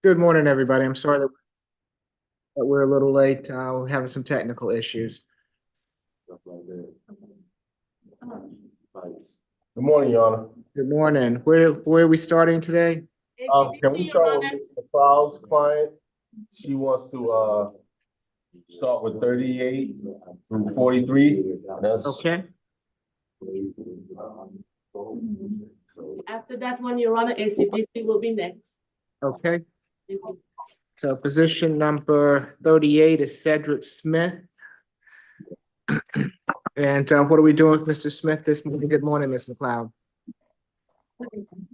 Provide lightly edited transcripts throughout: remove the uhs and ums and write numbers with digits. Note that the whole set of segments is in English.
Good morning, everybody. I'm sorry that we're a little late. We're having some technical issues. Good morning, Your Honor. Good morning. Where are we starting today? Can we start with Ms. McLeod's client? She wants to start with 38 through 43. Okay, After that one, Your Honor, ACDC will be next. okay. Thank you. So position number 38 is Cedric Smith. And what are we doing with Mr. Smith this morning? Good morning, Ms. McLeod.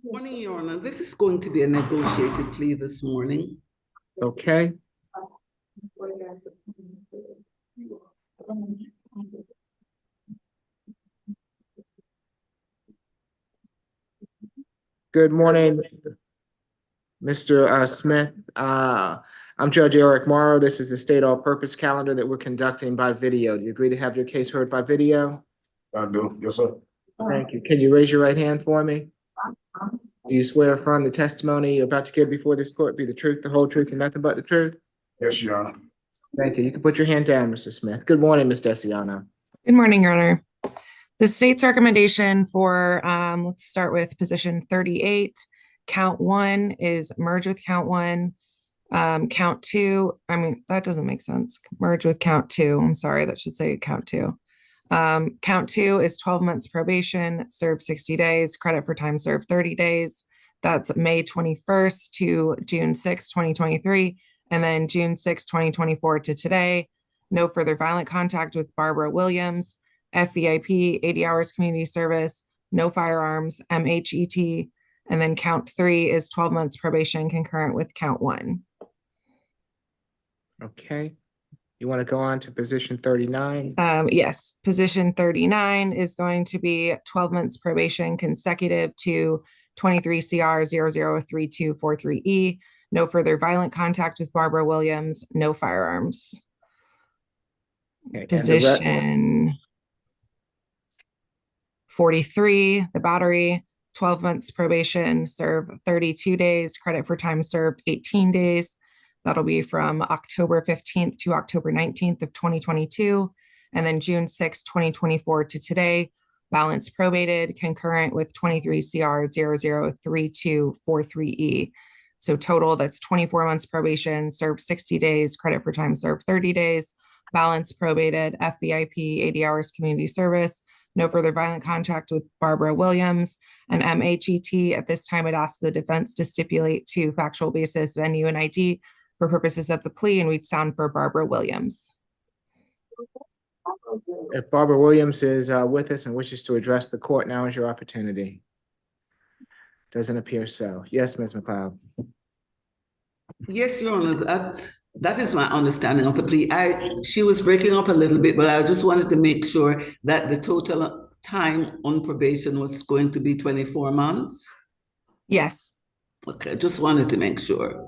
Morning, Your Honor. This is going to be a negotiated plea this morning. Okay. Good morning, Mr. Smith. I'm Judge Eric Morrow. This is the state all-purpose calendar that we're conducting by video. Do you agree to have your case heard by video? I do, yes, sir. Thank you. Can you raise your right hand for me? Do you swear affirm the testimony you're about to give before this court be the truth, the whole truth, and nothing but the truth? Yes, Your Honor. Thank you. You can put your hand down, Mr. Smith. Good morning, Ms. Desiano. Good morning, Your Honor. The state's recommendation for, let's start with position 38. Count 1 is merge with count 1. Count 2, that doesn't make sense. Merge with count 2. I'm sorry, that should say count 2. Count 2 is 12 months probation, serve 60 days, credit for time served 30 days. That's May 21st to June 6, 2023, and then June 6, 2024 to today. No further violent contact with Barbara Williams, FVIP, 80 hours community service, no firearms, MHET, and then count 3 is 12 months probation concurrent with count 1. Okay. You want to go on to position 39? Yes, position 39 is going to be 12 months probation consecutive to 23 CR 003243E. No further violent contact with Barbara Williams, no firearms. Okay, Position 43, the battery, 12 months probation, serve 32 days, credit for time served 18 days. That'll be from October 15th to October 19th of 2022. And then June 6th, 2024 to today, balance probated concurrent with 23 CR 003243E. So total, that's 24 months probation, served 60 days, credit for time served 30 days, balance probated, FVIP, 80 hours community service, no further violent contact with Barbara Williams, and MHET. At this time, I'd ask the defense to stipulate to factual basis, venue, and ID for purposes of the plea, and we'd sound for Barbara Williams. If Barbara Williams is with us and wishes to address the court, now is your opportunity. Doesn't appear so. Yes, Ms. McLeod. Yes, Your Honor, that is my understanding of the plea. She was breaking up a little bit, but I just wanted to make sure that the total time on probation was going to be 24 months. Yes. Okay, just wanted to make sure.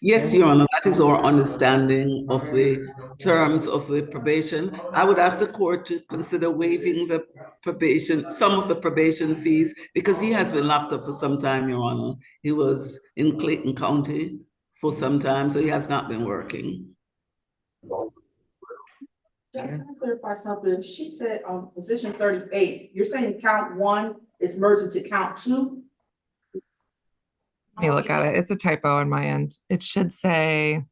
Yes, Your Honor, that is our understanding of the terms of the probation. I would ask the court to consider waiving the probation, some of the probation fees, because he has been locked up for some time, Your Honor. He was in Clayton County for some time, so he has not been working. Can I clarify something? She said on position 38, you're saying count 1 is merging to count 2? Let me look at it. It's a typo on my end. It should say,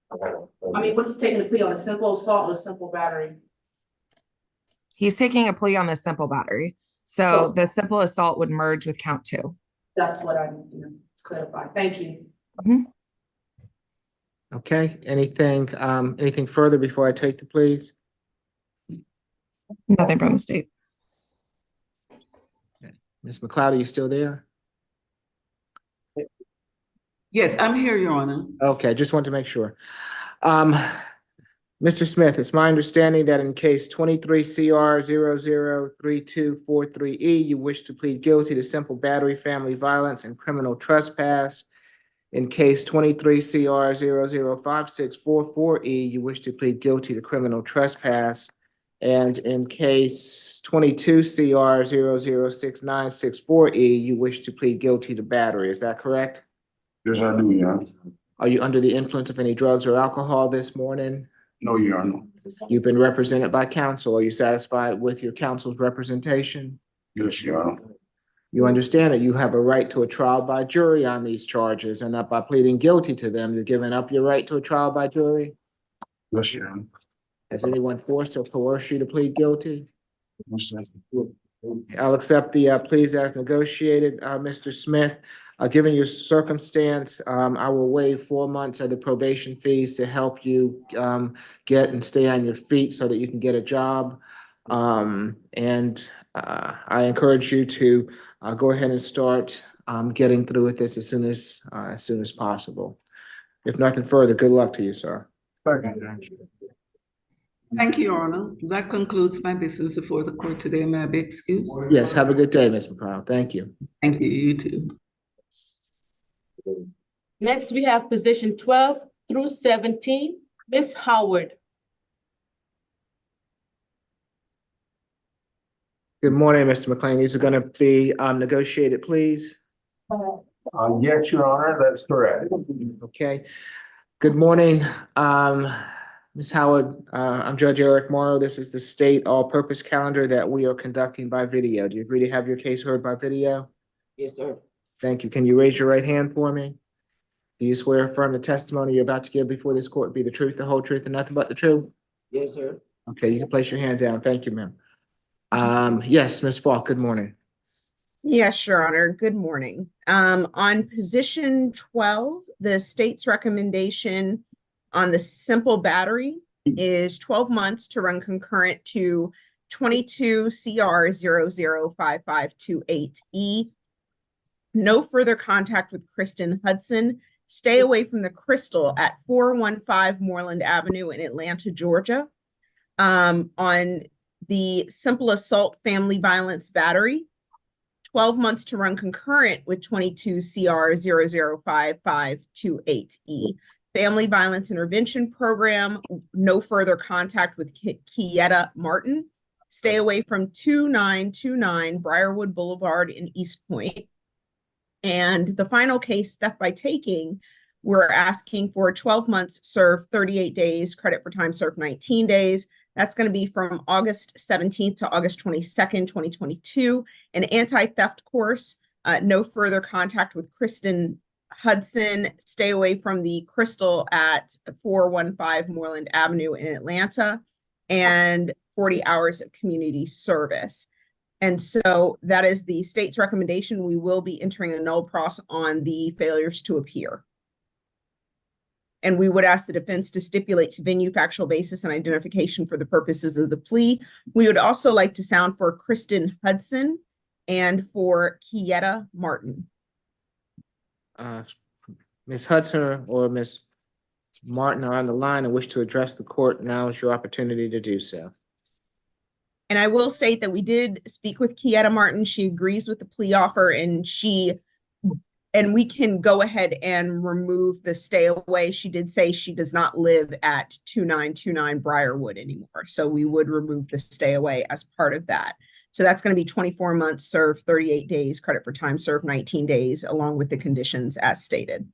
I mean, what's he taking the plea on, a simple assault or a simple battery? he's taking a plea on the simple battery. So the simple assault would merge with count 2. That's what I need to clarify. Thank you. Okay, anything further before I take the pleas? Nothing from the state. Ms. McLeod, are you still there? Yes, I'm here, Your Honor. Okay, just want to make sure. Mr. Smith, it's my understanding that in case 23 CR 003243E, you wish to plead guilty to simple battery, family violence, and criminal trespass. In case 23 CR 005644E, you wish to plead guilty to criminal trespass. And in case 22 CR 006964E, you wish to plead guilty to battery. Is that correct? Yes, I do, Your Honor. Are you under the influence of any drugs or alcohol this morning? No, Your Honor. You've been represented by counsel. Are you satisfied with your counsel's representation? Yes, Your Honor. You understand that you have a right to a trial by jury on these charges, and that by pleading guilty to them, you're giving up your right to a trial by jury? Yes, Your Honor. Has anyone forced or coerced you to plead guilty? Yes, sir. I'll accept the pleas as negotiated, Mr. Smith. Given your circumstance, I will waive 4 months of the probation fees to help you get and stay on your feet so that you can get a job. I encourage you to go ahead and start getting through with this as soon as possible. If nothing further, good luck to you, sir. Second, Judge. Thank you, Your Honor. That concludes my business before the court today. May I be excused? Yes, have a good day, Ms. McCown. Thank you. Thank you, you too. Next, we have position 12 through 17, Ms. Howard. Good morning, Mr. McLean. These are going to be negotiated, please. Yes, Your Honor, that's correct. Okay. Good morning, Ms. Howard. I'm Judge Eric Morrow. This is the state all-purpose calendar that we are conducting by video. Do you agree to have your case heard by video? Yes, sir. Thank you. Can you raise your right hand for me? Do you swear or affirm the testimony you're about to give before this court be the truth, the whole truth, and nothing but the truth? Yes, sir. Okay, you can place your hand down. Thank you, ma'am. Yes, Ms. Falk, good morning. Yes, Your Honor. Good morning. On position 12, the state's recommendation on the simple battery is 12 months to run concurrent to 22 CR 005528E. No further contact with Kristen Hudson. Stay away from the Crystal at 415 Moreland Avenue in Atlanta, Georgia. On the simple assault family violence battery, 12 months to run concurrent with 22 CR 005528E. Family Violence Intervention Program, no further contact with Kieta Martin. Stay away from 2929 Briarwood Boulevard in East Point. And the final case, theft by taking, we're asking for 12 months served 38 days, credit for time served 19 days. That's going to be from August 17th to August 22nd, 2022. An anti-theft course, no further contact with Kristen Hudson. Stay away from the Crystal at 415 Moreland Avenue in Atlanta, and 40 hours of community service. And so that is the state's recommendation. We will be entering a null pros on the failures to appear. And we would ask the defense to stipulate to venue, factual basis, and identification for the purposes of the plea. We would also like to sound for Kristen Hudson and for Kieta Martin. Ms. Hudson or Ms. Martin are on the line and wish to address the court. Now is your opportunity to do so. And I will state that we did speak with Kieta Martin. She agrees with the plea offer, and we can go ahead and remove the stay away. She did say she does not live at 2929 Briarwood anymore. So we would remove the stay away as part of that. So that's going to be 24 months served, 38 days, credit for time served 19 days, along with the conditions as stated.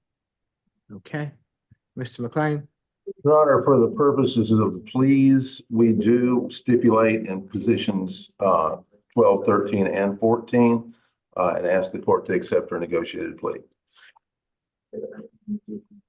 Okay. Mr. McLean? Your Honor, for the purposes of the pleas, we do stipulate in positions 12, 13, and 14, and ask the court to accept our negotiated plea.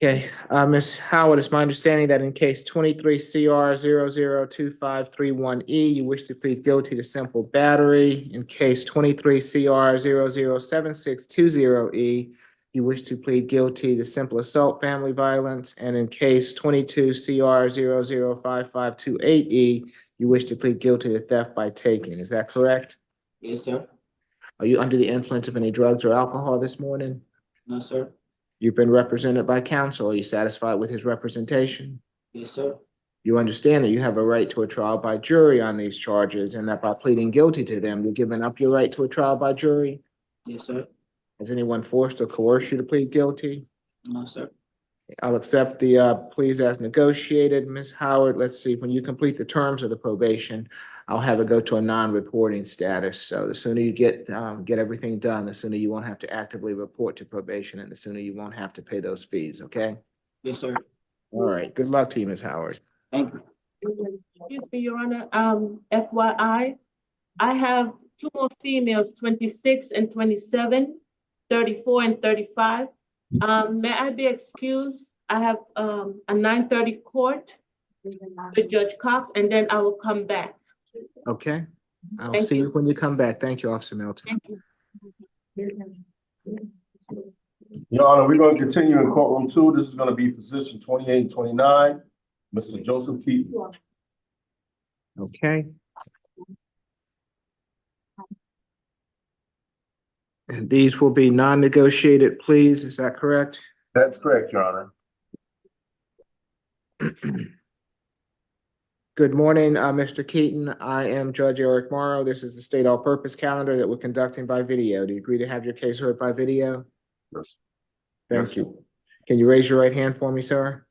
Okay, Ms. Howard, it's my understanding that in case 23 CR 002531E, you wish to plead guilty to simple battery. In case 23 CR 007620E, you wish to plead guilty to simple assault, family violence. And in case 22 CR 005528E, you wish to plead guilty to theft by taking. Is that correct? Yes, sir. Are you under the influence of any drugs or alcohol this morning? No, sir. You've been represented by counsel. Are you satisfied with his representation? Yes, sir. You understand that you have a right to a trial by jury on these charges, and that by pleading guilty to them, you're giving up your right to a trial by jury? Yes, sir. Has anyone forced or coerced you to plead guilty? No, sir. I'll accept the pleas as negotiated. Ms. Howard, let's see, when you complete the terms of the probation, I'll have it go to a non-reporting status. So the sooner you get everything done, the sooner you won't have to actively report to probation, and the sooner you won't have to pay those fees, okay? Yes, sir. All right, good luck to you, Ms. Howard. Thank you. Excuse me, Your Honor, FYI, I have two more females, 26 and 27, 34 and 35. May I be excused? I have a 9:30 court with Judge Cox, and then I will come back. Okay? I'll Thank see you. you when you come back. Thank you, Officer Milton. Thank you. Your Honor, we're going to continue in courtroom 2. This is going to be position 28 and 29. Mr. Joseph Keaton. Okay. And these will be non-negotiated pleas, is that correct? That's correct, Your Honor. Good morning, Mr. Keaton. I am Judge Eric Morrow. This is the state all-purpose calendar that we're conducting by video. Do you agree to have your case heard by video? Yes. Thank you. Can you raise your right hand for me, sir?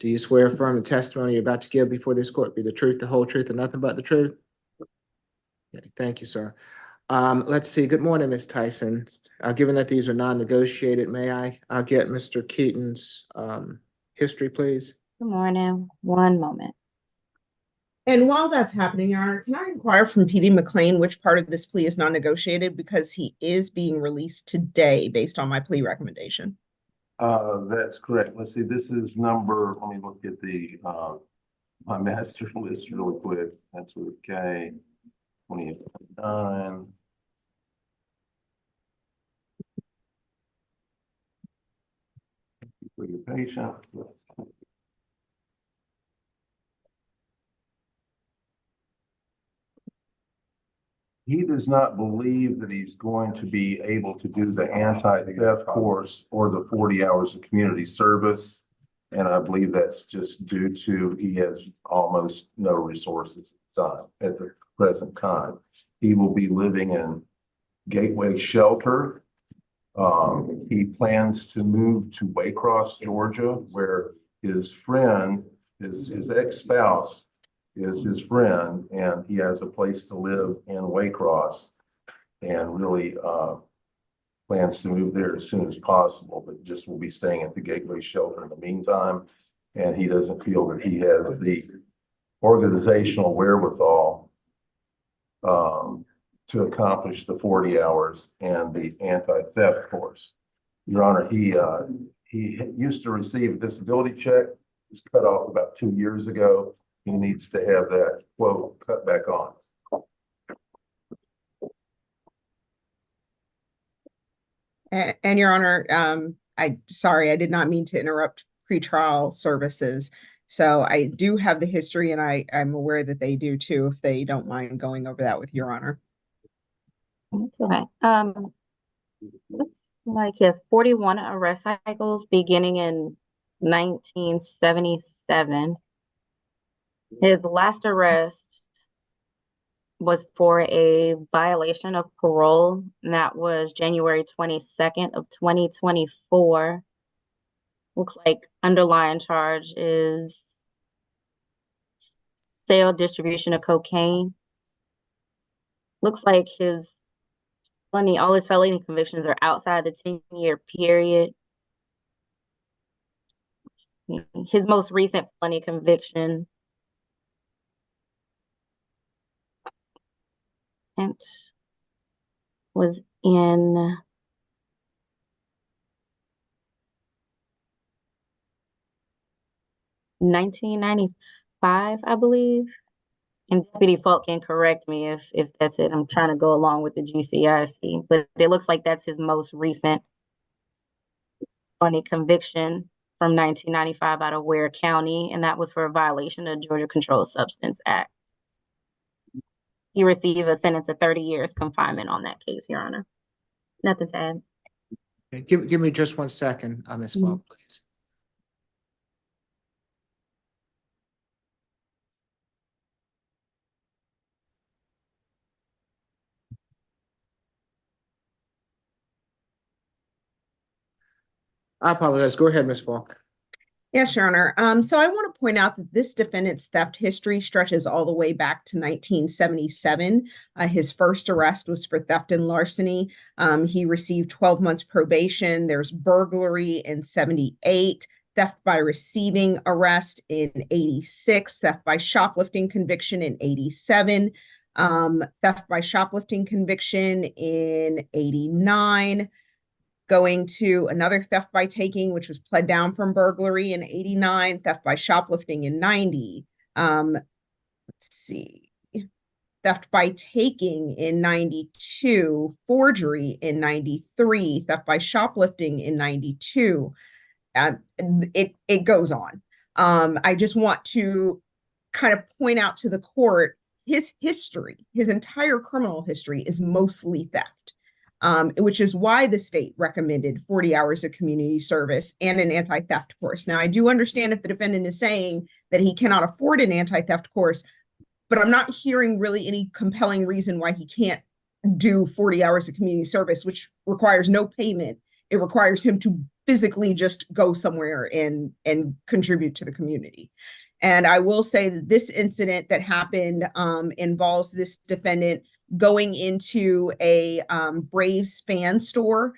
Do you swear affirm the testimony you're about to give before this court be the truth, the whole truth, and nothing but the truth? Okay, thank you, sir. Let's see. Good morning, Ms. Tyson. Given that these are non-negotiated, may I'll get Mr. Keaton's history, please? Good morning. One moment. And while that's happening, Your Honor, can I inquire from PD McLean which part of this plea is non-negotiated, because he is being released today based on my plea recommendation? That's correct. Let's see, this is number, let me look at the, my master list really quick. That's with K, 28, for your patient. He does not believe that he's going to be able to do the anti-theft course or the 40 hours of community service. And I believe that's just due to he has almost no resources at the present time. He will be living in Gateway Shelter. He plans to move to Waycross, Georgia, where his friend, his ex-spouse is his friend, and he has a place to live in Waycross, and really plans to move there as soon as possible, but just will be staying at the Gateway Shelter in the meantime. And he doesn't feel that he has the organizational wherewithal to accomplish the 40 hours and the anti-theft course. Your Honor, he used to receive a disability check. It was cut off about 2 years ago. He needs to have that quote cut back on. And Your Honor, sorry, I did not mean to interrupt pretrial services. So I do have the history, and I'm aware that they do too, if they don't mind going over that with Your Honor. Okay. Looks like he has 41 arrest cycles beginning in 1977. His last arrest was for a violation of parole, and that was January 22nd of 2024. Looks like underlying charge is sale, distribution of cocaine. Looks like all his felony convictions are outside the 10-year period. His most recent felony conviction was in 1995, I believe. And Deputy Falk can correct me if that's it. I'm trying to go along with the GCIC, but it looks like that's his most recent felony conviction from 1995 out of Ware County, and that was for a violation of the Georgia Controlled Substance Act. He received a sentence of 30 years confinement on that case, Your Honor. Nothing to add. Okay, give me just 1 second, Ms. Falk, please. I apologize. Go ahead, Ms. Falk. Yes, Your Honor. So I want to point out that this defendant's theft history stretches all the way back to 1977. His first arrest was for theft and larceny. He received 12 months probation. There's burglary in 78, theft by receiving arrest in 86, theft by shoplifting conviction in 87, theft by shoplifting conviction in 89, going to another theft by taking, which was pled down from burglary in 89, theft by shoplifting in 90. Let's see, theft by taking in 92, forgery in 93, theft by shoplifting in 92. It goes on. I just want to kind of point out to the court, his history, his entire criminal history is mostly theft, which is why the state recommended 40 hours of community service and an anti-theft course. Now, I do understand if the defendant is saying that he cannot afford an anti-theft course, but I'm not hearing really any compelling reason why he can't do 40 hours of community service, which requires no payment. It requires him to physically just go somewhere and contribute to the community. And I will say that this incident that happened involves this defendant going into a Braves fan store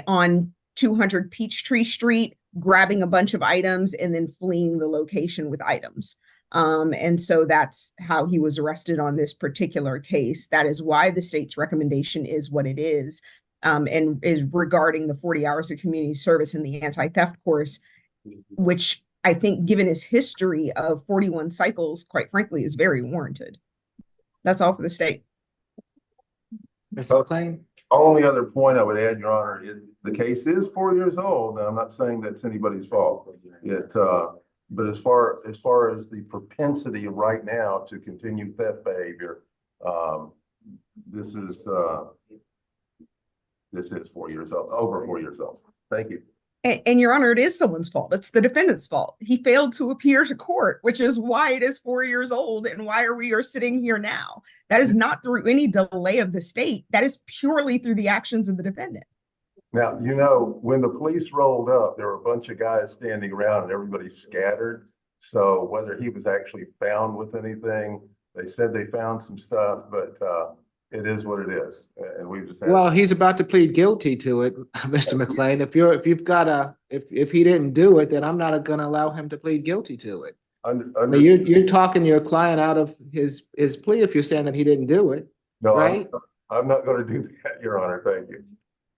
on 200 Peachtree Street, grabbing a bunch of items and then fleeing the location with items. And so that's how he was arrested on this particular case. That is why the state's recommendation is what it is, and is regarding the 40 hours of community service in the anti-theft course, which I think, given his history of 41 cycles, quite frankly, is very warranted. That's all for the state. Mr. McLean? Only other point I would add, Your Honor, the case is 4 years old, and I'm not saying that's anybody's fault. But as far as the propensity right now to continue theft behavior, this is 4 years old, over 4 years old. Thank you. And Your Honor, it is someone's fault. It's the defendant's fault. He failed to appear to court, which is why it is 4 years old and why we are sitting here now. That is not through any delay of the state. That is purely through the actions of the defendant. Now, you know, when the police rolled up, there were a bunch of guys standing around and everybody scattered. So whether he was actually found with anything, they said they found some stuff, but it is what it is. And we just Well, he's about to plead guilty to it, Mr. McLean. If he didn't do it, then I'm not gonna allow him to plead guilty to it. You're talking your client out of his plea if you're saying that he didn't do it, No, right? I'm not gonna do that, Your Honor. Thank you.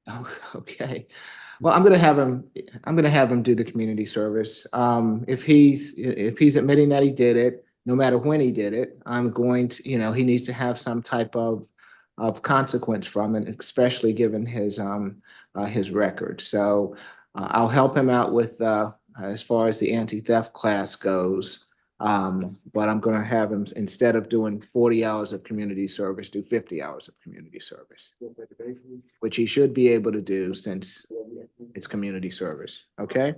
Oh, okay. Well, I'm gonna have him do the community service. If he's admitting that he did it, no matter when he did it, I'm going to, he needs to have some type of consequence from it, especially given his record. So I'll help him out with as far as the anti-theft class goes. But I'm going to have him, instead of doing 40 hours of community service, do 50 hours of community service, which he should be able to do since it's community service. Okay.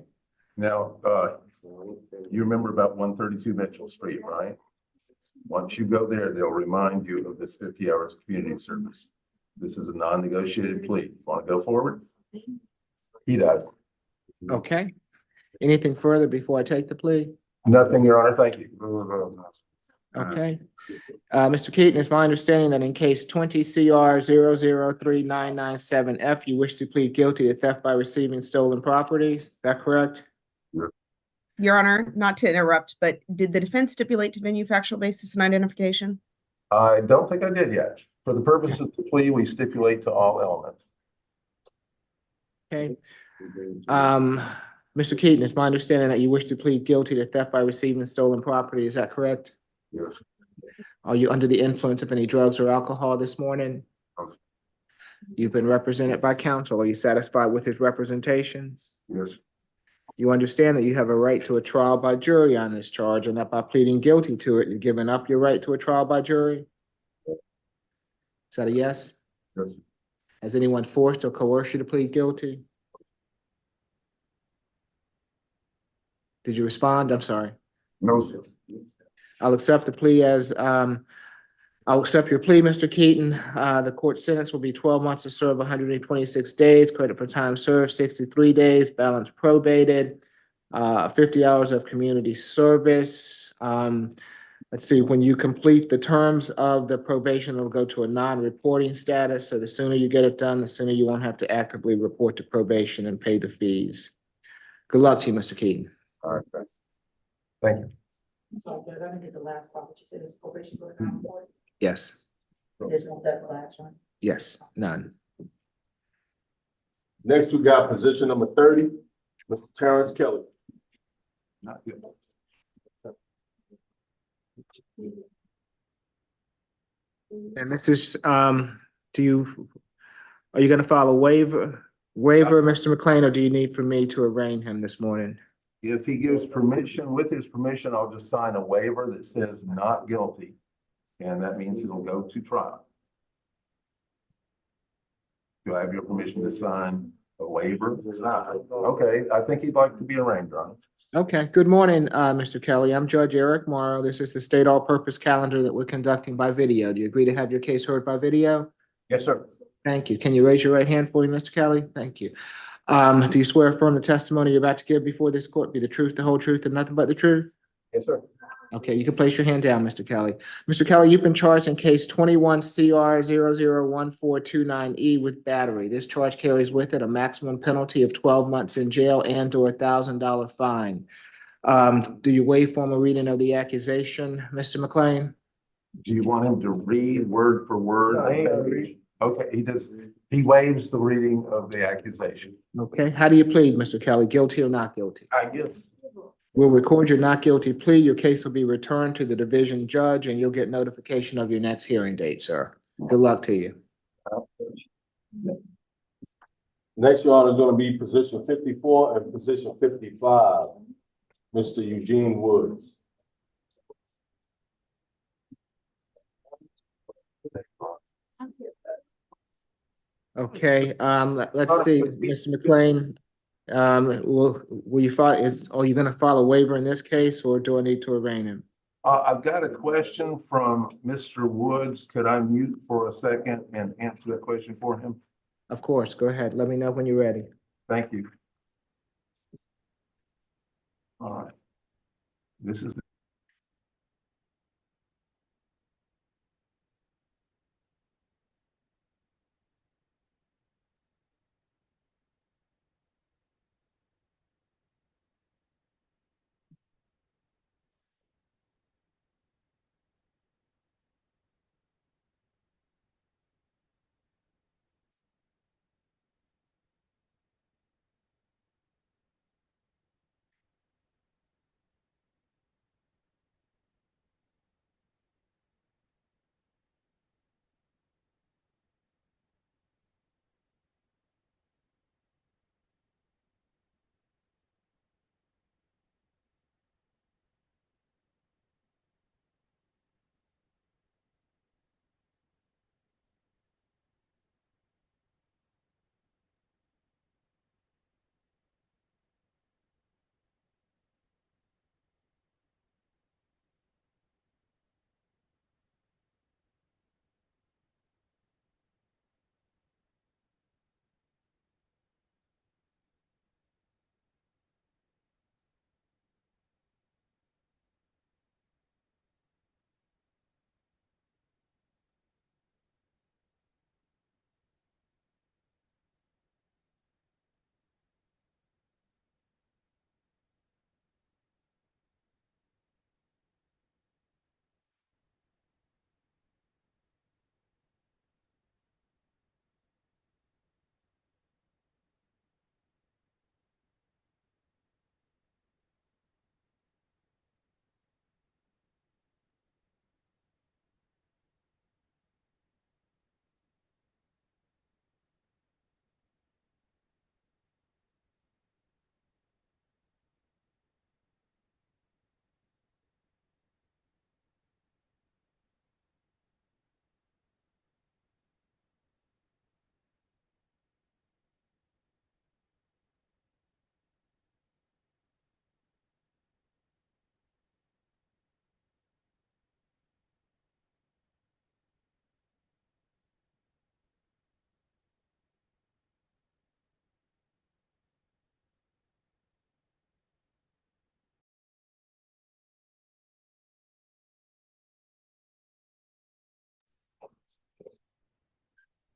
Now, you remember about 132 Mitchell Street, right? Once you go there, they'll remind you of this 50 hours of community service. This is a non-negotiated plea. Want to go forward? He does. Okay. Anything further before I take the plea? Nothing, Your Honor. Thank you. Okay. Mr. Keaton, it's my understanding that in case 20 CR 0039997F, you wish to plead guilty to theft by receiving stolen properties. Is that correct? Your Honor, not to interrupt, but did the defense stipulate to venue, factual basis, and identification? I don't think I did yet. For the purpose of the plea, we stipulate to all elements. Okay. Mr. Keaton, it's my understanding that you wish to plead guilty to theft by receiving stolen property. Is that correct? Yes. Are you under the influence of any drugs or alcohol this morning? No. You've been represented by counsel. Are you satisfied with his representation? Yes. You understand that you have a right to a trial by jury on this charge, and that by pleading guilty to it, you're giving up your right to a trial by jury? Is that a yes? Yes. Has anyone forced or coerced you to plead guilty? Did you respond? I'm sorry. No, sir. I'll accept the plea as, I'll accept your plea, Mr. Keaton. The court sentence will be 12 months to serve 126 days, credit for time served 63 days, balance probated. 50 hours of community service. Let's see, when you complete the terms of the probation, it'll go to a non-reporting status. So the sooner you get it done, the sooner you won't have to actively report to probation and pay the fees. Good luck to you, Mr. Keaton. All right, thank you. I'm sorry, Judge, I didn't get the last part, but you said it's probation for the count one. Yes, There's no death action. yes, none. Next, we got position number 30, Mr. Terrence Kelly. Not good. And this is, are you gonna file a waiver, Mr. McLean, or do you need for me to arraign him this morning? If he gives permission, with his permission, I'll just sign a waiver that says not guilty. And that means it'll go to trial. Do I have your permission to sign a waiver? Okay, I think he'd like to be arraigned on it. Okay, good morning, Mr. Kelly. I'm Judge Eric Morrow. This is the state all-purpose calendar that we're conducting by video. Do you agree to have your case heard by video? Yes, sir. Thank you. Can you raise your right hand for me, Mr. Kelly? Thank you. Do you swear affirm the testimony you're about to give before this court be the truth, the whole truth, and nothing but the truth? Yes, sir. Okay, you can place your hand down, Mr. Kelly. Mr. Kelly, you've been charged in case 21 CR 001429E with battery. This charge carries with it a maximum penalty of 12 months in jail and/or $1,000 fine. Do you waive formal reading of the accusation, Mr. McLean? Do you want him to read word for word? Okay, he waives the reading of the accusation. Okay, how do you plead, Mr. Kelly? Guilty or not guilty? I guess. We'll record your not guilty plea. Your case will be returned to the division judge and you'll get notification of your next hearing date, sir. Good luck to you. Next, Your Honor, is gonna be position 54 and position 55, Mr. Eugene Woods. Okay, let's see, Mr. McLean. Will you file, are you gonna file a waiver in this case or do I need to arraign him? I've got a question from Mr. Woods. Could I mute for a second and answer that question for him? Of course, go ahead. Let me know when you're ready. Thank you. All right. This is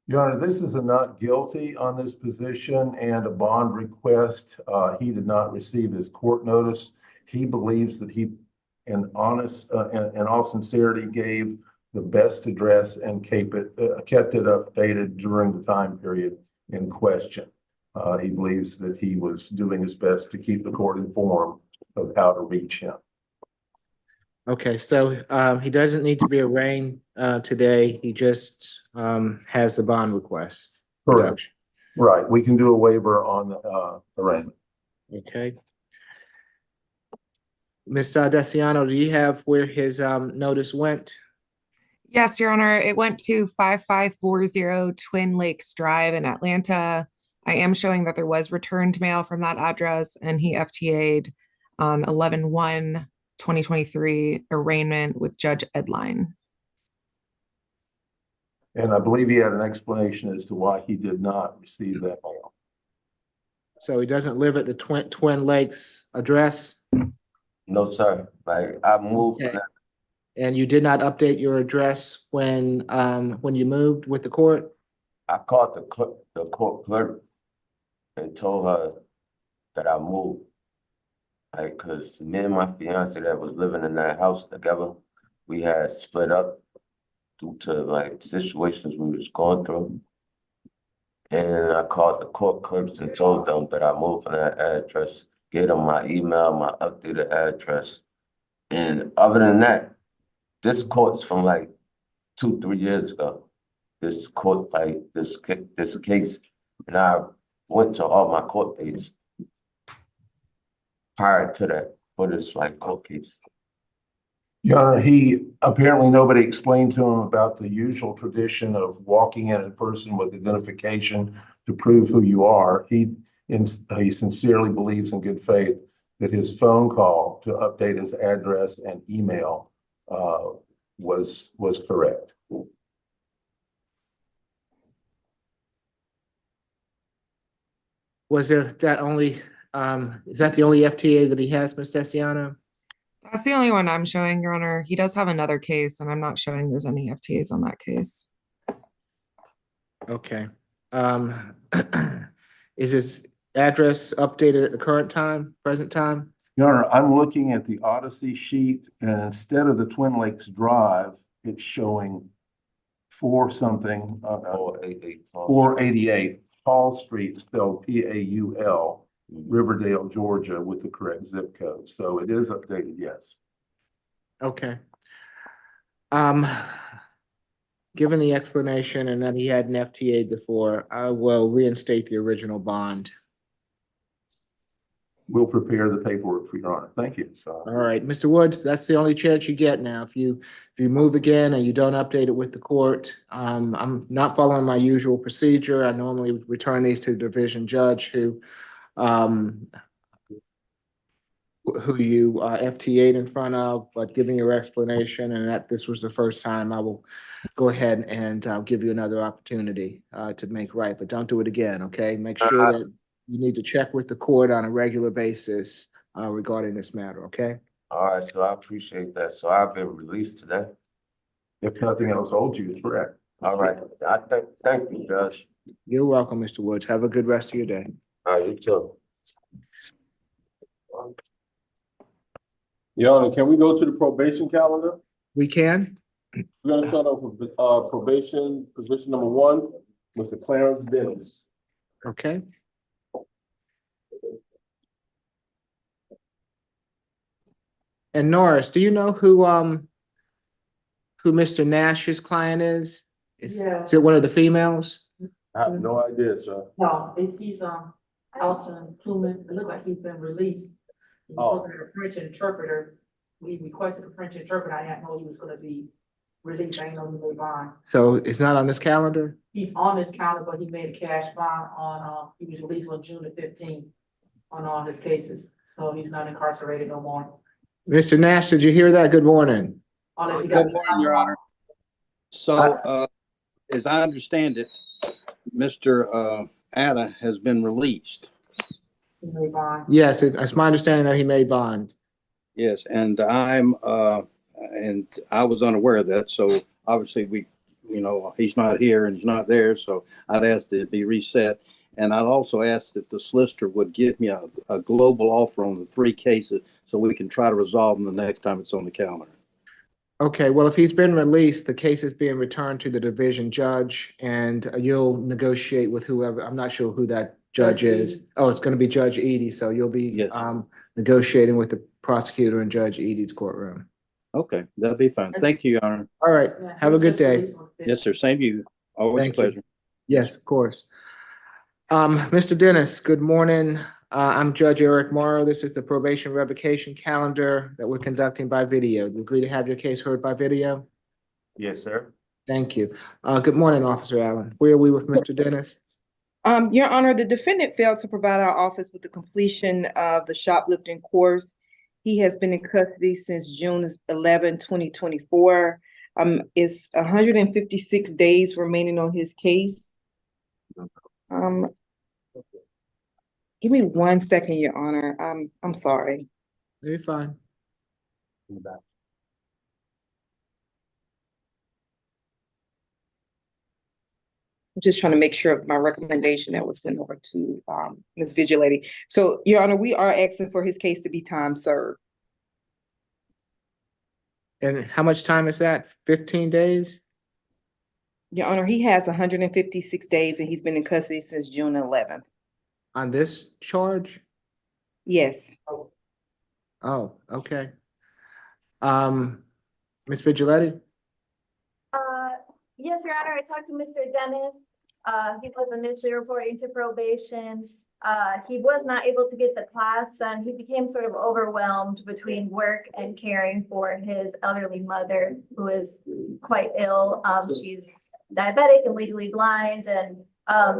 Your Honor, this is a not guilty on this position and a bond request. He did not receive his court notice. He believes that he, in all sincerity, gave the best address and kept it updated during the time period in question. He believes that he was doing his best to keep the court informed of how to reach him. Okay, so he doesn't need to be arraigned today. He just has the bond request. Correct. reduction. Right. We can do a waiver on the arraignment. Okay. Mr. Desiano, do you have where his notice went? Yes, Your Honor, it went to 5540 Twin Lakes Drive in Atlanta. I am showing that there was returned mail from that address, and he FTA'd on 11/1/2023 arraignment with Judge Edline. And I believe he had an explanation as to why he did not receive that mail. So he doesn't live at the Twin Lakes address? No, sir. I moved. Okay. And you did not update your address when you moved with the court? I called the court clerk and told her that I moved. Like, cause me and my fiance that was living in that house together, we had split up due to like situations we was going through. And I called the court clerks and told them that I moved from that address, gave them my email, my updated address. And other than that, this court's from like 2-3 years ago. This court, like this case, and I went to all my court dates prior to that for this like court case. Your Honor, apparently nobody explained to him about the usual tradition of walking in person with identification to prove who you are. He sincerely believes in good faith that his phone call to update his address and email was correct. Was there that only, is that the only FTA that he has, Ms. Desiano? That's the only one I'm showing, Your Honor. He does have another case, and I'm not showing there's any FTAs on that case. Okay. Is his address updated at the present time? Your Honor, I'm looking at the Odyssey sheet, and instead of the Twin Lakes Drive, it's showing 488 Paul Street, spelled Paul, Riverdale, Georgia, with the correct zip code. So it is updated, yes. Okay. Given the explanation and that he had an FTA before, I will reinstate the original bond. We'll prepare the paperwork for Your Honor. Thank you. All right, Mr. Woods, that's the only chance you get now. If you move again and you don't update it with the court, I'm not following my usual procedure. I normally return these to the division judge who you FTA'd in front of, but giving your explanation and that this was the first time, I will go ahead and give you another opportunity to make right, but don't do it again, okay? Make sure that you need to check with the court on a regular basis regarding this matter, okay? All right, so I appreciate that. So I've been released today. If nothing else holds you, it's correct. All right, thank you, Judge. You're welcome, Mr. Woods. Have a good rest of your day. All right, you too. Your Honor, can we go to the probation calendar? We can? We're gonna start off with probation, position number 1, Mr. Clarence Dennis. Okay. And Norris, do you know who Mr. Nash's client is? Is it one of the females? I have no idea, sir. No, he's Alston Pluman. It looked like he's been released. He was a French interpreter. We requested a French interpreter. I didn't know he was gonna be released. I didn't know he made bond. So it's not on this calendar? He's on this calendar, but he made a cash bond on, he was released on June the 15th on all his cases. So he's not incarcerated no more. Mr. Nash, did you hear that? Good morning. Unless he got Good morning, Your Honor. So, as I understand it, Mr. Atta has been released. he made bond. Yes, it's my understanding that he made bond. Yes, and I was unaware of that, so obviously we he's not here and he's not there, so I'd ask that it be reset. And I'd also ask if the solicitor would give me a global offer on the 3 cases so we can try to resolve them the next time it's on the calendar. Okay, well, if he's been released, the case is being returned to the division judge and you'll negotiate with whoever, I'm not sure who that judge is. Oh, it's gonna be Judge Edie, so you'll be Yes. negotiating with the prosecutor in Judge Edie's courtroom. Okay, that'll be fine. Thank you, Your Honor. All right, have a good day. Yes, sir. Same to you. Always a Thank you. pleasure. Yes, of course. Mr. Dennis, good morning. I'm Judge Eric Morrow. This is the probation revocation calendar that we're conducting by video. Do you agree to have your case heard by video? Yes, sir. Thank you. Good morning, Officer Allen. Where are we with Mr. Dennis? Your Honor, the defendant failed to provide our office with the completion of the shoplifting course. He has been in custody since June 11, 2024. It's 156 days remaining on his case. Give me 1 second, Your Honor. I'm sorry. You're fine. I'm just trying to make sure of my recommendation that was sent over to Ms. Vigilante. So, Your Honor, we are asking for his case to be time served. And how much time is that? 15 days? Your Honor, he has 156 days and he's been in custody since June 11th. On this charge? Yes. Oh, okay. Ms. Vigilante? Yes, Your Honor, I talked to Mr. Dennis. He was initially reporting to probation. He was not able to get the class done. He became sort of overwhelmed between work and caring for his elderly mother, who is quite ill. She's diabetic and legally blind. And,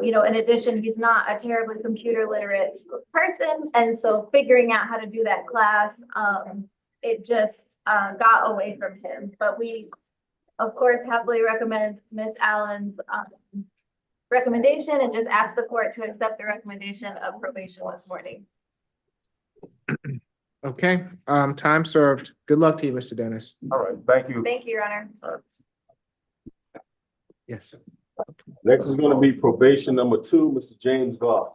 in addition, he's not a terribly computer literate person. And so figuring out how to do that class, it just got away from him. But we, of course, happily recommend Ms. Allen's recommendation and just ask the court to accept the recommendation of probation this morning. Okay, time served. Good luck to you, Mr. Dennis. All right, thank you. Thank you, Your Honor. Yes. Next is gonna be probation number 2, Mr. James Goff.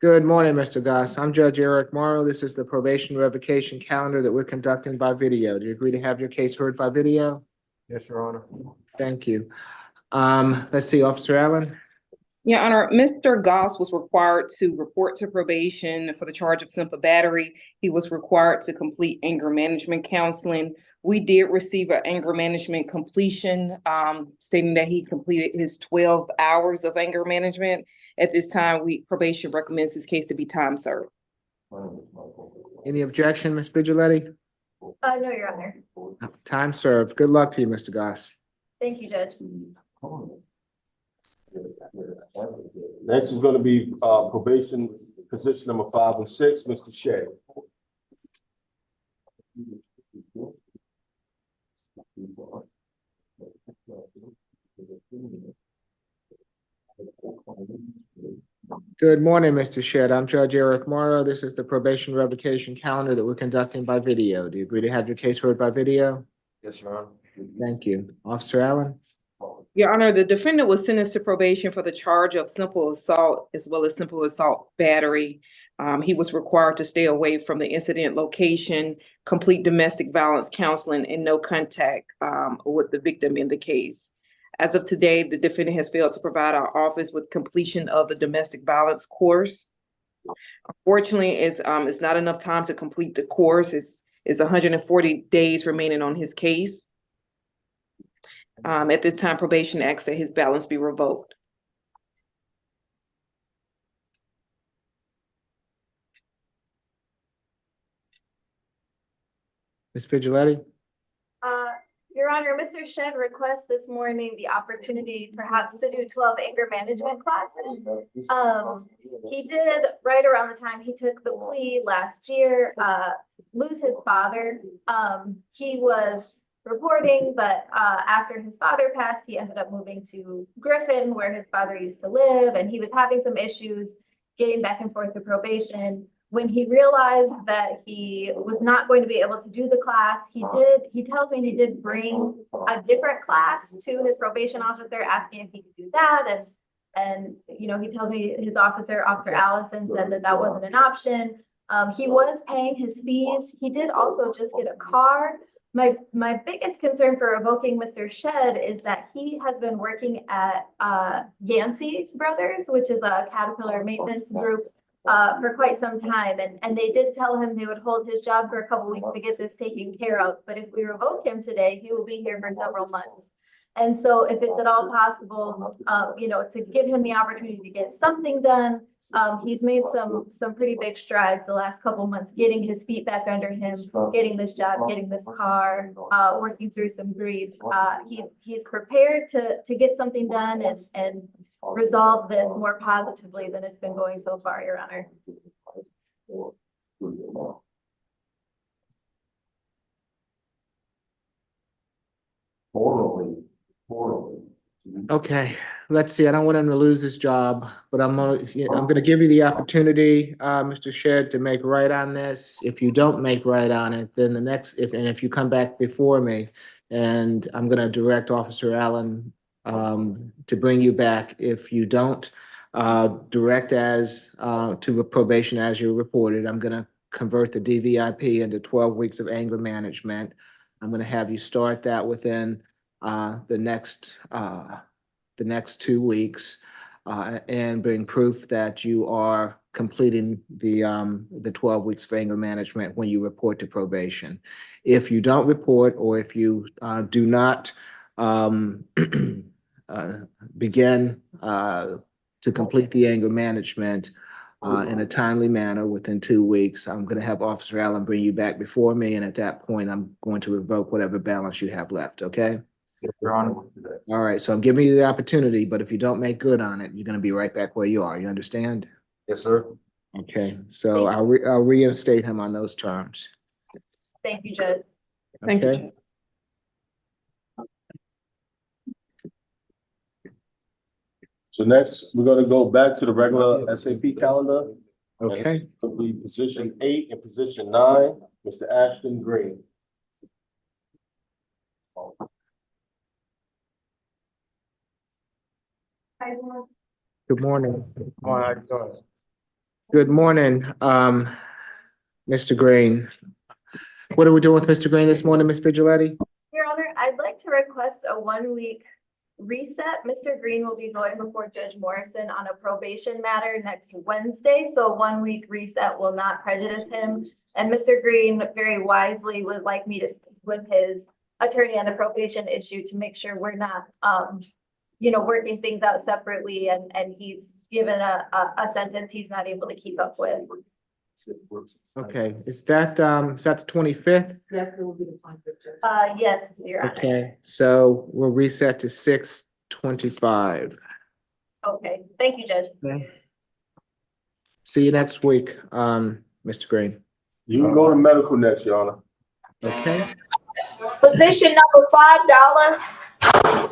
Good morning, Mr. Goss. I'm Judge Eric Morrow. This is the probation revocation calendar that we're conducting by video. Do you agree to have your case heard by video? Yes, Your Honor. Thank you. Let's see, Officer Allen. Your Honor, Mr. Goss was required to report to probation for the charge of simple battery. He was required to complete anger management counseling. We did receive an anger management completion, stating that he completed his 12 hours of anger management. At this time, probation recommends his case to be time served. Any objection, Ms. Vigilante? No, Your Honor. Time served. Good luck to you, Mr. Goss. Thank you, Judge. Next is gonna be probation position number 5 and 6, Mr. Shea. Good morning, Mr. Shedd. I'm Judge Eric Morrow. This is the probation revocation calendar that we're conducting by video. Do you agree to have your case heard by video? Yes, Your Honor. Thank you. Officer Allen? Your Honor, the defendant was sentenced to probation for the charge of simple assault as well as simple assault battery. He was required to stay away from the incident location, complete domestic violence counseling, and no contact with the victim in the case. As of today, the defendant has failed to provide our office with completion of the domestic violence course. Unfortunately, it's not enough time to complete the course. It's 140 days remaining on his case. At this time, probation asks that his balance be revoked. Ms. Vigilante? Your Honor, Mr. Shedd requests this morning the opportunity perhaps to do 12 anger management classes. He did, right around the time he took the plea last year, lose his father. He was reporting, but after his father passed, he ended up moving to Griffin, where his father used to live, and he was having some issues. getting back and forth to probation. When he realized that he was not going to be able to do the class, he tells me he did bring a different class to his probation officer, asking if he could do that. And you know, he tells me his Officer Allison, said that that wasn't an option. He was paying his fees. He did also just get a car. My biggest concern for revoking Mr. Shed is that he has been working at Yancey Brothers, which is a Caterpillar maintenance group, for quite some time. And they did tell him they would hold his job for a couple weeks to get this taken care of. But if we revoke him today, he will be here for several months. And so if it's at all possible, you know, to give him the opportunity to get something done. He's made some pretty big strides the last couple months, getting his feet back under him, getting this job, getting this car, working through some grief. He's prepared to get something done and resolve this more positively than it's been going so far, Your Honor. Formally. Okay, let's see. I don't want him to lose his job, but I'm gonna give you the opportunity, Mr. Shed, to make right on this. If you don't make right on it, then if you come back before me, and I'm gonna direct Officer Allen to bring you back. If you don't direct as to probation as you reported, I'm gonna convert the DVIP into 12 weeks of anger management. I'm gonna have you start that within the next 2 weeks, and bring proof that you are completing the 12 weeks of anger management when you report to probation. If you don't report, or if you do not begin to complete the anger management in a timely manner within 2 weeks, I'm going to have Officer Allen bring you back before me, and at that point, I'm going to revoke whatever balance you have left, okay? Your Honor. All right, so I'm giving you the opportunity, but if you don't make good on it, you're gonna be right back where you are. You understand? Yes, sir. Okay, so I'll reinstate him on those terms. Thank you, Judge. Thank you, Okay? Judge. So next, we're gonna go back to the regular SAP calendar. Okay, It'll be position 8 and position 9, Mr. Ashton Green. good morning. Good morning, Mr. Green. What are we doing with Mr. Green this morning, Ms. Vigiletti? Your Honor, I'd like to request a 1-week reset. Mr. Green will be going before Judge Morrison on a probation matter next Wednesday, so a 1-week reset will not prejudice him. And Mr. Green very wisely would like me to speak with his attorney on the probation issue to make sure we're not, you know, working things out separately, and he's given a sentence he's not able to keep up with. Okay, is that the 25th? Yes, it will be the 25th, Judge. Yes, Your Honor. Okay, so we'll reset to 6/25. Okay, thank you, Judge. Okay. See you next week, Mr. Green. You can go to medical next, Your Honor. Okay, Position number $5.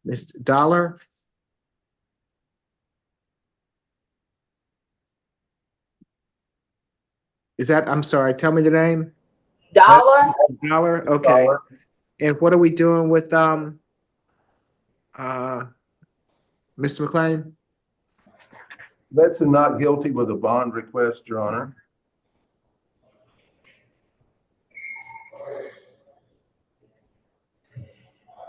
Mr. Dollar? Is that, I'm sorry, tell me the name? Dollar. Dollar, okay. And what are we doing with Mr. McLean? That's a not guilty with a bond request, Your Honor.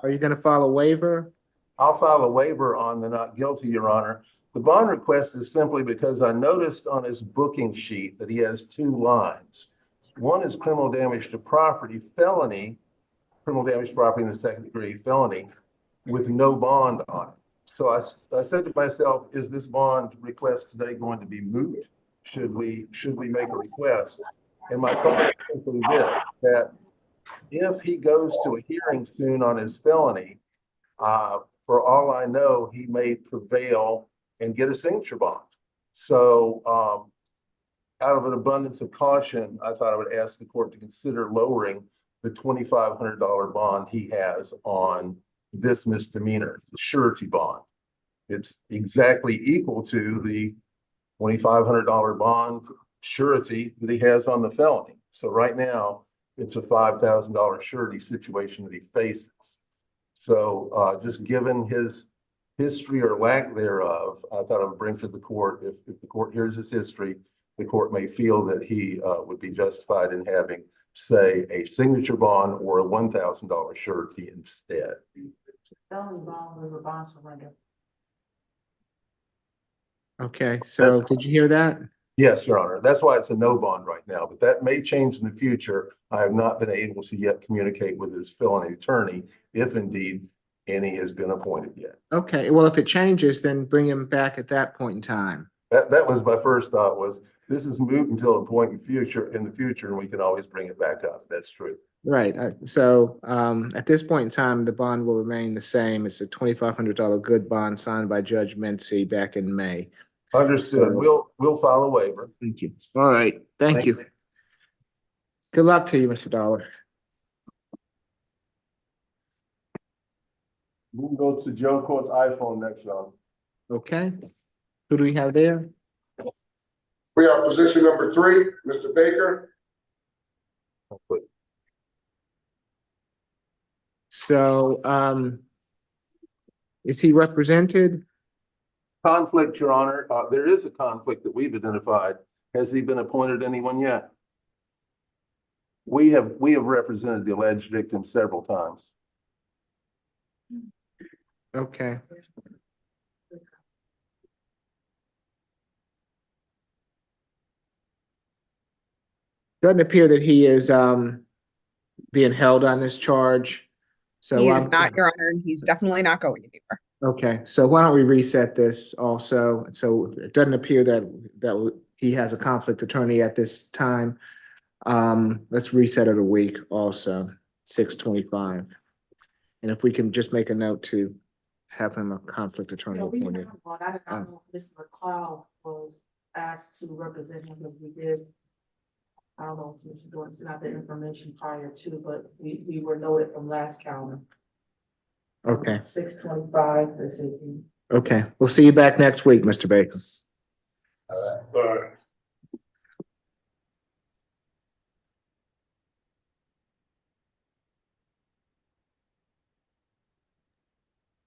Are you gonna file a waiver? I'll file a waiver on the not guilty, Your Honor. The bond request is simply because I noticed on his booking sheet that he has 2 lines. One is criminal damage to property, felony, criminal damage to property in the 2nd degree felony with no bond on it. So I said to myself, is this bond request today going to be moot? Should we make a request? And my thought is simply this, that if he goes to a hearing soon on his felony, for all I know, he may prevail and get a signature bond. So out of an abundance of caution, I thought I would ask the court to consider lowering the $2,500 bond he has on this misdemeanor, the surety bond. It's exactly equal to the $2,500 bond surety that he has on the felony. So right now, it's a $5,000 surety situation that he faces. So just given his history or lack thereof, I thought I would bring to the court, if the court hears his history, the court may feel that he would be justified in having, say, a signature bond or a $1,000 surety instead. Felony bond was a bond surrender. Okay, so did you hear that? Yes, Your Honor. That's why it's a no bond right now, but that may change in the future. I have not been able to yet communicate with his felony attorney, if indeed any has been appointed yet. Okay, well, if it changes, then bring him back at that point in time. That was my first thought, was this is moot until a point in the future, and we can always bring it back up. That's true. Right, so at this point in time, the bond will remain the same. It's a $2,500 good bond signed by Judge Mincy back in May. Understood. So- We'll file a waiver. Thank you. All right, thank you. Good luck to you, Mr. Dollar. We can go to Joe Court's iPhone next, Your Honor. Okay, who do we have there? We have position number 3, Mr. Baker. So, is he represented? Conflict, Your Honor. There is a conflict that we've identified. Has he been appointed anyone yet? We have represented the alleged victim several times. Okay. Doesn't appear that he is being held on this charge. So He is not, Your Honor, and he's definitely not going anywhere. okay, so why don't we reset this also? So it doesn't appear that he has a conflict attorney at this time. Let's reset it a week also, 6/25. And if we can just make a note to have him a conflict attorney Yeah, we appointed. have one. I did not know if Mr. McLeod was asked to represent him, because we did. I don't know if Mr. Dorn sent out the information prior to, but we were noted from last calendar. Okay, 6/25 this evening. okay. We'll see you back next week, Mr. Baker. All right.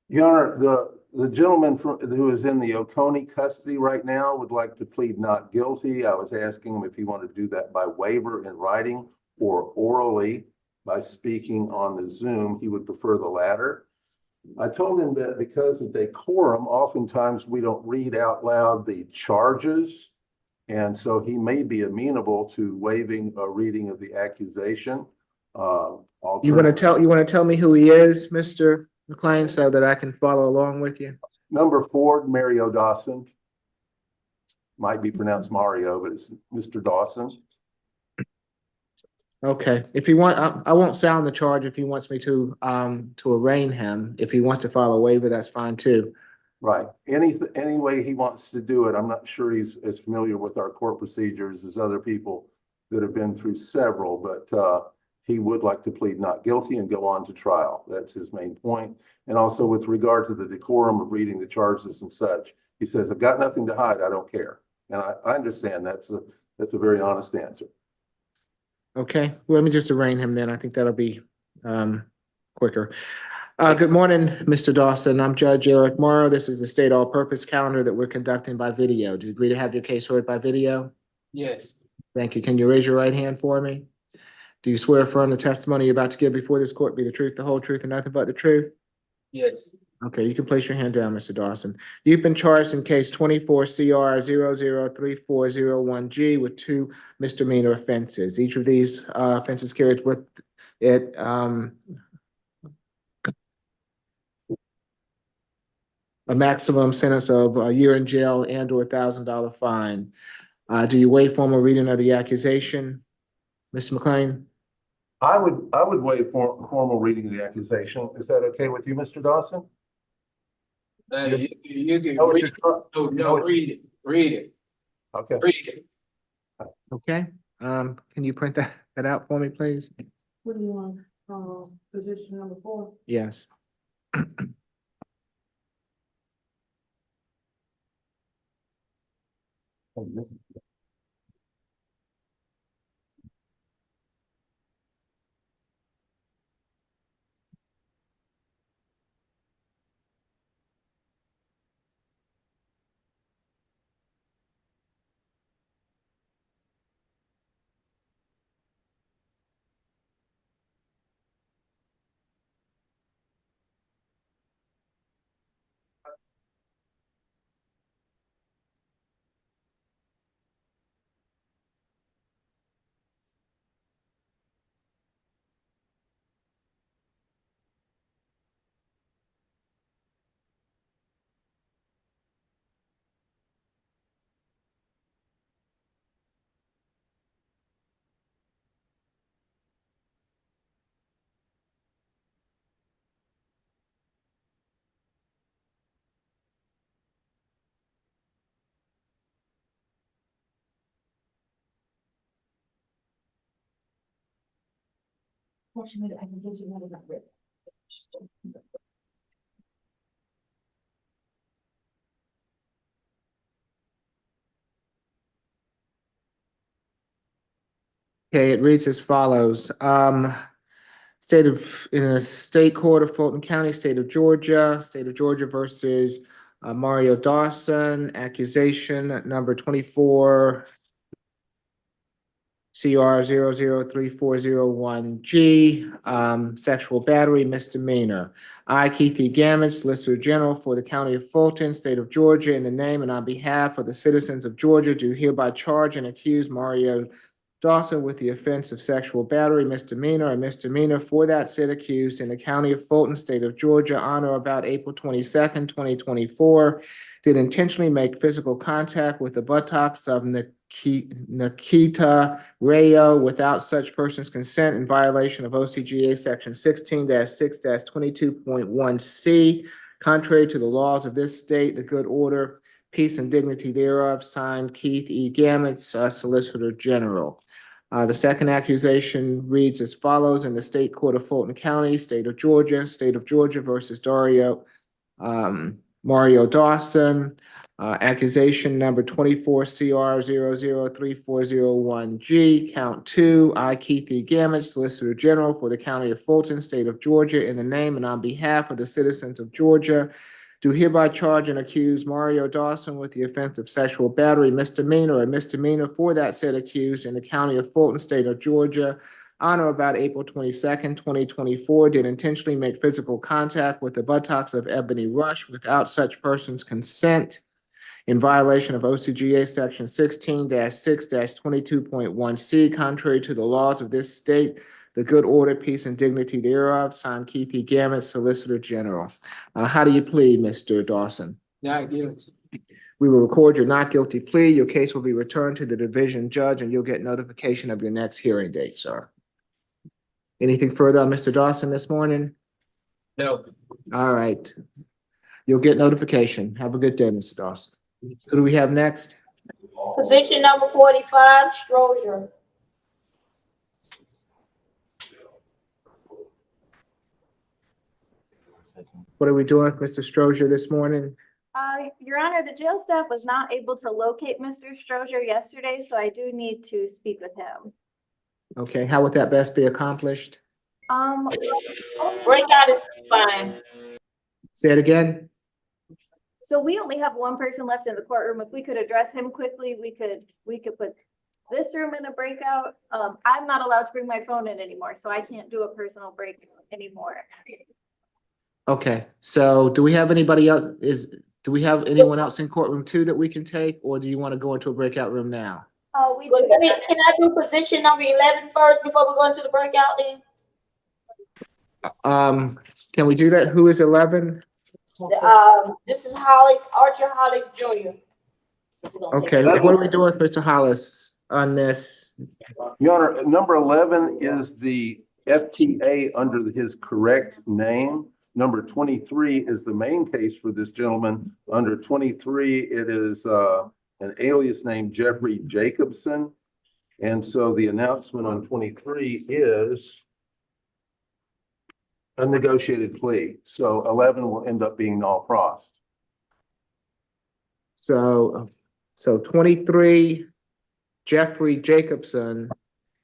Your Honor, the gentleman who is in the Oconee custody right now would like to plead not guilty. I was asking him if he wanted to do that by waiver in writing or orally by speaking on the Zoom. He would prefer the latter. I told him that because of decorum, oftentimes we don't read out loud the charges. And so he may be amenable to waiving a reading of the accusation. You want to tell me who he is, Mr. McLean, so that I can follow along with you? Number 4, Mario Dawson. Might be pronounced Mario, but it's Mr. Dawson. Okay, if you want, I won't sound the charge if he wants me to arraign him. If he wants to file a waiver, that's fine too. Right. Any way he wants to do it. I'm not sure he's as familiar with our court procedures as other people that have been through several, but he would like to plead not guilty and go on to trial. That's his main point. And also with regard to the decorum of reading the charges and such, he says, I've got nothing to hide. I don't care. And I understand that's a very honest answer. Okay, let me just arraign him then. I think that'll be quicker. Good morning, Mr. Dawson. I'm Judge Eric Morrow. This is the state all-purpose calendar that we're conducting by video. Do you agree to have your case heard by video? Yes. Thank you. Can you raise your right hand for me? Do you swear affirm the testimony you're about to give before this court be the truth, the whole truth, and nothing but the truth? Yes. Okay, you can place your hand down, Mr. Dawson. You've been charged in case 24 CR 003401G with 2 misdemeanor offenses. Each of these offenses carries with it a maximum sentence of a year in jail and or $1,000 fine. Do you waive formal reading of the accusation, Mr. McLean? I would waive formal reading of the accusation. Is that okay with you, Mr. Dawson? You can Know what read you're it. No, read it. Read it. Okay. Read it. Okay, can you print that out for me, please? What do you want, position number 4? Yes. Okay, it reads as follows. In a state court of Fulton County, state of Georgia versus Mario Dawson, accusation number 24 CR 003401G, sexual battery misdemeanor. I, Keith E. Gammon, Solicitor General for the County of Fulton, State of Georgia, in the name and on behalf of the citizens of Georgia, do hereby charge and accuse Mario Dawson with the offense of sexual battery misdemeanor and misdemeanor for that said accused in the County of Fulton, State of Georgia, on or about April 22nd, 2024, did intentionally make physical contact with the buttocks of Nikita Rayo without such person's consent in violation of OCGA Section 16-6-22.1C, contrary to the laws of this state, the good order, peace and dignity thereof, signed Keith E. Gammon, Solicitor General. The second accusation reads as follows: in the state court of Fulton County, state of Georgia versus Mario Dawson. Accusation number 24 CR 003401G, count 2. I, Keith E. Gammon, Solicitor General for the County of Fulton, State of Georgia, in the name and on behalf of the citizens of Georgia, do hereby charge and accuse Mario Dawson with the offense of sexual battery misdemeanor or misdemeanor for that said accused in the County of Fulton, State of Georgia, on or about April 22nd, 2024, did intentionally make physical contact with the buttocks of Ebony Rush without such person's consent in violation of OCGA Section 16-6-22.1C, contrary to the laws of this state, the good order, peace, and dignity thereof, signed Keith E. Gammon, Solicitor General. How do you plead, Mr. Dawson? Not guilty. We will record your not guilty plea. Your case will be returned to the division judge, and you'll get notification of your next hearing date, sir. Anything further on Mr. Dawson this morning? No. All right. You'll get notification. Have a good day, Mr. Dawson. Who do we have next? Position number 45, Strozier. What are we doing with Mr. Strozier this morning? Your Honor, the jail staff was not able to locate Mr. Strozier yesterday, so I do need to speak with him. Okay, how would that best be accomplished? Breakout is fine. Say it again? So we only have one person left in the courtroom. If we could address him quickly, we could put this room in a breakout. I'm not allowed to bring my phone in anymore, so I can't do a personal breakout anymore. Okay, so do we have anybody else? Do we have anyone else in courtroom 2 that we can take, or do you want to go into a breakout room now? Can I do position number 11 first before we go into the breakout then? Can we do that? Who is 11? This is Archer Hollis Jr. Okay, what are we doing with Mr. Hollis on this? Your Honor, number 11 is the FTA under his correct name. Number 23 is the main case for this gentleman. Under 23, it is an alias named Jeffrey Jacobson. And so the announcement on 23 is a negotiated plea, so 11 will end up being null pros. So 23, Jeffrey Jacobson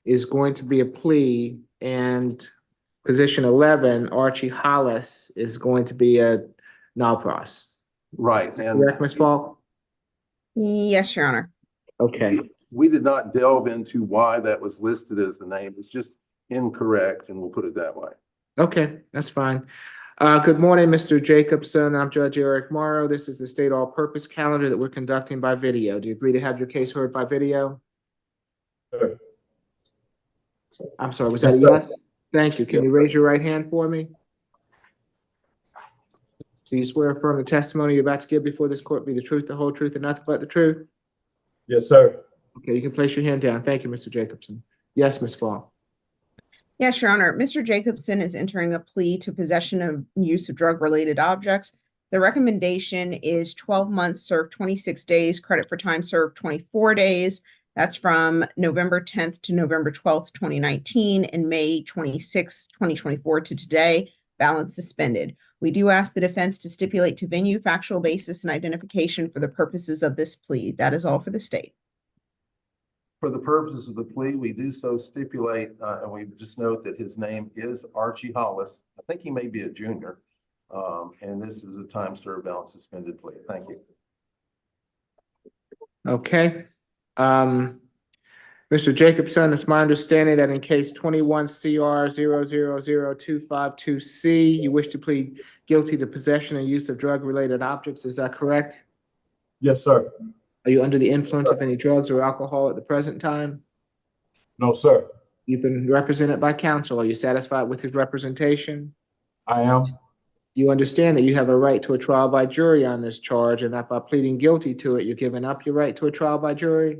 is going to be a plea, and position 11, Archie Hollis, is going to be a null pros. Right, and Correct, Ms. Falk? Yes, Your Honor. Okay, we did not delve into why that was listed as the name. It's just incorrect, and we'll put it that way. okay, that's fine. Good morning, Mr. Jacobson. I'm Judge Eric Morrow. This is the state all-purpose calendar that we're conducting by video. Do you agree to have your case heard by video? Sure. I'm sorry, was that a yes? Thank you. Can you raise your right hand for me? Do you swear or affirm the testimony you're about to give before this court be the truth, the whole truth, and nothing but the truth? Yes, sir. Okay, you can place your hand down. Thank you, Mr. Jacobson. Yes, Ms. Fall. Yes, Your Honor. Mr. Jacobson is entering a plea to possession of use of drug-related objects. The recommendation is 12 months served 26 days, credit for time served 24 days. That's from November 10th to November 12th, 2019, and May 26th, 2024 to today, balance suspended. We do ask the defense to stipulate to venue, factual basis, and identification for the purposes of this plea. That is all for the state. For the purposes of the plea, we do so stipulate, and we just note that his name is Archie Hollis. I think he may be a junior. And this is a time served, balance suspended plea. Thank you. Okay. Mr. Jacobson, it's my understanding that in case 21 CR 000252C, you wish to plead guilty to possession and use of drug-related objects. Is that correct? Yes, sir. Are you under the influence of any drugs or alcohol at the present time? No, sir. You've been represented by counsel. Are you satisfied with his representation? I am. You understand that you have a right to a trial by jury on this charge, and that by pleading guilty to it, you're giving up your right to a trial by jury?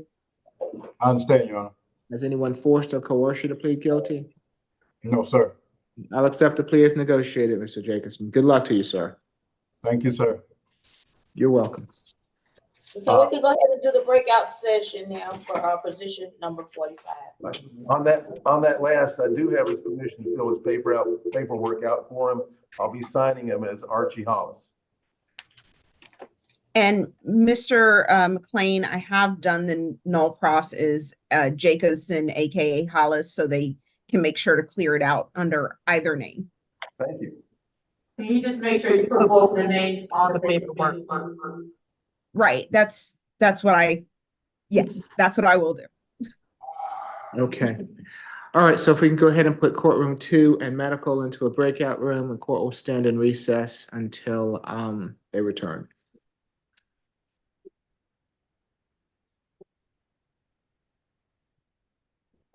I understand, Your Honor. Has anyone forced or coerced you to plead guilty? No, sir. I'll accept the plea as negotiated, Mr. Jacobson. Good luck to you, sir. Thank you, sir. You're welcome. So we can go ahead and do the breakout session now for our position number 45. On that last, I do have his permission to fill his paperwork out for him. I'll be signing him as Archie Hollis. And Mr. McLean, I have done the null pros is Jacobson, AKA Hollis, so they can make sure to clear it out under either name. Thank you. Can you just make sure you put both the names on the paperwork? Right, that's what yes, that's what I will do. Okay. All right, so if we can go ahead and put courtroom 2 and medical into a breakout room, and court will stand in recess until they return.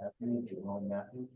Matthew.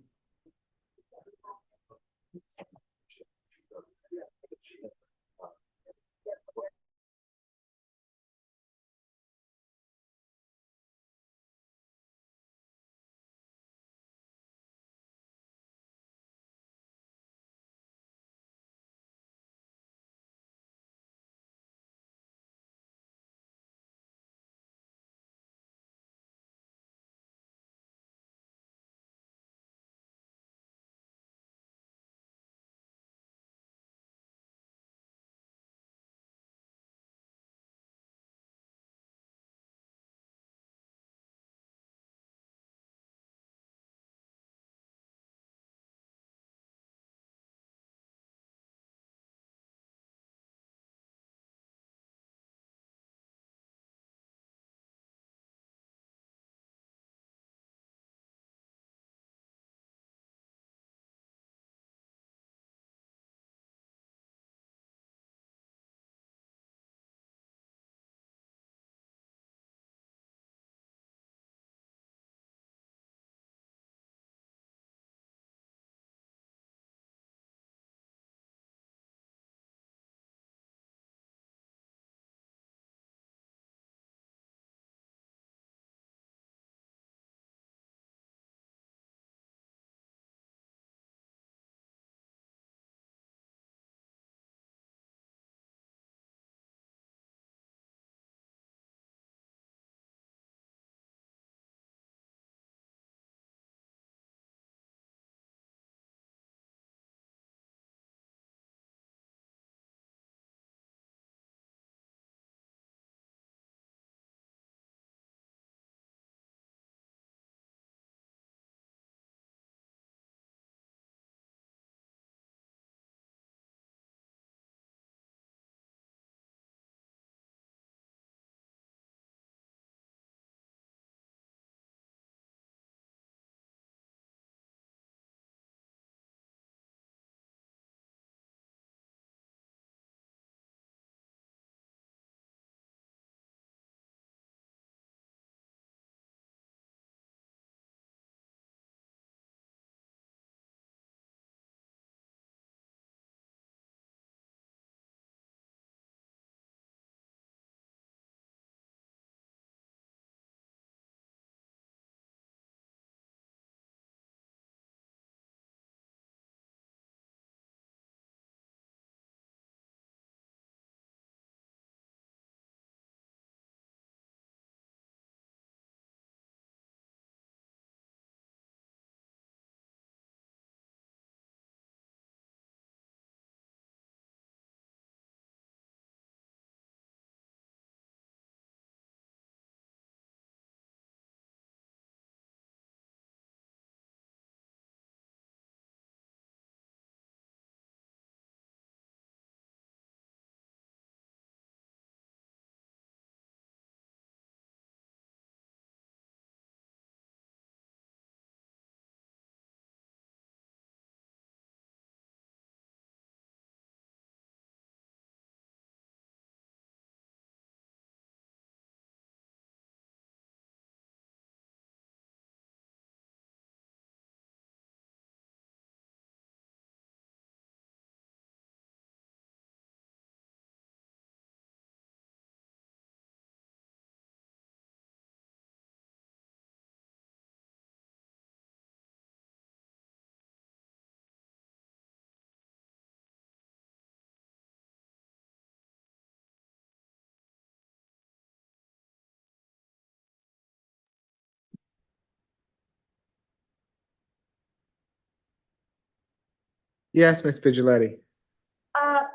Yes, Ms. Vigiletti.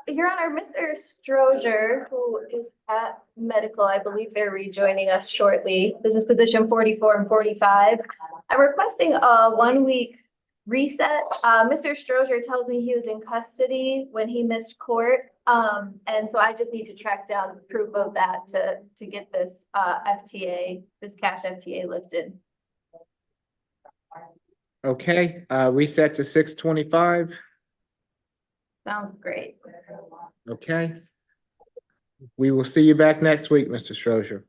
Your Honor, Mr. Strozier, who is at medical, I believe they're rejoining us shortly. This is position 44 and 45. I'm requesting a 1-week reset. Mr. Strozier tells me he was in custody when he missed court. And so I just need to track down proof of that to get this FTA, this cash FTA lifted. Okay, reset to 6:25. Sounds great. Okay. We will see you back next week, Mr. Strozier.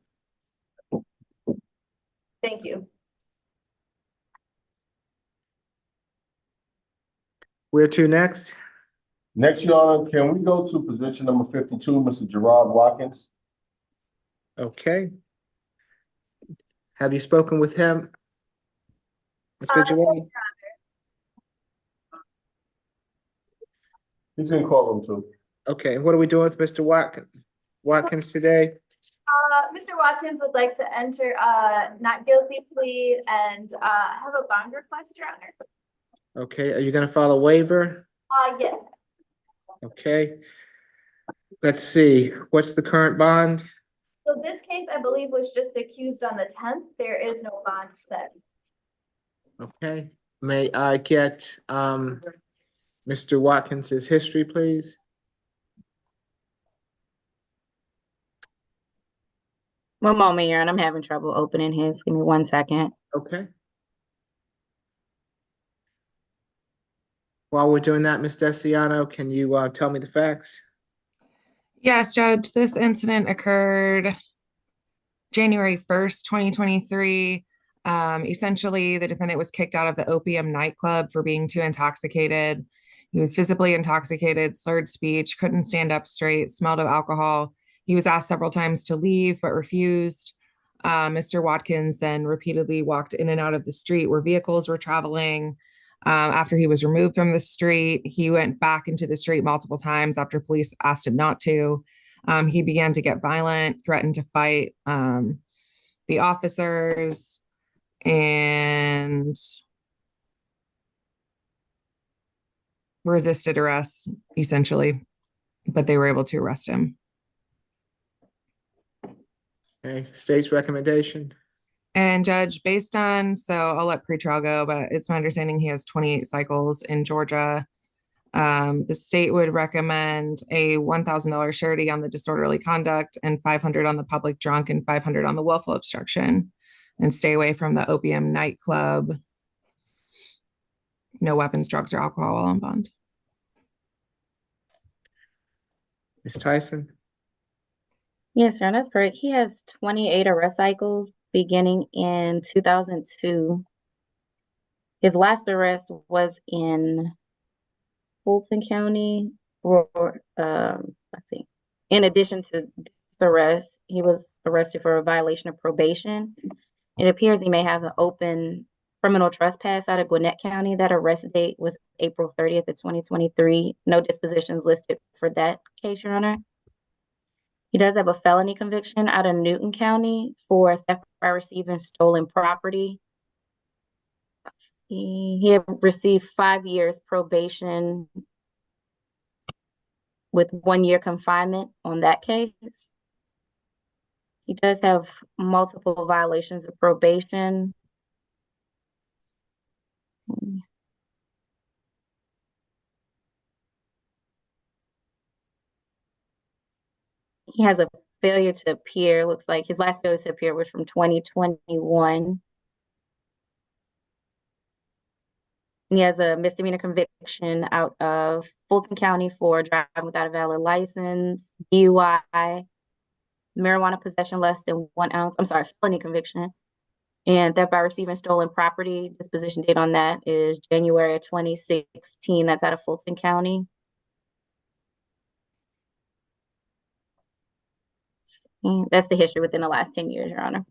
Thank you. Where to next? Next, Your Honor, can we go to position number 52, Mr. Gerard Watkins? Okay. Have you spoken with him? Ms. Vigiletti? He's in courtroom too. Okay, what are we doing with Mr. Watkins today? Mr. Watkins would like to enter not guilty plea and have a bond request, Your Honor. Okay, are you gonna file a waiver? Yes. Okay. Let's see, what's the current bond? So this case, I believe, was just accused on the 10th. There is no bond set. Okay, may I get Mr. Watkins's history, please? One moment, Your Honor, I'm having trouble opening his. Give me 1 second. Okay. While we're doing that, Ms. Desiano, can you tell me the facts? Yes, Judge, this incident occurred January 1st, 2023. Essentially, the defendant was kicked out of the Opium nightclub for being too intoxicated. He was visibly intoxicated, slurred speech, couldn't stand up straight, smelled of alcohol. He was asked several times to leave, but refused. Mr. Watkins then repeatedly walked in and out of the street where vehicles were traveling. After he was removed from the street, he went back into the street multiple times after police asked him not to. He began to get violent, threatened to fight the officers, and resisted arrest, essentially, but they were able to arrest him. Okay, state's recommendation? And Judge, based on, so I'll let pretrial go, but it's my understanding he has 28 cycles in Georgia. The state would recommend a $1,000 surety on the disorderly conduct and $500 on the public drunk and $500 on the willful obstruction, and stay away from the Opium nightclub. No weapons, drugs, or alcohol while on bond. Ms. Tyson? Yes, Your Honor, that's correct. He has 28 arrest cycles beginning in 2002. His last arrest was in Fulton County, let's see. In addition to this arrest, he was arrested for a violation of probation. It appears he may have an open criminal trespass out of Gwinnett County. That arrest date was April 30th of 2023. No dispositions listed for that case, Your Honor. He does have a felony conviction out of Newton County for theft by receiving stolen property. He had received 5 years probation with 1 year confinement on that case. He does have multiple violations of probation. He has a failure to appear. Looks like his last failure to appear was from 2021. And he has a misdemeanor conviction out of Fulton County for driving without a valid license, DUI, marijuana possession less than 1 ounce. I'm sorry, felony conviction. And theft by receiving stolen property. Disposition date on that is January of 2016. That's out of Fulton County. That's the history within the last 10 years, Your Honor.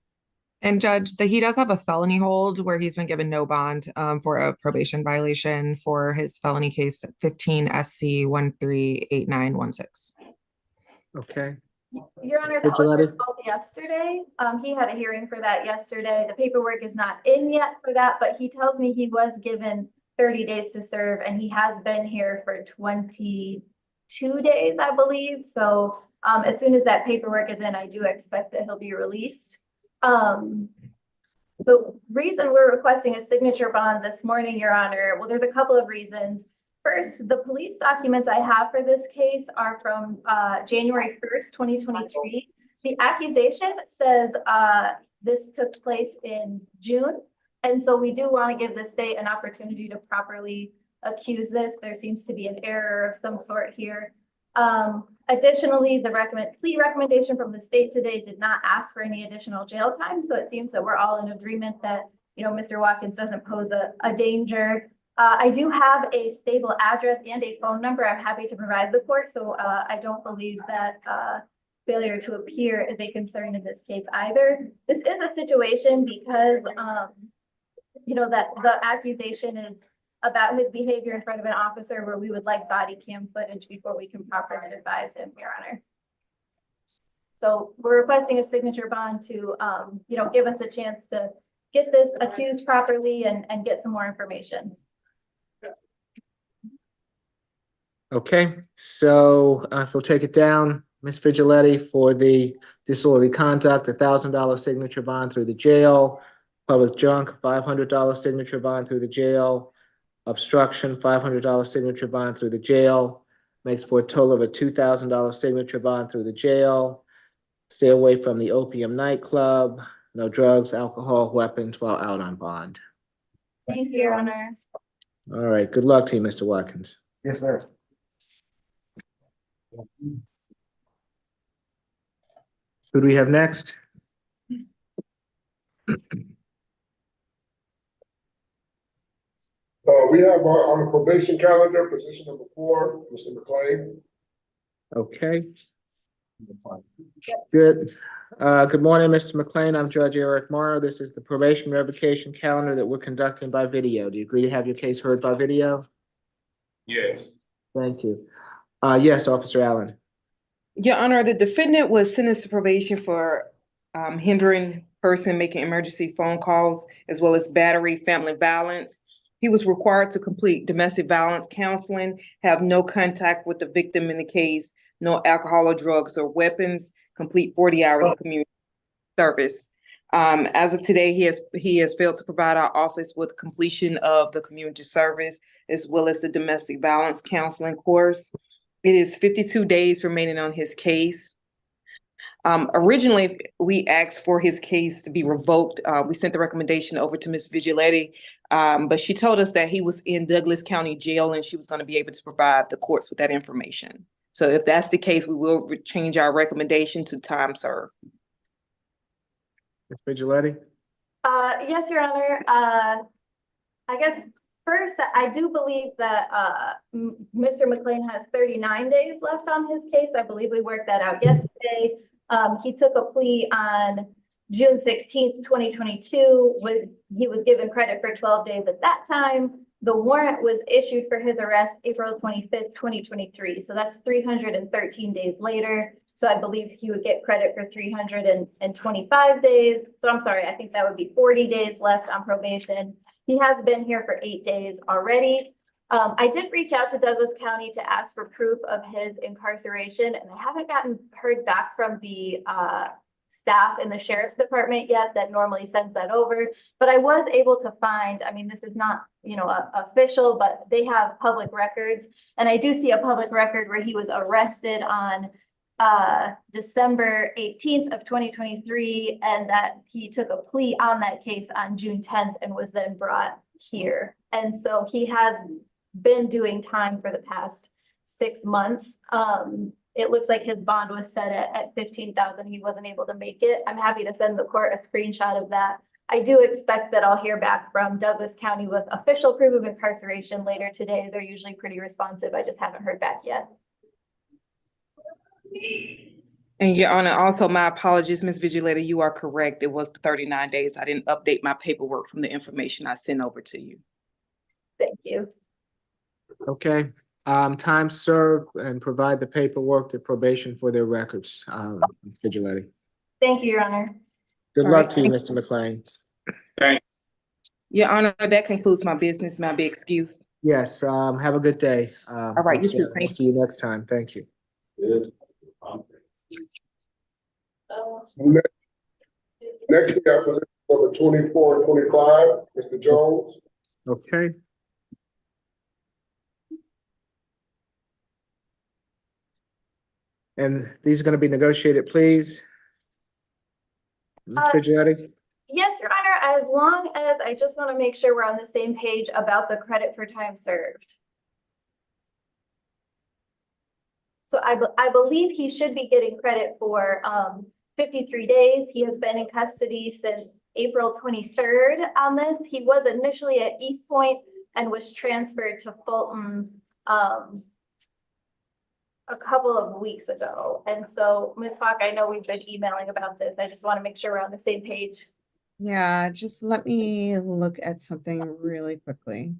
And Judge, he does have a felony hold where he's been given no bond for a probation violation for his felony case 15 SC 138916. Okay. Your Honor, that was resolved yesterday. He had a hearing for that yesterday. The paperwork is not in yet for that, but he tells me he was given 30 days to serve, and he has been here for 22 days, I believe. So as soon as that paperwork is in, I do expect that he'll be released. The reason we're requesting a signature bond this morning, Your Honor, well, there's a couple of reasons. First, the police documents I have for this case are from January 1st, 2023. The accusation says this took place in June. And so we do want to give the state an opportunity to properly accuse this. There seems to be an error of some sort here. Additionally, the plea recommendation from the state today did not ask for any additional jail time. So it seems that we're all in agreement that, you know, Mr. Watkins doesn't pose a danger. I do have a stable address and a phone number I'm happy to provide the court. So I don't believe that failure to appear is a concern in this case either. This is a situation because, you know, that the accusation is about his behavior in front of an officer where we would like body cam footage before we can properly advise him, Your Honor. So we're requesting a signature bond to, you know, give us a chance to get this accused properly and get some more information. Okay, so if we'll take it down, Ms. Vigiletti, for the disorderly conduct, $1,000 signature bond through the jail, public junk, $500 signature bond through the jail, obstruction, $500 signature bond through the jail, makes for a total of a $2,000 signature bond through the jail. Stay away from the opium nightclub, no drugs, alcohol, weapons while out on bond. Thank you, Your Honor. All right, good luck to you, Mr. Watkins. Yes, sir. Who do we have next? We have on the probation calendar, position number 4, Mr. McLean. Okay. Good. Good morning, Mr. McLean. I'm Judge Eric Morrow. This is the probation revocation calendar that we're conducting by video. Do you agree to have your case heard by video? Yes. Thank you. Yes, Officer Allen. Your Honor, the defendant was sentenced to probation for hindering person making emergency phone calls, as well as battery, family violence. He was required to complete domestic violence counseling, have no contact with the victim in the case, no alcohol or drugs or weapons, complete 40 hours of community service. As of today, he has failed to provide our office with completion of the community service, as well as the domestic violence counseling course. It is 52 days remaining on his case. Originally, we asked for his case to be revoked. We sent the recommendation over to Ms. Vigiletti, but she told us that he was in Douglas County Jail and she was going to be able to provide the courts with that information. So if that's the case, we will change our recommendation to time served. Ms. Vigiletti? Yes, Your Honor. I guess first, I do believe that Mr. McLean has 39 days left on his case. I believe we worked that out yesterday. He took a plea on June 16th, 2022. He was given credit for 12 days at that time. The warrant was issued for his arrest April 25th, 2023. So that's 313 days later. So I believe he would get credit for 325 days. So I'm sorry, I think that would be 40 days left on probation. He has been here for 8 days already. I did reach out to Douglas County to ask for proof of his incarceration, and I haven't heard back from the staff in the sheriff's department yet that normally sends that over. But I was able to find, I mean, this is not, you know, official, but they have public records. And I do see a public record where he was arrested on December 18th of 2023, and that he took a plea on that case on June 10th and was then brought here. And so he has been doing time for the past 6 months. It looks like his bond was set at $15,000. He wasn't able to make it. I'm happy to send the court a screenshot of that. I do expect that I'll hear back from Douglas County with official proof of incarceration later today. They're usually pretty responsive. I just haven't heard back yet. And Your Honor, also my apologies, Ms. Vigiletti, you are correct. It was 39 days. I didn't update my paperwork from the information I sent over to you. Thank you. Okay. Time served and provide the paperwork to probation for their records, Ms. Vigiletti. Thank you, Your Honor. Good All luck right. to you, Mr. McLean. Thanks. Your Honor, that concludes my business. May I be excused? Yes, have a good day. All right, you too. We'll Thank see you next time. Thank you. Next, we have position number 24 and 25, Mr. Jones. Okay. And these are going to be negotiated, please. Ms. Figlietti? Yes, Your Honor, as long as, I just want to make sure we're on the same page about the credit for time served. So I believe he should be getting credit for 53 days. He has been in custody since April 23rd on this. He was initially at East Point and was transferred to Fulton a couple of weeks ago. And so, Ms. Falk, I know we've been emailing about this. I just want to make sure we're on the same page. Yeah, just let me look at something really quickly.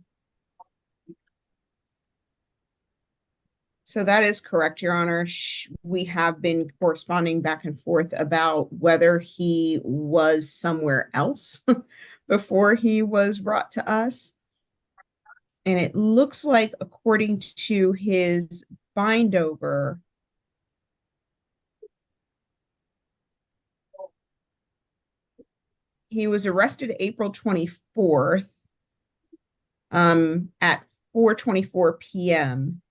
So that is correct, Your Honor. We have been corresponding back and forth about whether he was somewhere else before he was brought to us. And it looks like, according to his bind over, he was arrested April 24th at 4:24 p.m.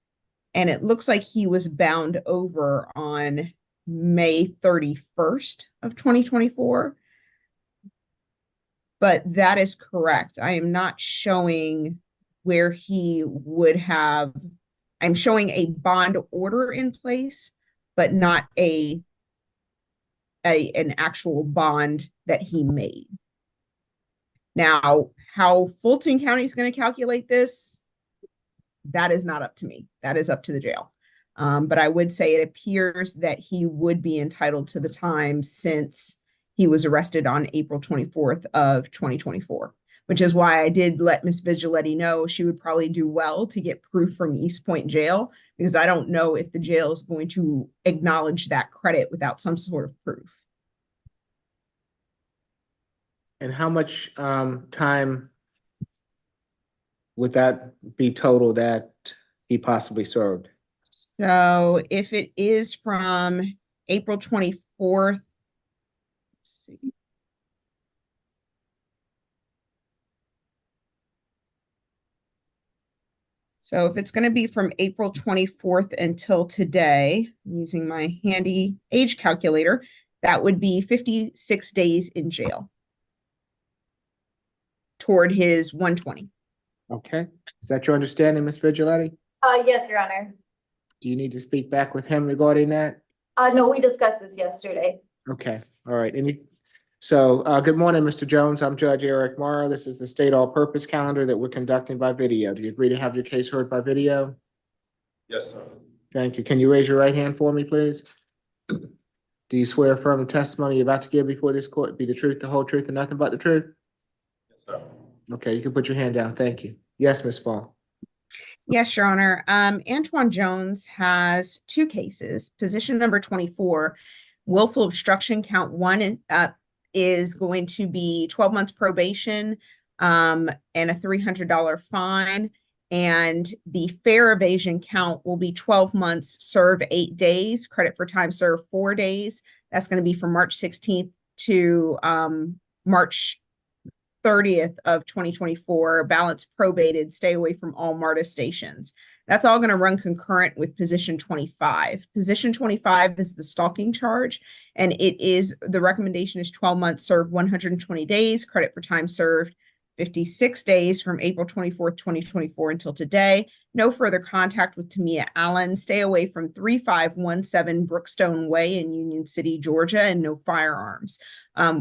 And it looks like he was bound over on May 31st of 2024. But that is correct. I am not showing where he would have, I'm showing a bond order in place, but not an actual bond that he made. Now, how Fulton County is going to calculate this, that is not up to me. That is up to the jail. But I would say it appears that he would be entitled to the time since he was arrested on April 24th of 2024, which is why I did let Ms. Vigiletti know she would probably do well to get proof from East Point Jail, because I don't know if the jail is going to acknowledge that credit without some sort of proof. And how much time would that be total that he possibly served? So if it is from April 24th, let's see. So if it's going to be from April 24th until today, I'm using my handy age calculator, that would be 56 days in jail toward his 120. Okay. Is that your understanding, Ms. Vigiletti? Yes, Your Honor. Do you need to speak back with him regarding that? No, we discussed this yesterday. Okay, all right. Good morning, Mr. Jones. I'm Judge Eric Morrow. This is the state all-purpose calendar that we're conducting by video. Do you agree to have your case heard by video? Yes, sir. Thank you. Can you raise your right hand for me, please? Do you swear affirm the testimony you're about to give before this court be the truth, the whole truth, and nothing but the truth? Yes, sir. Okay, you can put your hand down. Thank you. Yes, Ms. Fall. Yes, Your Honor. Antoine Jones has two cases. Position number 24, willful obstruction, count one, is going to be 12 months probation and a $300 fine. And the fair evasion count will be 12 months, serve 8 days, credit for time served 4 days. That's going to be from March 16th to March 30th of 2024, balance probated, stay away from all MARTA stations. That's all going to run concurrent with position 25. Position 25 is the stalking charge, and the recommendation is 12 months served, 120 days, credit for time served 56 days from April 24th, 2024 until today. No further contact with Tamia Allen. Stay away from 3517 Brookstone Way in Union City, Georgia, and no firearms.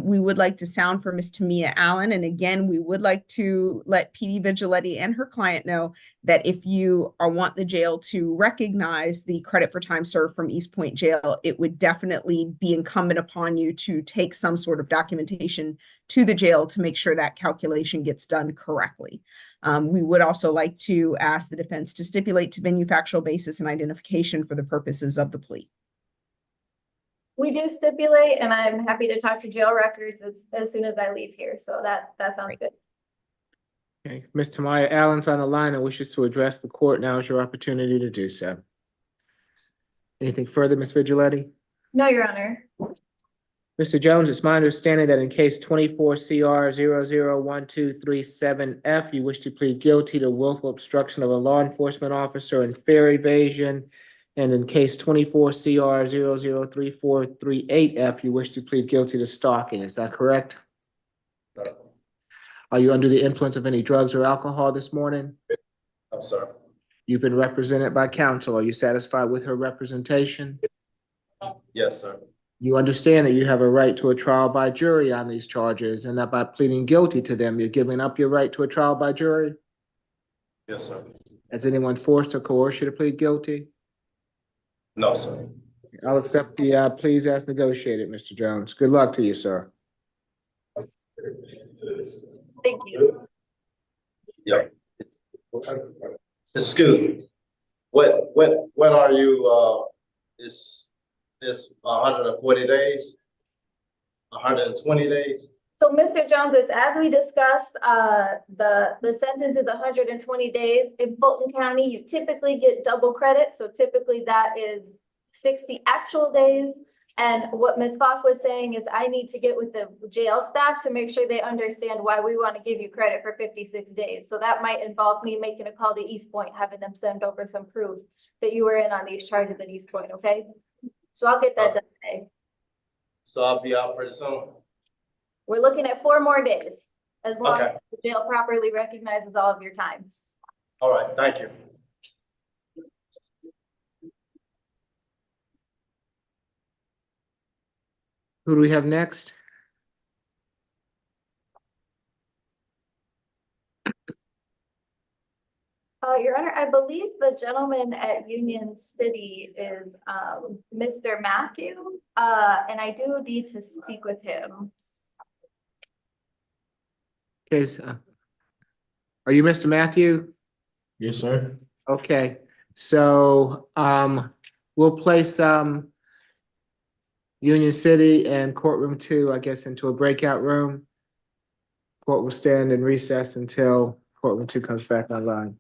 We would like to sound for Ms. Tamia Allen. And again, we would like to let PD Vigiletti and her client know that if you want the jail to recognize the credit for time served from East Point Jail, it would definitely be incumbent upon you to take some sort of documentation to the jail to make sure that calculation gets done correctly. We would also like to ask the defense to stipulate to venue factual basis and identification for the purposes of the plea. We do stipulate, and I'm happy to talk to jail records as soon as I leave here. So that sounds good. Okay, Ms. Tamaya Allen's on the line and wishes to address the court. Now is your opportunity to do so. Anything further, Ms. Vigiletti? No, Your Honor. Mr. Jones, it's my understanding that in case 24 CR 001237F, you wish to plead guilty to willful obstruction of a law enforcement officer and fare evasion. And in case 24 CR 003438F, you wish to plead guilty to stalking. Is that correct? Are you under the influence of any drugs or alcohol this morning? I'm sorry. You've been represented by counsel. Are you satisfied with her representation? Yes, sir. You understand that you have a right to a trial by jury on these charges and that by pleading guilty to them, you're giving up your right to a trial by jury? Yes, sir. Has anyone forced or coerced you to plead guilty? No, sir. I'll accept the pleas as negotiated, Mr. Jones. Good luck to you, sir. Thank you. Yeah. Excuse me. What are you, is 140 days? 120 days? So, Mr. Jones, it's as we discussed, the sentence is 120 days. In Fulton County, you typically get double credit, so typically that is 60 actual days. And what Ms. Falk was saying is I need to get with the jail staff to make sure they understand why we want to give you credit for 56 days. So that might involve me making a call to East Point, having them send over some proof that you were in on these charges at East Point, okay? So I'll get that done today. So I'll be out pretty soon? We're looking at 4 more days, as long Okay. as the jail properly recognizes all of your time. All right, thank you. Who do we have next? Your Honor, I believe the gentleman at Union City is Mr. Matthew, and I do need to speak with him. Okay, are you Mr. Matthew? Yes, sir. Okay, so we'll place Union City and courtroom 2, I guess, into a breakout room. Court will stand in recess until courtroom 2 comes back online.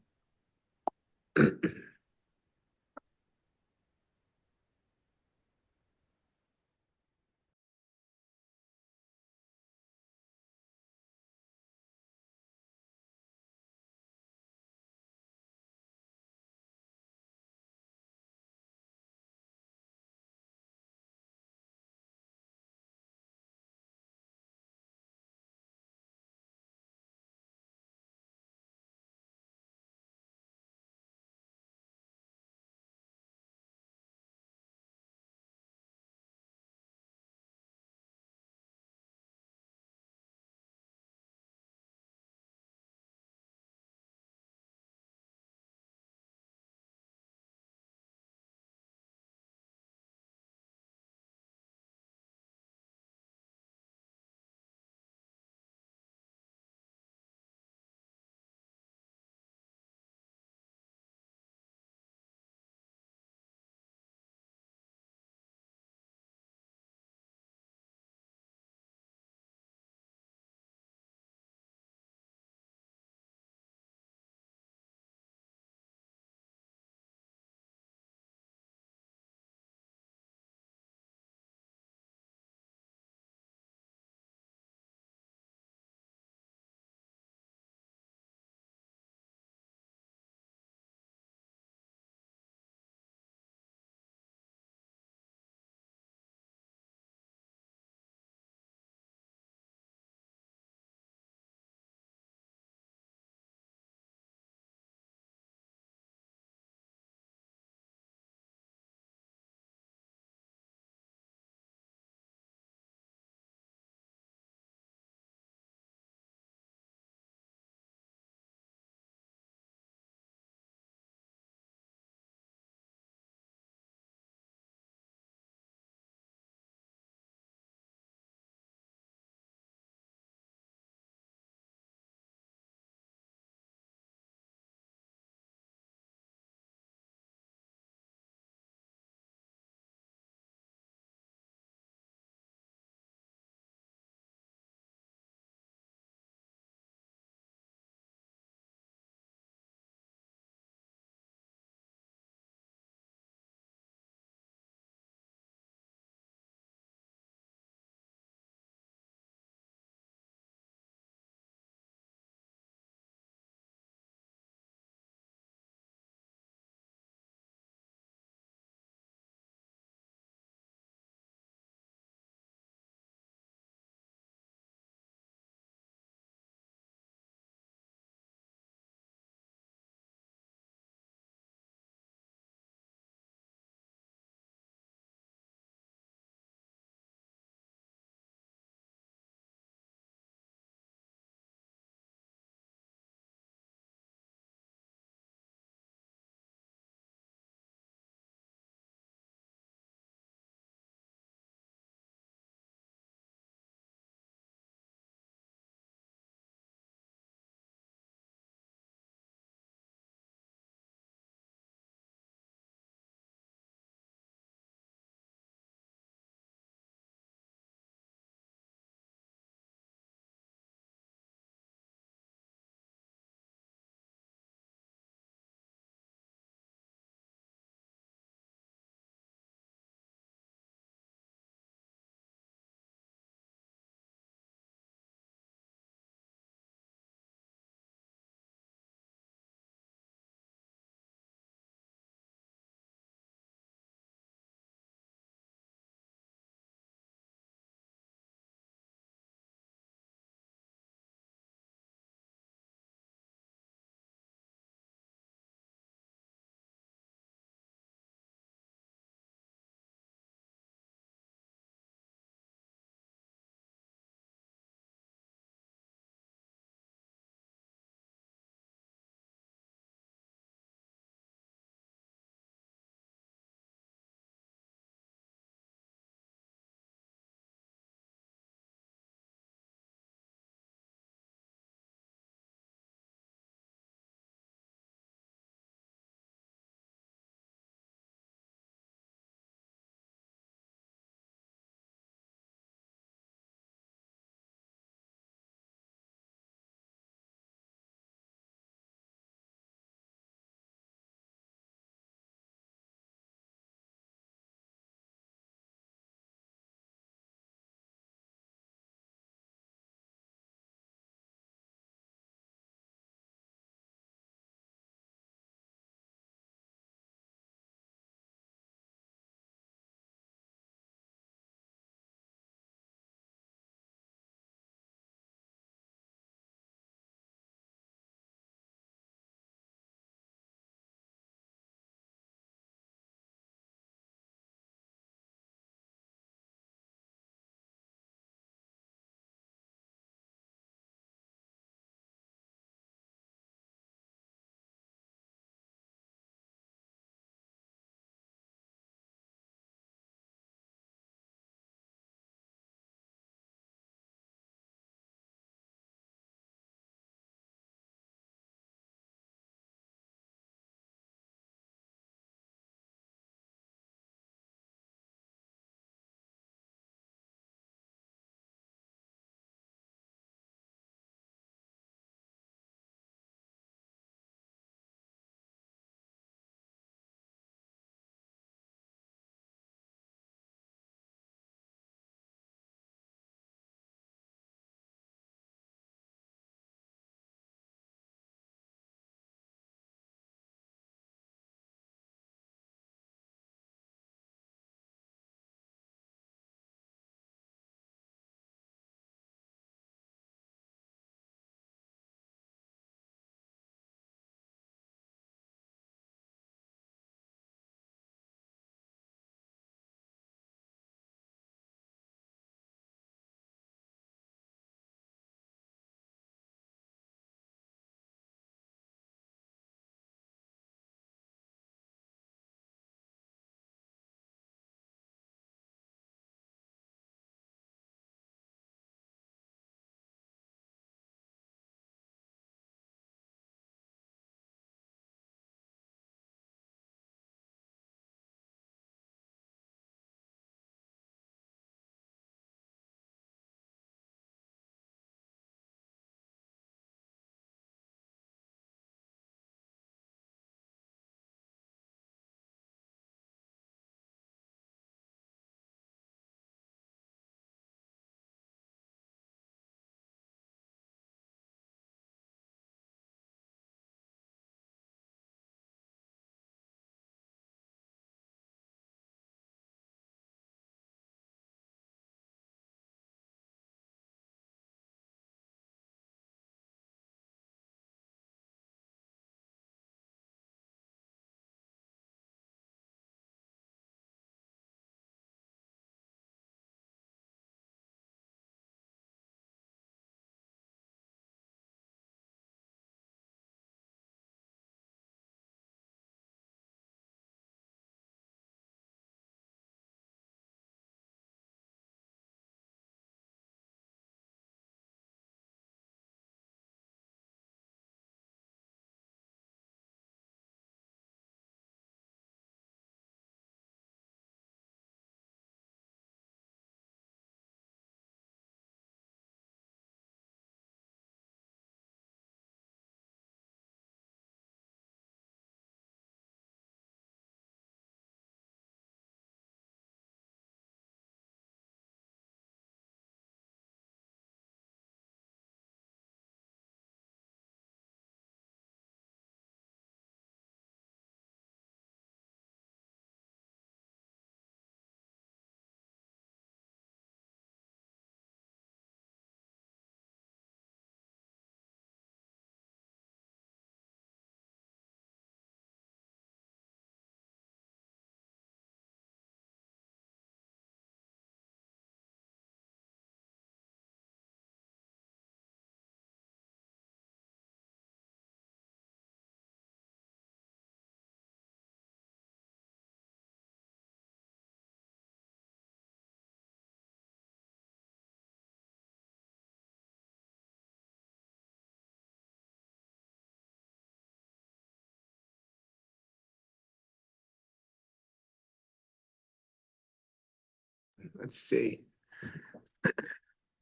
let's see.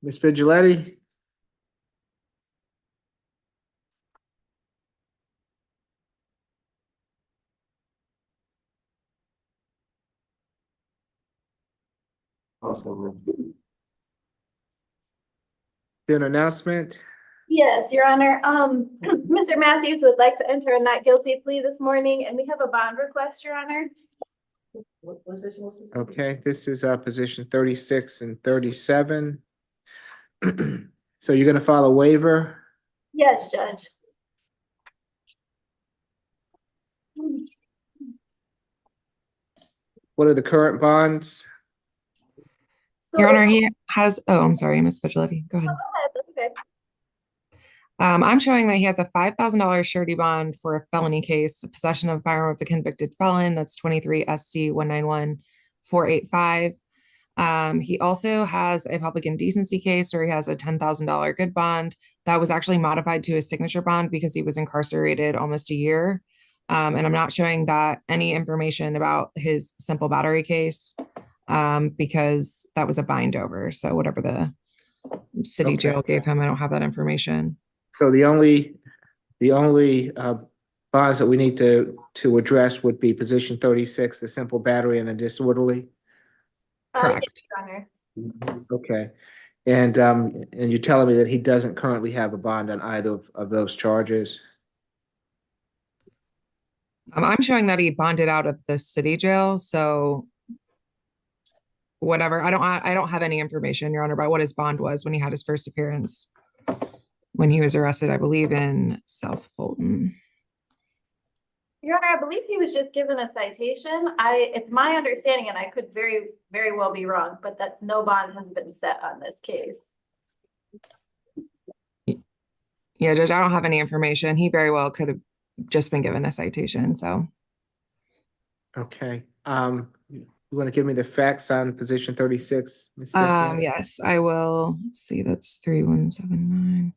Ms. Vigiletti? An announcement? Yes, Your Honor. Mr. Matthews would like to enter a not guilty plea this morning, and we have a bond request, Your Honor. What position was this? Okay, this is position 36 and 37. So you're gonna file a waiver? Yes, Judge. What are the current bonds? Your Honor, he has, oh, I'm sorry, Ms. Vigiletti, go ahead. Go ahead, that's okay. I'm showing that he has a $5,000 surety bond for a felony case, possession of firearm of a convicted felon. That's 23 SC 191485. He also has a public indecency case where he has a $10,000 good bond that was actually modified to a signature bond because he was incarcerated almost a year. And I'm not showing that any information about his simple battery case because that was a bind over. So whatever the city jail gave him, I don't have that information. So the only bonds that we need to address would be position 36, the simple battery, and the disorderly? Correct. Yes, Your Honor. Okay. And you're telling me that he doesn't currently have a bond on either of those charges? I'm showing that he bonded out of the city jail, so whatever. I don't have any information, Your Honor, about what his bond was when he had his first appearance, when he was arrested, I believe, in South Fulton. Your Honor, I believe he was just given a citation. It's my understanding, and I could very, very well be wrong, but that no bond has been set on this case. Yeah, Judge, I don't have any information. He very well could have just been given a citation, so. Okay. You want to give me the facts on position 36? Ms. Dixon? Yes, I will. Let's see, that's 3179.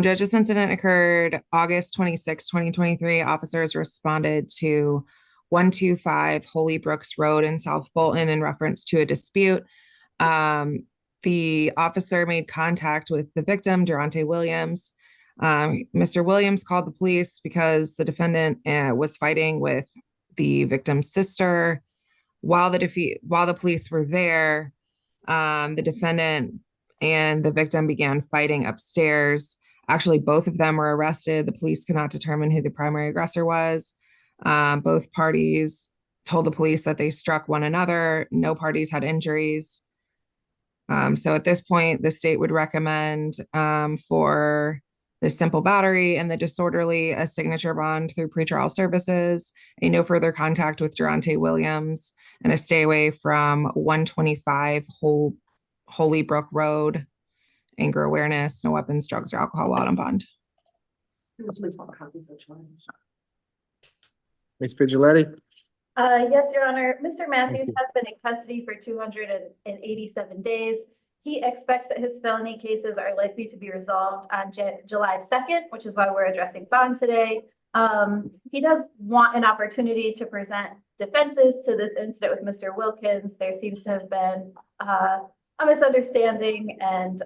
Judge, this incident occurred August 26, 2023. Officers responded to 125 Holy Brooks Road in South Fulton in reference to a dispute. The officer made contact with the victim, Durante Williams. Mr. Williams called the police because the defendant was fighting with the victim's sister. While the police were there, the defendant and the victim began fighting upstairs. Actually, both of them were arrested. The police could not determine who the primary aggressor was. Both parties told the police that they struck one another. No parties had injuries. So at this point, the state would recommend for the simple battery and the disorderly a signature bond through pretrial services, a no further contact with Durante Williams, and a stay away from 125 Holy Brook Road, anger awareness, no weapons, drugs, or alcohol while on bond. Ms. Vigiletti? Yes, Your Honor. Mr. Matthews has been in custody for 287 days. He expects that his felony cases are likely to be resolved on July 2nd, which is why we're addressing bond today. He does want an opportunity to present defenses to this incident with Mr. Wilkins. There seems to have been a misunderstanding, and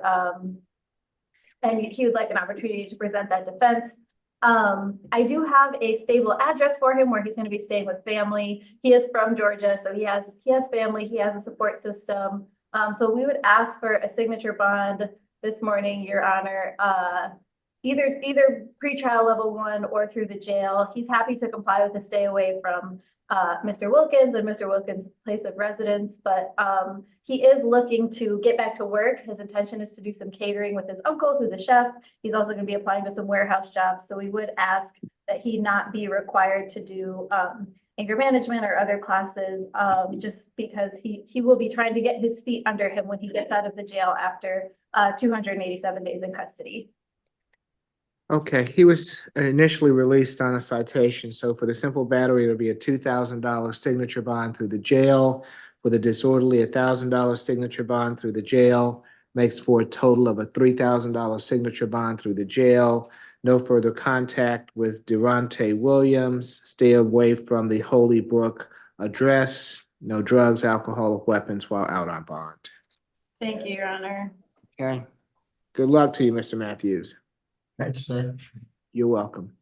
he would like an opportunity to present that defense. I do have a stable address for him where he's going to be staying with family. He is from Georgia, so he has family, he has a support system. So we would ask for a signature bond this morning, Your Honor, either pretrial level 1 or through the jail. He's happy to comply with the stay away from Mr. Wilkins and Mr. Wilkins' place of residence, but he is looking to get back to work. His intention is to do some catering with his uncle, who's a chef. He's also going to be applying to some warehouse jobs. So we would ask that he not be required to do anger management or other classes, just because he will be trying to get his feet under him when he gets out of the jail after 287 days in custody. Okay, he was initially released on a citation. So for the simple battery, it'll be a $2,000 signature bond through the jail. For the disorderly, $1,000 signature bond through the jail, makes for a total of a $3,000 signature bond through the jail. No further contact with Durante Williams. Stay away from the Holy Brook address. no drugs, alcohol, or weapons while out on bond. Thank you, Your Honor. Okay. Good luck to you, Mr. Matthews. Thanks, sir. You're welcome.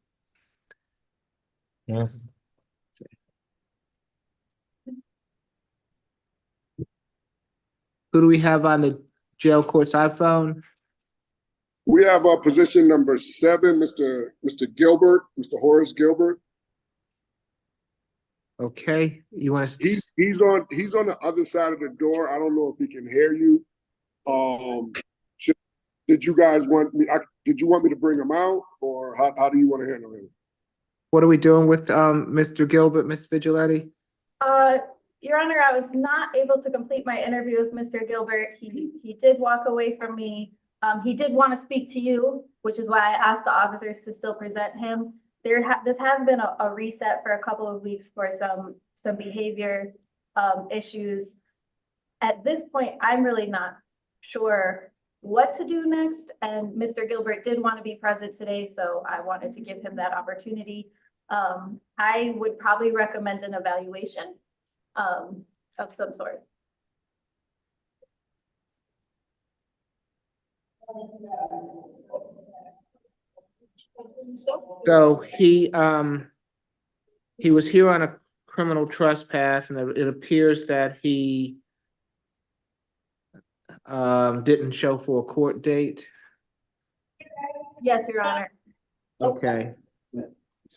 Yeah. Who do we have on the jail court's iPhone? We have position number 7, Mr. Gilbert, Mr. Horace Gilbert. Okay, you want to? He's on the other side of the door. I don't know if he can hear you. Did you guys want me? Did you want me to bring him out, or how do you want to handle him? What are we doing with Mr. Gilbert, Ms. Vigiletti? Your Honor, I was not able to complete my interview with Mr. Gilbert. He did walk away from me. He did want to speak to you, which is why I asked the officers to still present him. This has been a reset for a couple of weeks for some behavior issues. At this point, I'm really not sure what to do next, and Mr. Gilbert did want to be present today, so I wanted to give him that opportunity. I would probably recommend an evaluation of some sort. So he was here on a criminal trespass, and it appears that he didn't show for a court date. Yes, Your Honor. Okay.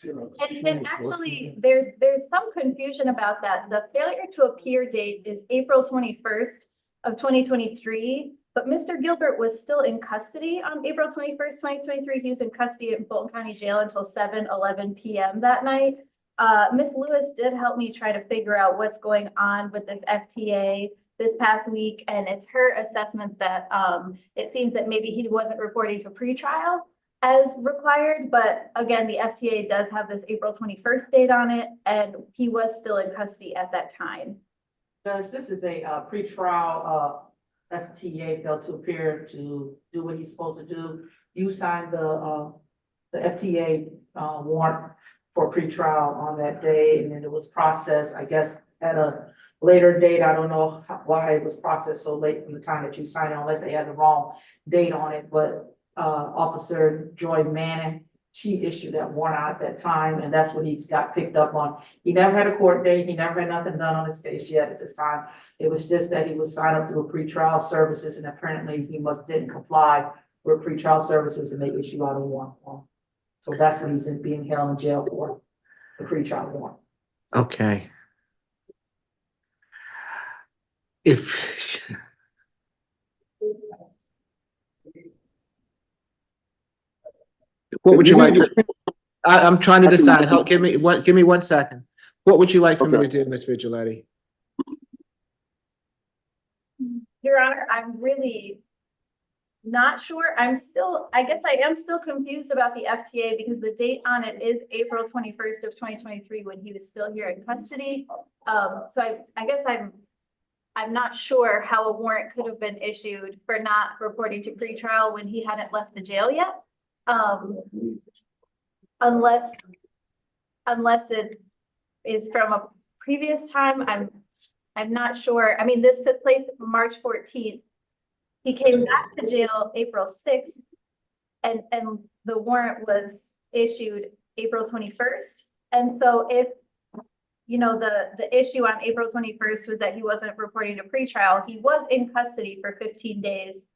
And actually, there's some confusion about that. The failure to appear date is April 21st of 2023, but Mr. Gilbert was still in custody on April 21st, 2023. He was in custody at Fulton County Jail until 7:11 p.m. that night. Ms. Lewis did help me try to figure out what's going on with this FTA this past week, and it's her assessment that it seems that maybe he wasn't reporting to pretrial as required, but again, the FTA does have this April 21st date on it, and he was still in custody at that time. Judge, this is a pretrial FTA failed to appear to do what he's supposed to do. You signed the FTA warrant for pretrial on that day, and then it was processed, I guess, at a later date. I don't know why it was processed so late from the time that you signed it, unless they had the wrong date on it, but Officer Joy Manning, she issued that warrant out at that time, and that's what he's got picked up on. He never had a court date. He never had nothing done on his case yet at this time. It was just that he was signed up through pretrial services, and apparently he didn't comply with pretrial services, and they issued out a warrant for him. So that's what he's being held in jail for, the pretrial warrant. Okay. What would you like? I'm trying to decide. Give me 1 second. What would you like for me to do, Ms. Vigiletti? Your Honor, I'm really not sure. I guess I am still confused about the FTA because the date on it is April 21st of 2023 when he was still here in custody. So I guess I'm not sure how a warrant could have been issued for not reporting to pretrial when he hadn't left the jail yet. Unless it is from a previous time, I'm not sure. I mean, this took place March 14th. He came back to jail April 6th, and the warrant was issued April 21st. And so if, you know, the issue on April 21st was that he wasn't reporting to pretrial, he was in custody for 15 days,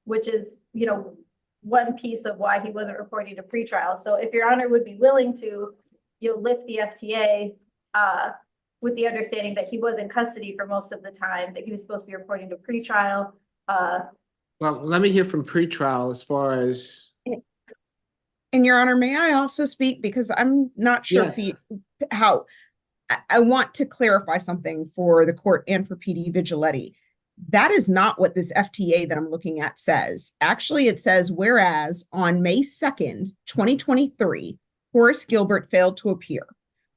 which is, you know, one piece of why he wasn't reporting to pretrial. So if Your Honor would be willing to, lift the FTA with the understanding that he was in custody for most of the time, that he was supposed to be reporting to pretrial. Well, let me hear from pretrial as far as. And Your Honor, may I also speak, because I'm not sure Yes. how I want to clarify something for the court and for PD Vigiletti. That is not what this FTA that I'm looking at says. Actually, it says, whereas on May 2nd, 2023, Horace Gilbert failed to appear,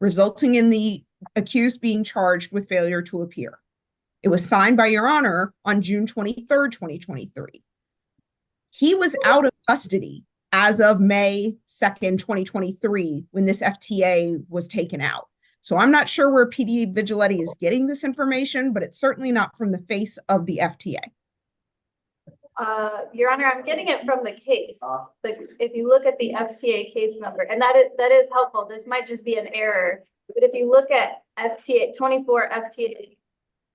resulting in the accused being charged with failure to appear. It was signed by Your Honor on June 23rd, 2023. He was out of custody as of May 2nd, 2023, when this FTA was taken out. So I'm not sure where PD Vigiletti is getting this information, but it's certainly not from the face of the FTA. Your Honor, I'm getting it from the case. Like, if you look at the FTA case number, and that is helpful. This might just be an error. But if you look at FTA 24 FTA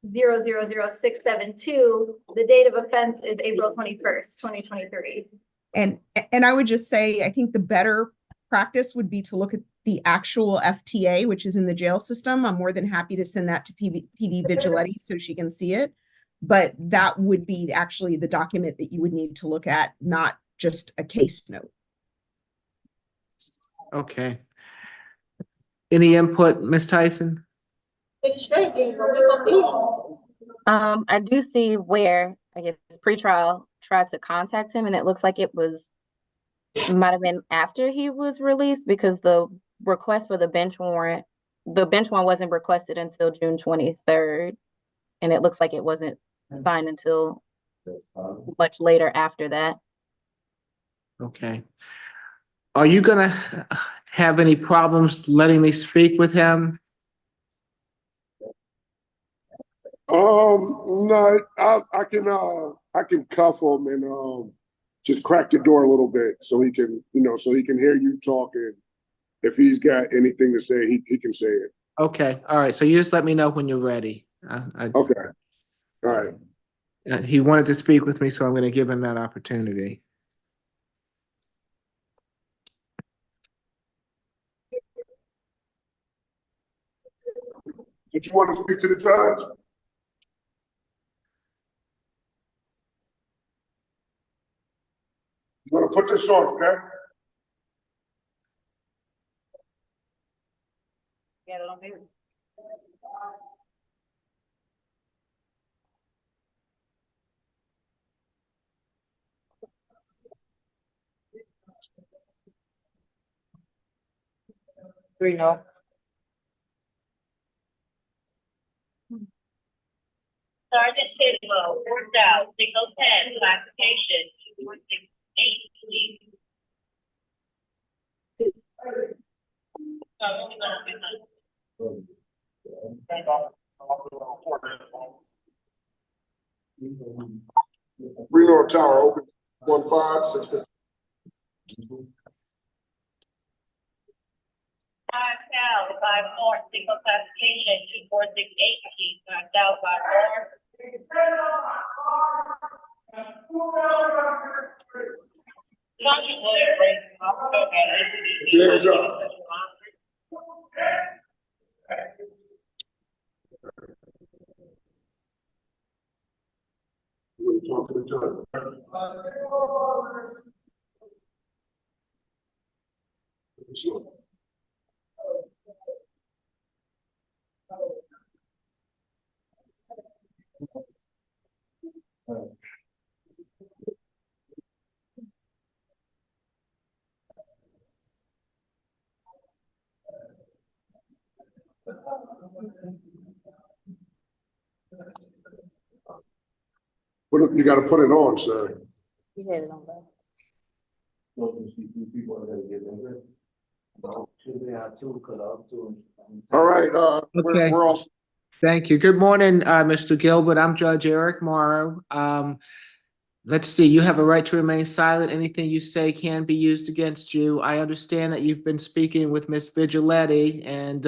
000672, the date of offense is April 21st, 2023. And I would just say, I think the better practice would be to look at the actual FTA, which is in the jail system. I'm more than happy to send that to PD Vigiletti so she can see it. But that would be actually the document that you would need to look at, not just a case note. Okay. Any input, Ms. Tyson? I do see where, I guess, pretrial tried to contact him, and it looks like it might have been after he was released, because the request for the bench warrant wasn't requested until June 23rd. And it looks like it wasn't signed until much later after that. Okay. Are you gonna have any problems letting me speak with him? No, I can cuff him and just crack the door a little bit so he can, so he can hear you talking. If he's got anything to say, he can say it. Okay, all right. So you just let me know when you're ready. Okay, all right. He wanted to speak with me, so I'm gonna give him that opportunity. Did you want to speak to the judge? I'm gonna put this on, okay? No. Sergeant Tidwell, worked out, signal 10, classification 268, please. Reno Tower open 156. Knocked out by more, signal classification 2468, please. Knocked out by more. Hands up. We'll talk to the judge. You got to put it on, sir. You had it on, All right, Okay. we're all. Thank you. Good morning, Mr. Gilbert. I'm Judge Eric Morrow. Let's see, you have a right to remain silent. Anything you say can be used against you. I understand that you've been speaking with Ms. Vigiletti and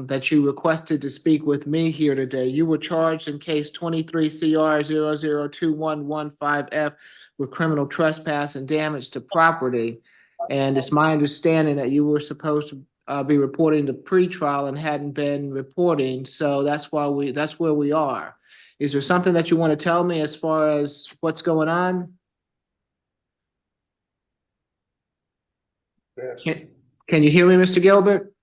that you requested to speak with me here today. You were charged in case 23 CR 002115F with criminal trespass and damage to property. And it's my understanding that you were supposed to be reporting to pretrial and hadn't been reporting. So that's where we are. Is there something that you want to tell me as far as what's going on? Yes. Can you hear me, Mr. Gilbert?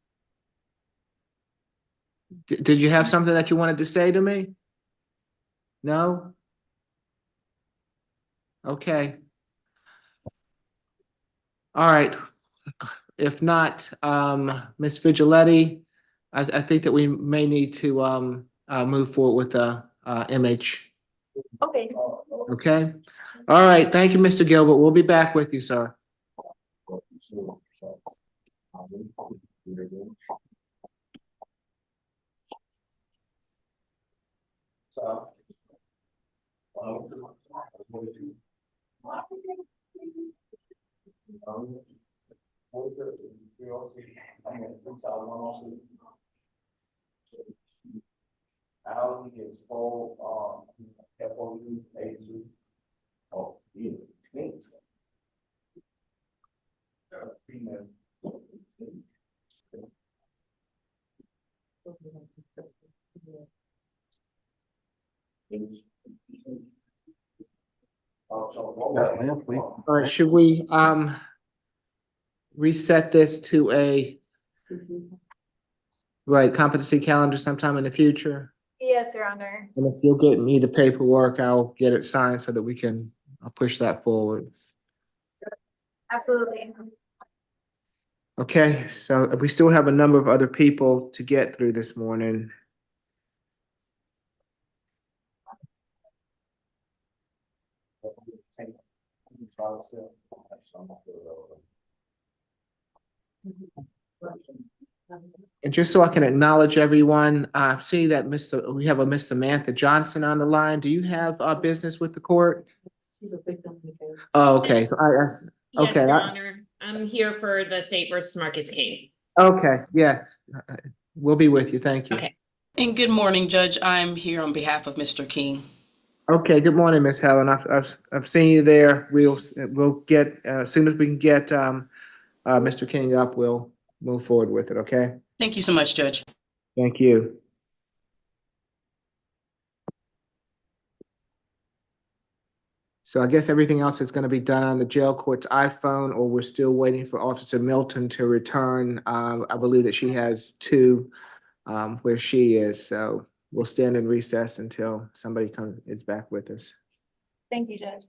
Did you have something that you wanted to say to me? No? Okay. All right. If not, Ms. Vigiletti, I think that we may need to move forward with MH. Okay. Okay. All right. Thank you, Mr. Gilbert. We'll be back with you, sir. Alan is full, FOU, A2. Oh, yeah, thanks. Female. All right, should we reset this to a competency calendar sometime in the future? Yes, Your Honor. And if you'll get me the paperwork, I'll get it signed so that we can push that forward. Absolutely. Okay, so we still have a number of other people to get through this morning. And just so I can acknowledge everyone, I see that we have a Miss Samantha Johnson on the line. Do you have business with the court? She's a victim in the case. Oh, okay. So Yes, okay. Your Honor. I'm here for the state versus Marcus King. Okay, yes. We'll be with you. Thank you. Okay. And good morning, Judge. I'm here on behalf of Mr. King. Okay, good morning, Miss Helen. I've seen you there. We'll get as soon as we can get Mr. King up, we'll move forward with it, okay? Thank you so much, Judge. Thank you. So I guess everything else is going to be done on the jail court's iPhone, or we're still waiting for Officer Milton to return. I believe that she has two where she is, so we'll stand in recess until somebody is back with us. Thank you, Judge.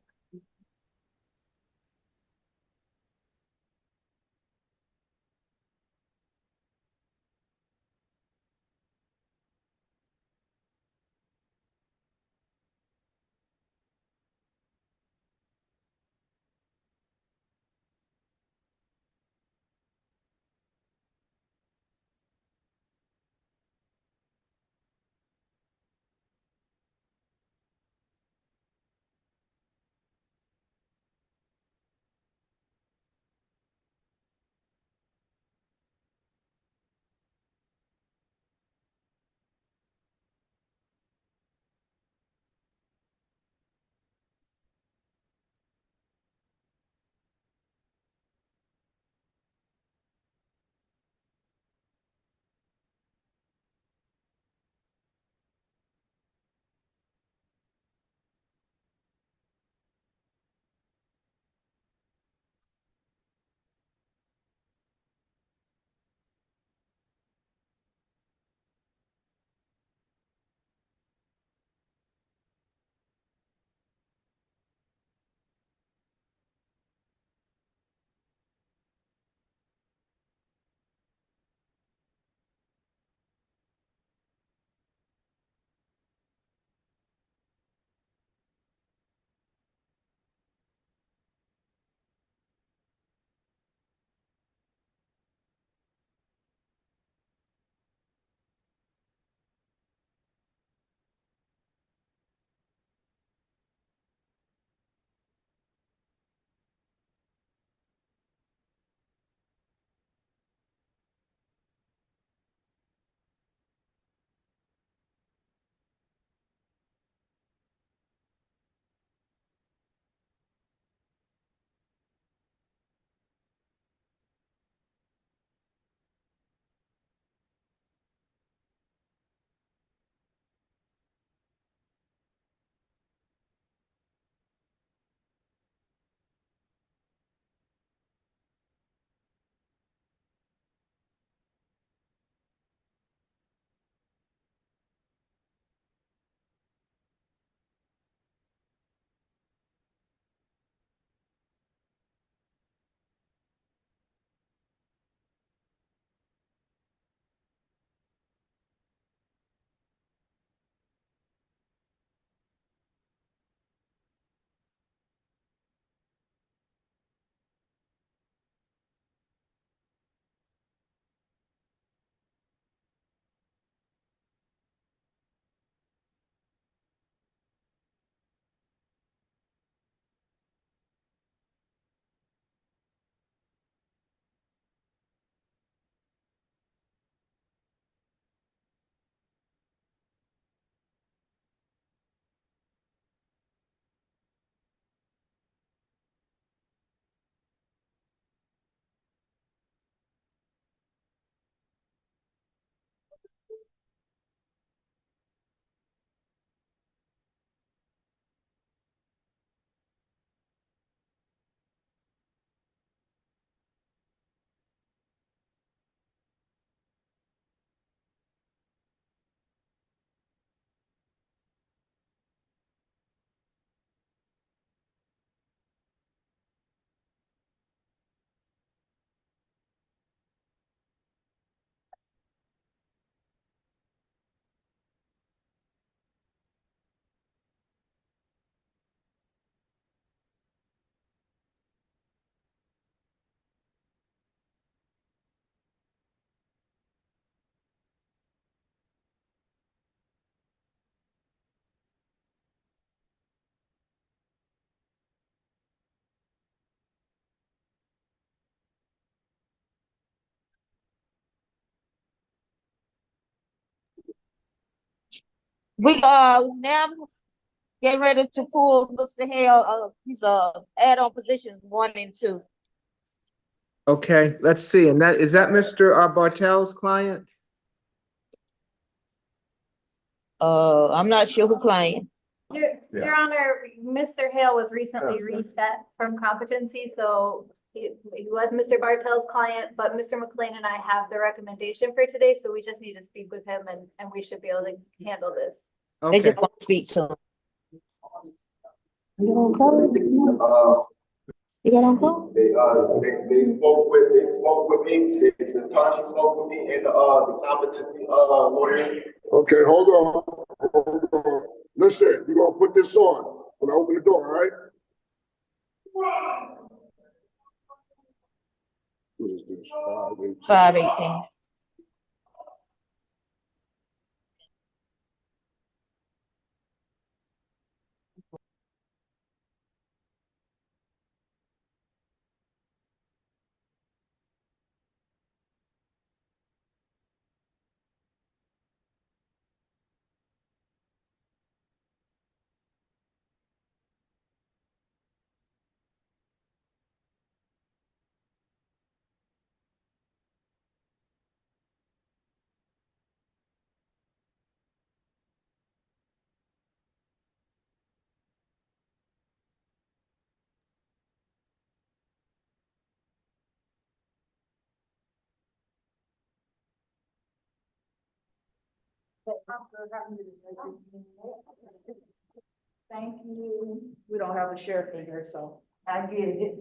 We, now get ready to pull Mr. Hale, these, add-on positions 1 and 2. Okay, let's see. And is that Mr. Bartel's client? I'm not sure who client. Your Honor, Mr. Hale was recently reset from competency, so he was Mr. Bartel's client, but Mr. McLean and I have the recommendation for today, so we just need to speak with him and we should be able to handle this. They just want to speak to him. You gonna call? You got on call? They spoke with me, his attorney spoke with me and, the competency, lawyer. Okay, hold on. Listen, you're gonna put this on when I open the door, all right? What is this? 518. Thank you. We don't have a sheriff in here, so I get it.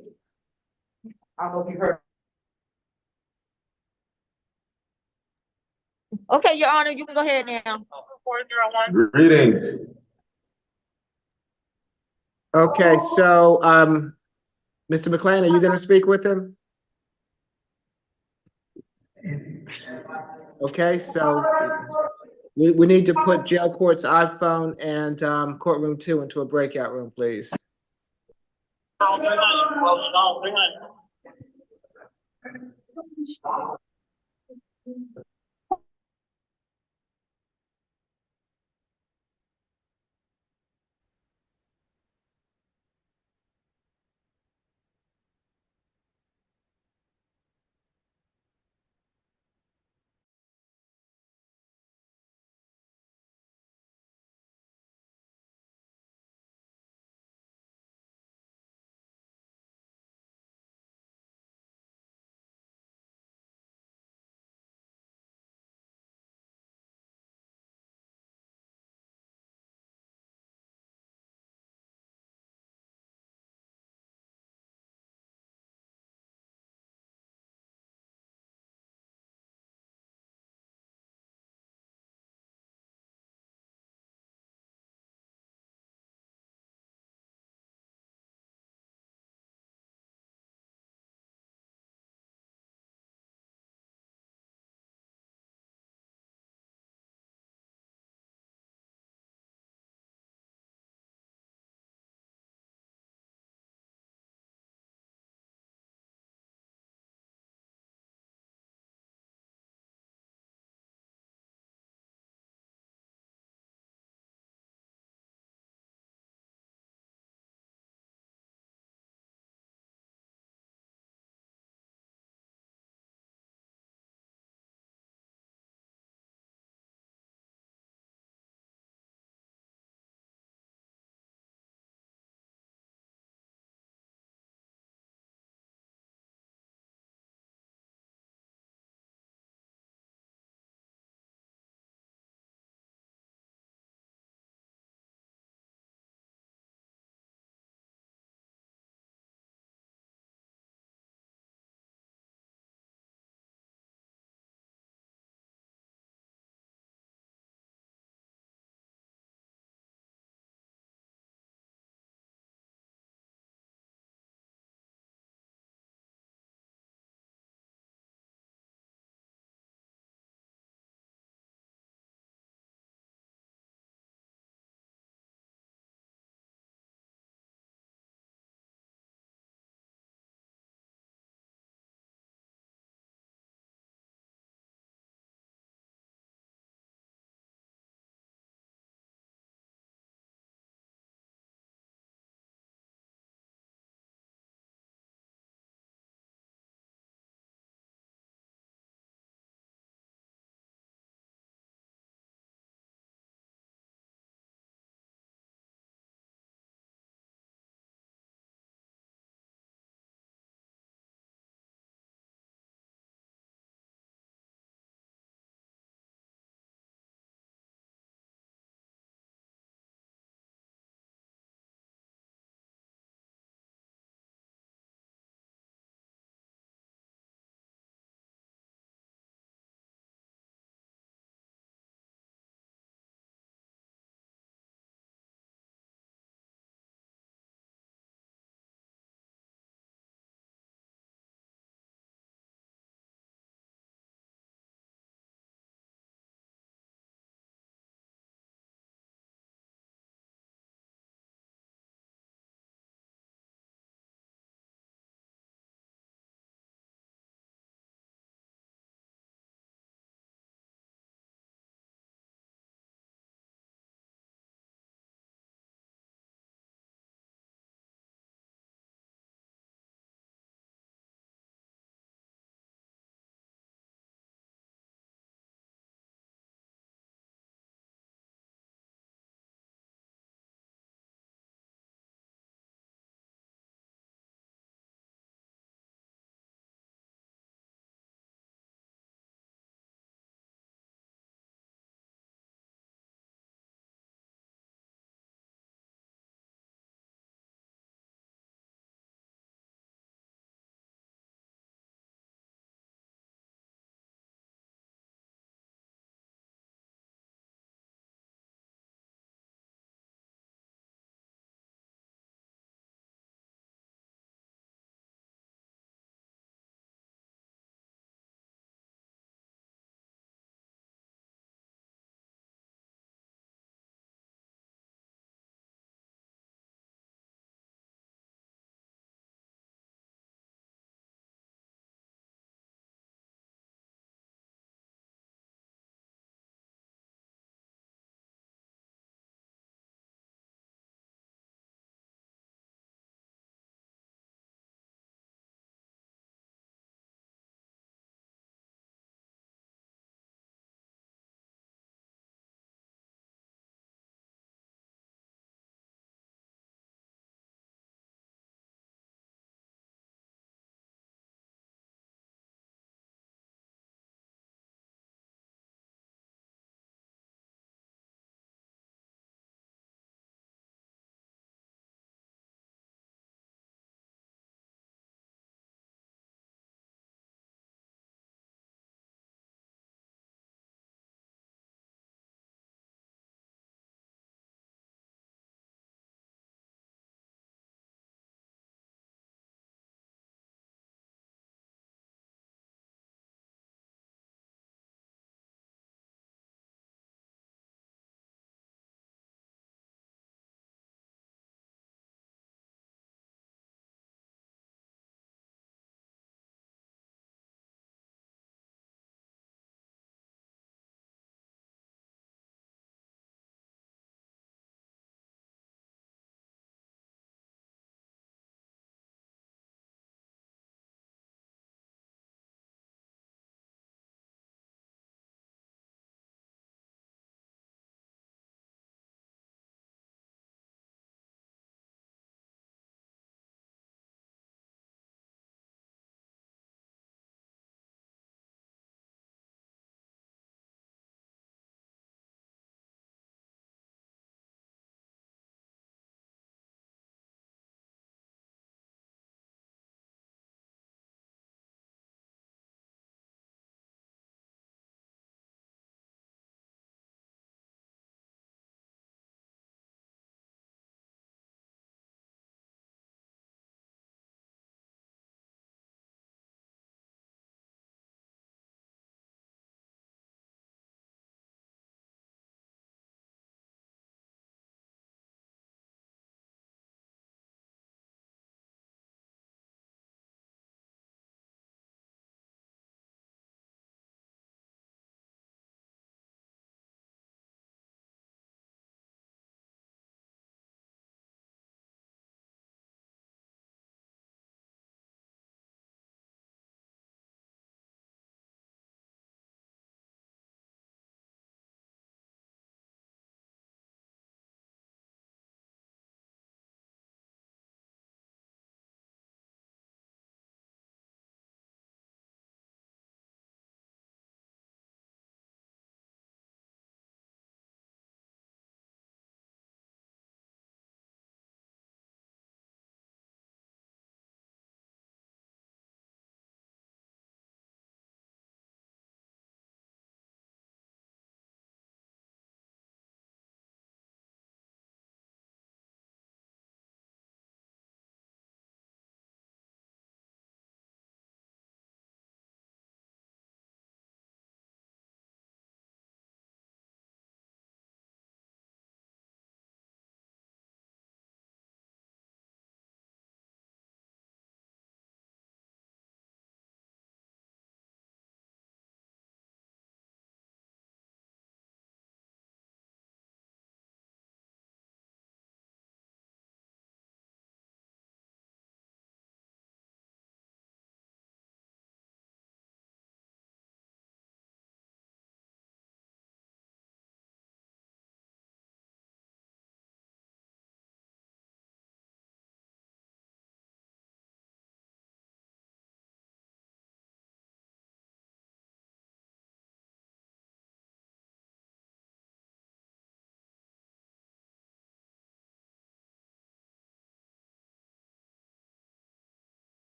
I hope you heard. Okay, Your Honor, you can go ahead now. Greetings. Okay, so, Mr. McLean, are you gonna speak with him? Okay, so we need to put jail court's iPhone and, courtroom 2 into a breakout room, please.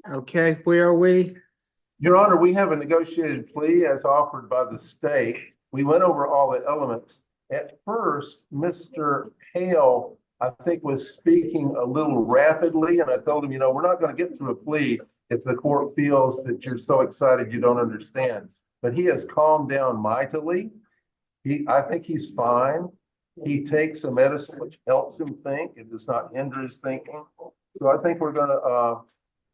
Okay, where are we? Your Honor, we have a negotiated plea as offered by the state. We went over all the elements. At first, Mr. Hale, I think, was speaking a little rapidly, and I told him, we're not going to get through a plea if the court feels that you're so excited you don't understand. But he has calmed down mightily. I think he's fine. He takes a medicine which helps him think. It does not hinder his thinking. So I think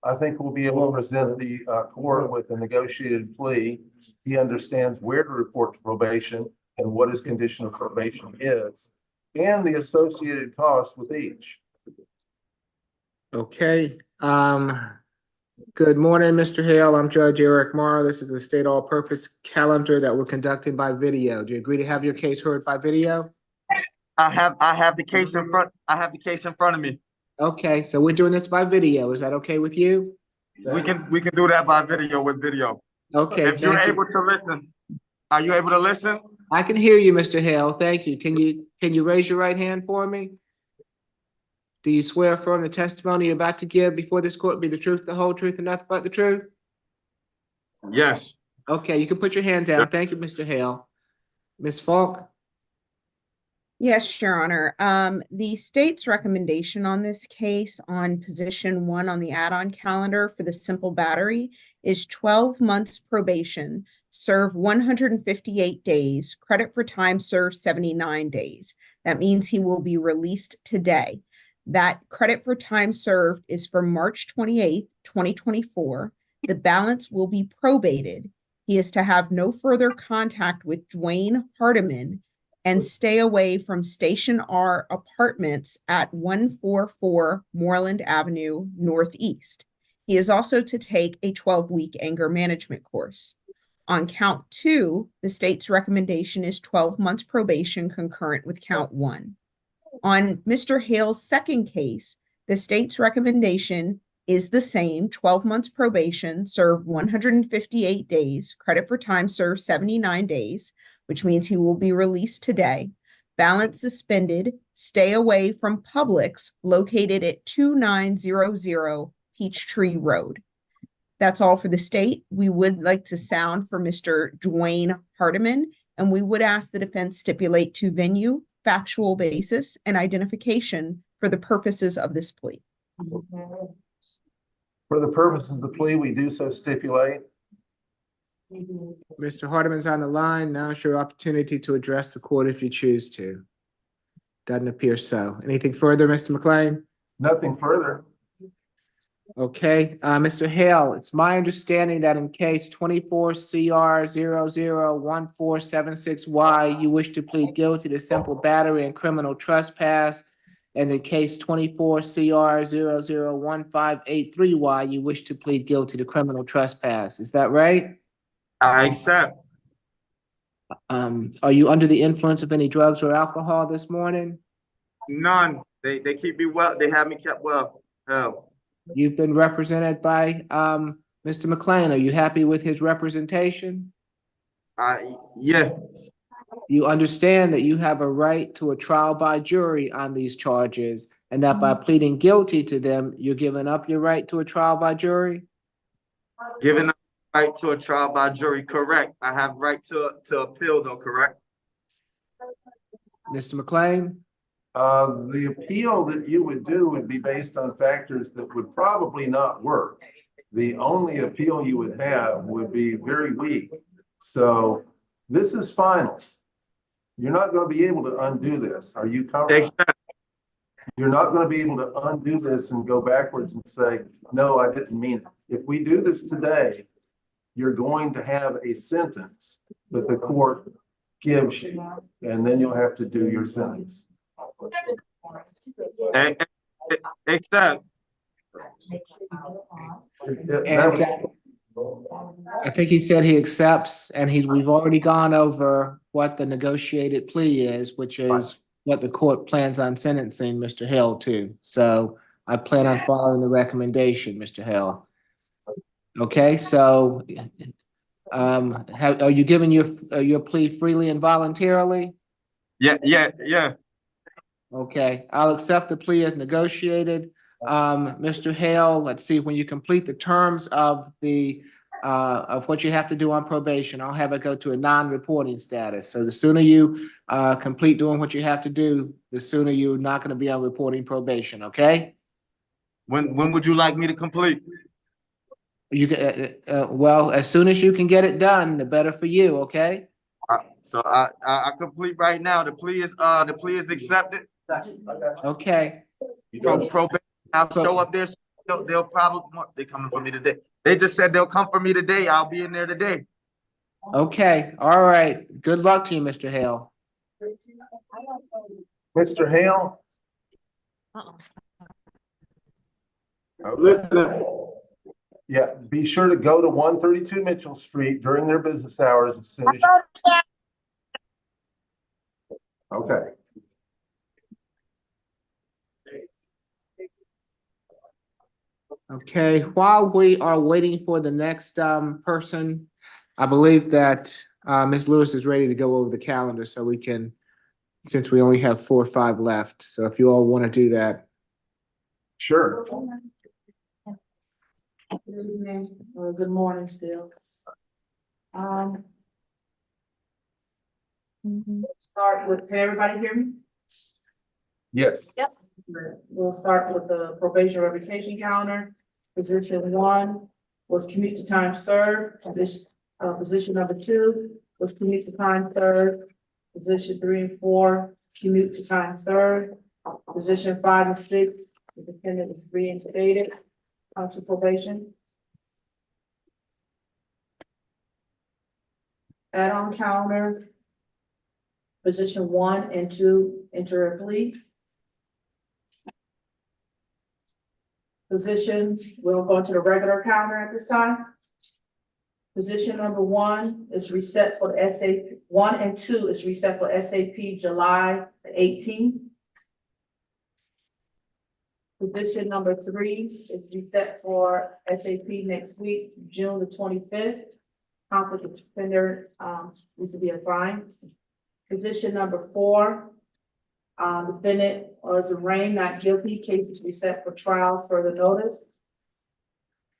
I think we'll be able to present the court with a negotiated plea. He understands where to report to probation and what his condition of probation is, and the associated cost with each. Okay, good morning, Mr. Hale. I'm Judge Eric Morrow. This is the state all-purpose calendar that we're conducting by video. Do you agree to have your case heard by video? I have the case in front of me. Okay, so we're doing this by video. Is that okay with you? We can do that by video with video. Okay, If you're thank you. able to listen, are you able to listen? I can hear you, Mr. Hale. Thank you. Can you raise your right hand for me? Do you swear affirm the testimony you're about to give before this court be the truth, the whole truth, and nothing but the truth? Yes. Okay, you can put your hand down. Thank you, Mr. Hale. Ms. Falk? Yes, Your Honor. The state's recommendation on this case on position 1 on the add-on calendar for the simple battery is 12 months probation, serve 158 days, credit for time served 79 days. That means he will be released today. That credit for time served is for March 28th, 2024. The balance will be probated. He is to have no further contact with Dwayne Hardiman and stay away from Station R Apartments at 144 Moreland Avenue Northeast. He is also to take a 12-week anger management course. On count 2, the state's recommendation is 12 months probation concurrent with count 1. On Mr. Hale's second case, the state's recommendation is the same, 12 months probation, serve 158 days, credit for time served 79 days, which means he will be released today. Balance suspended, stay away from Publix located at 2900 Peachtree Road. That's all for the state. We would like to sound for Mr. Dwayne Hardiman, and we would ask the defense stipulate to venue, factual basis, and identification for the purposes of this plea. For the purposes of the plea, we do so stipulate. Mr. Hardiman's on the line. Now is your opportunity to address the court if you choose to. Doesn't appear so. Anything further, Mr. McLean? Nothing further. Okay, Mr. Hale, it's my understanding that in case 24 CR 001476Y, you wish to plead guilty to simple battery and criminal trespass. And in case 24 CR 001583Y, you wish to plead guilty to criminal trespass. Is that right? I accept. Are you under the influence of any drugs or alcohol this morning? None. They keep me well. They have me kept well. You've been represented by Mr. McLean. Are you happy with his representation? Yeah. You understand that you have a right to a trial by jury on these charges, and that by pleading guilty to them, you're giving up your right to a trial by jury? Giving up right to a trial by jury, correct. I have right to appeal though, correct? Mr. McLean? The appeal that you would do would be based on factors that would probably not work. The only appeal you would have would be very weak. So this is final. You're not going to be able to undo this. Are you comfortable? You're not going to be able to undo this and go backwards and say, no, I didn't mean it. If we do this today, you're going to have a sentence that the court gives you, and then you'll have to do your sentence. Except. And I think he said he accepts, and we've already gone over what the negotiated plea is, which is what the court plans on sentencing Mr. Hill to. So I plan on following the recommendation, Mr. Hill. Okay, so Are you giving your plea freely and voluntarily? Yeah. Okay, I'll accept the plea as negotiated. Mr. Hale, let's see, when you complete the terms of of what you have to do on probation, I'll have it go to a non-reporting status. So the sooner you, complete doing what you have to do, the sooner you're not gonna be on reporting probation, okay? When would you like me to complete? You can, well, as soon as you can get it done, the better for you, okay? So I complete right now. The plea is accepted. Okay. Probation, I'll show up there. They'll probably, they're coming for me today. They just said they'll come for me today. I'll be in there today. Okay, all right. Good luck to you, Mr. Hale. Mr. Hale? Listening. Yeah, be sure to go to 132 Mitchell Street during their business hours as soon as. Okay. Okay, while we are waiting for the next person, I believe that Ms. Lewis is ready to go over the calendar so we can, since we only have 4 or 5 left. So if you all want to do that. Sure. Good evening, or good morning still. Start with, can everybody hear me? Yes. Yep. We'll start with the probation revocation calendar. Position 1 was commute to time served. Position number 2 was commute to time served. Position 3 and 4, commute to time served. Position 5 and 6, the defendant is reinstated onto probation. Add-on calendar. Position 1 and 2, enter a plea. Position, we'll go to the regular calendar at this time. Position number 1 is reset for the SAP, 1 and 2 is reset for SAP July the 18th. Position number 3 is reset for SAP next week, June the 25th. Conflict of defender needs to be assigned. Position number 4, defendant was arraigned not guilty, case is reset for trial, further notice.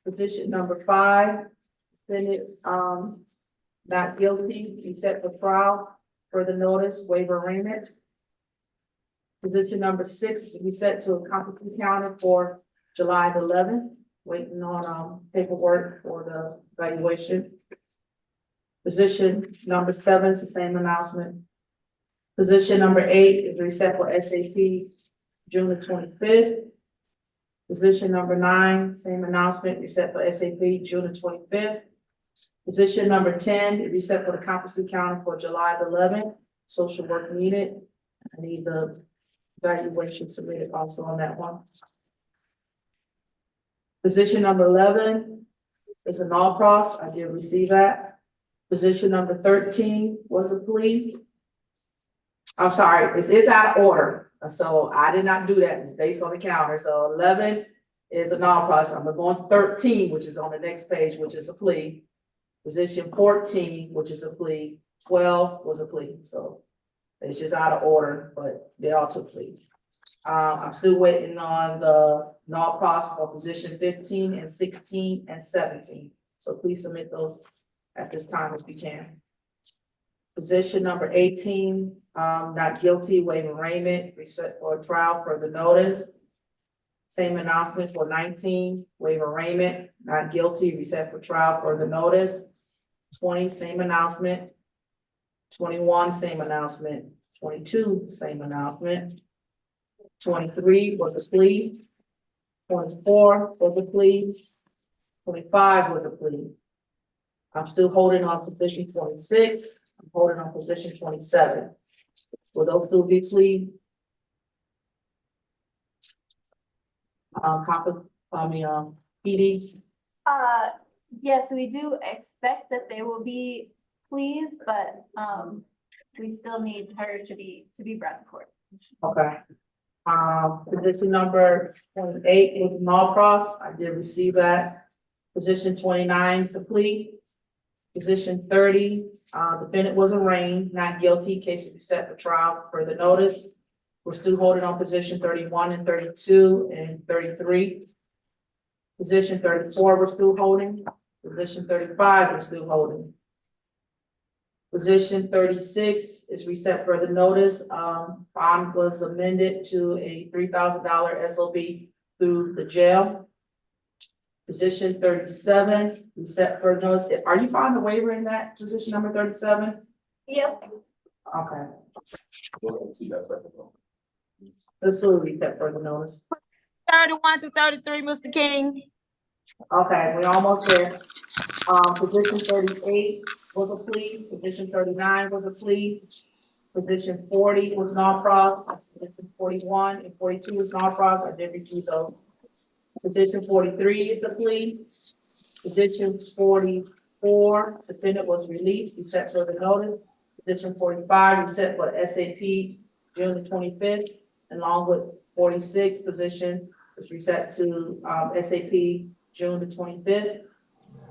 Position number 5, defendant not guilty, reset for trial, further notice, waiver arraignment. Position number 6 is reset to a competency calendar for July the 11th, waiting on paperwork for the evaluation. Position number 7 is the same announcement. Position number 8 is reset for SAP June the 25th. Position number 9, same announcement, reset for SAP June the 25th. Position number 10 is reset for the competency calendar for July the 11th. Social work needed. I need the evaluation submitted also on that one. Position number 11 is a null pros. I did receive that. Position number 13 was a plea. I'm sorry, this is out of order. So I did not do that. It's based on the calendar. So 11 is a null pros. I'm going to 13, which is on the next page, which is a plea. Position 14, which is a plea. 12 was a plea. So it's just out of order, but they all took pleas. I'm still waiting on the null pros for position 15 and 16 and 17. So please submit those at this time if you can. Position number 18, not guilty, waive arraignment, reset for trial, further notice. Same announcement for 19, waive arraignment, not guilty, reset for trial, further notice. 20, same announcement. 21, same announcement. 22, same announcement. 23 was a plea. 24 was a plea. 25 was a plea. I'm still holding on position 26. I'm holding on position 27. Will those still be plea? PDs? Yes, we do expect that they will be pleas, but we still need her to be brought to court. Okay. Position number 28 is null pros. I did receive that. Position 29 is a plea. Position 30, defendant was arraigned, not guilty, case will be set for trial for the notice. We're still holding on position 31 and 32 and 33. Position 34, we're still holding. Position 35, we're still holding. Position 36 is reset for the notice. Bond was amended to a $3,000 SOB through the jail. Position 37, reset for notice. Are you finding the waiver in that position number 37? Yep. Okay. This will reset for the notice. 31 through 33, Mr. King. Okay, we're almost there. Position 38 was a plea. Position 39 was a plea. Position 40 was non-pros. Position 41 and 42 was non-pros. I did receive those. Position 43 is a plea. Position 44, defendant was released, reset for the notice. Position 45, reset for the SAT, June the 25th, along with 46, position is reset to SAP, June the 25th.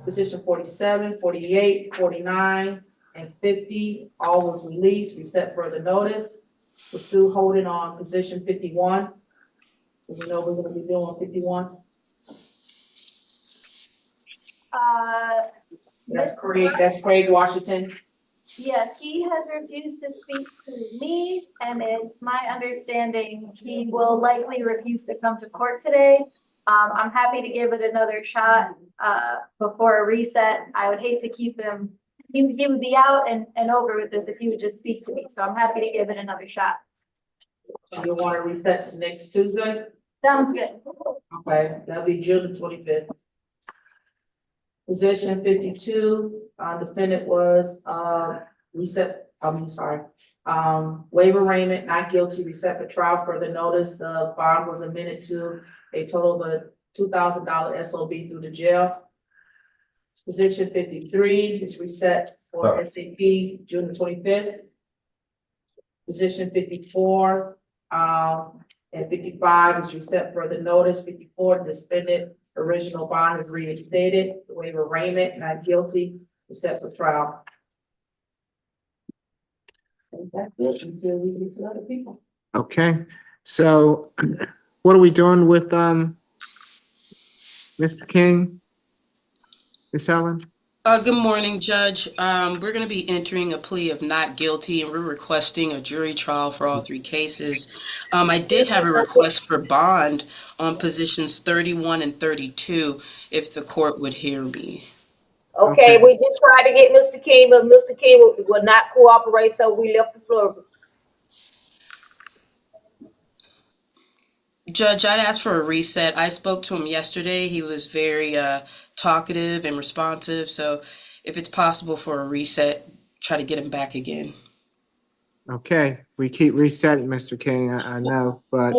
Position 47, 48, 49, and 50, all was released, reset for the notice. We're still holding on position 51. We know we're gonna be doing 51. That's Craig Washington. Yes, he has refused to speak to me, and it's my understanding he will likely refuse to come to court today. I'm happy to give it another shot before a reset. I would hate to keep him, he would be out and over with this if he would just speak to me, so I'm happy to give it another shot. So you want to reset to next Tuesday? Sounds good. Okay, that'll be June the 25th. Position 52, defendant was waiver arraignment, not guilty, reset for trial for the notice. The bond was amended to a total of a $2,000 SOB through the jail. Position 53 is reset for SAP, June the 25th. Position 54 and 55 is reset for the notice. 54, the suspended original bond is reinstated. The waiver arraignment, not guilty, is set for trial. And that's it until we get to other people. Okay, so what are we doing with Mr. King? Ms. Helen? Good morning, Judge. We're going to be entering a plea of not guilty, and we're requesting a jury trial for all three cases. I did have a request for bond on positions 31 and 32, if the court would hear me. Okay, we just tried to get Mr. King, but Mr. King would not cooperate, so we left the floor. Judge, I'd asked for a reset. I spoke to him yesterday. He was very talkative and responsive. So if it's possible for a reset, try to get him back again. Okay, we keep resetting, Mr. King, I know, but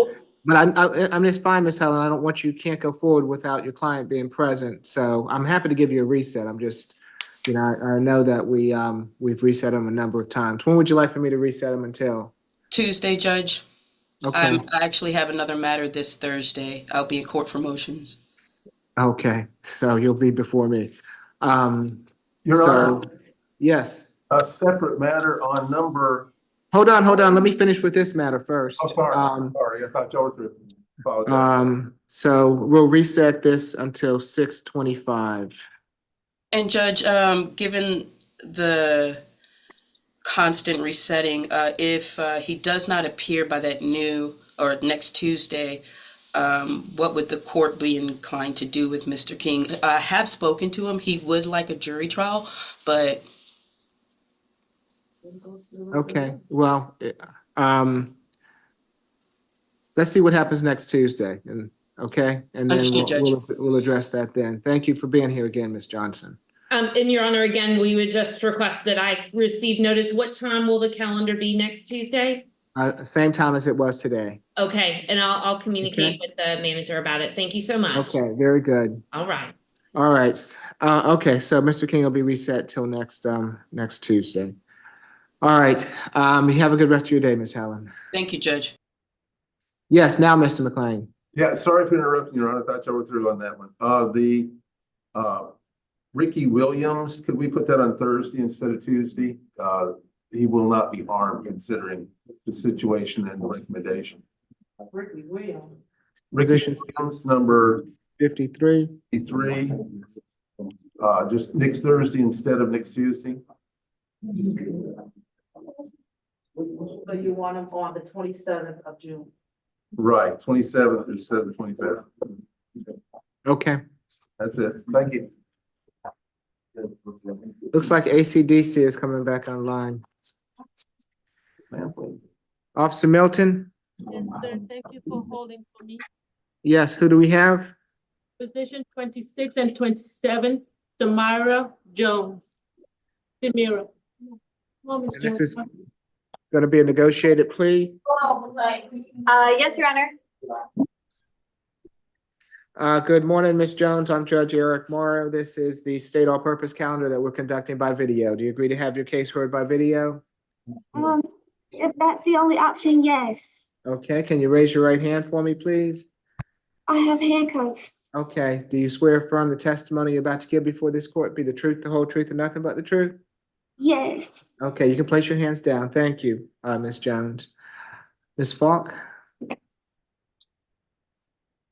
I'm just fine, Ms. Helen. I don't want you, can't go forward without your client being present. So I'm happy to give you a reset. I'm just, you know, I know that we've reset him a number of times. When would you like for me to reset him until? Tuesday, Judge. Okay. I actually have another matter this Thursday. I'll be in court for motions. Okay, so you'll be before me. Your Honor, Yes. a separate matter on number. Hold on. Let me finish with this matter first. Oh, sorry, I thought y'all were through. Apologize. So we'll reset this until 6:25. And Judge, given the constant resetting, if he does not appear by that new or next Tuesday, what would the court be inclined to do with Mr. King? I have spoken to him. He would like a jury trial, but Okay, well, let's see what happens next Tuesday, and okay, and then Understood, Judge. we'll address that then. Thank you for being here again, Ms. Johnson. And Your Honor, again, we would just request that I receive notice. What time will the calendar be next Tuesday? Same time as it was today. Okay, and I'll communicate with the manager about it. Thank you so much. Okay, very good. All right. All right. Okay, so Mr. King will be reset till next Tuesday. All right. You have a good rest of your day, Ms. Helen. thank you, Judge. Yes, now, Mr. McLean. Yeah, sorry for interrupting, Your Honor. I thought y'all were through on that one. Ricky Williams, could we put that on Thursday instead of Tuesday? He will not be harmed considering the situation and the recommendation. Ricky Williams. Ricky Position Williams, number 53. 53. Just next Thursday instead of next Tuesday. So you want him on the 27th of June? Right, 27th instead of the 25th. Okay. That's it. Thank you. Looks like ACDC is coming back online. Officer Milton? Yes, sir. Thank you for holding for me. Yes, who do we have? Position 26 and 27, Samira Jones. Samira. Come on, Ms. And this Jones. is going to be a negotiated plea. Yes, Your Honor. Good morning, Ms. Jones. I'm Judge Eric Morrow. This is the state all-purpose calendar that we're conducting by video. Do you agree to have your case heard by video? If that's the only option, yes. Okay, can you raise your right hand for me, please? I have handcuffs. Okay, do you swear or affirm the testimony you're about to give before this court be the truth, the whole truth, and nothing but the truth? Yes. Okay, you can place your hands down. Thank you, Ms. Jones. Ms. Falk?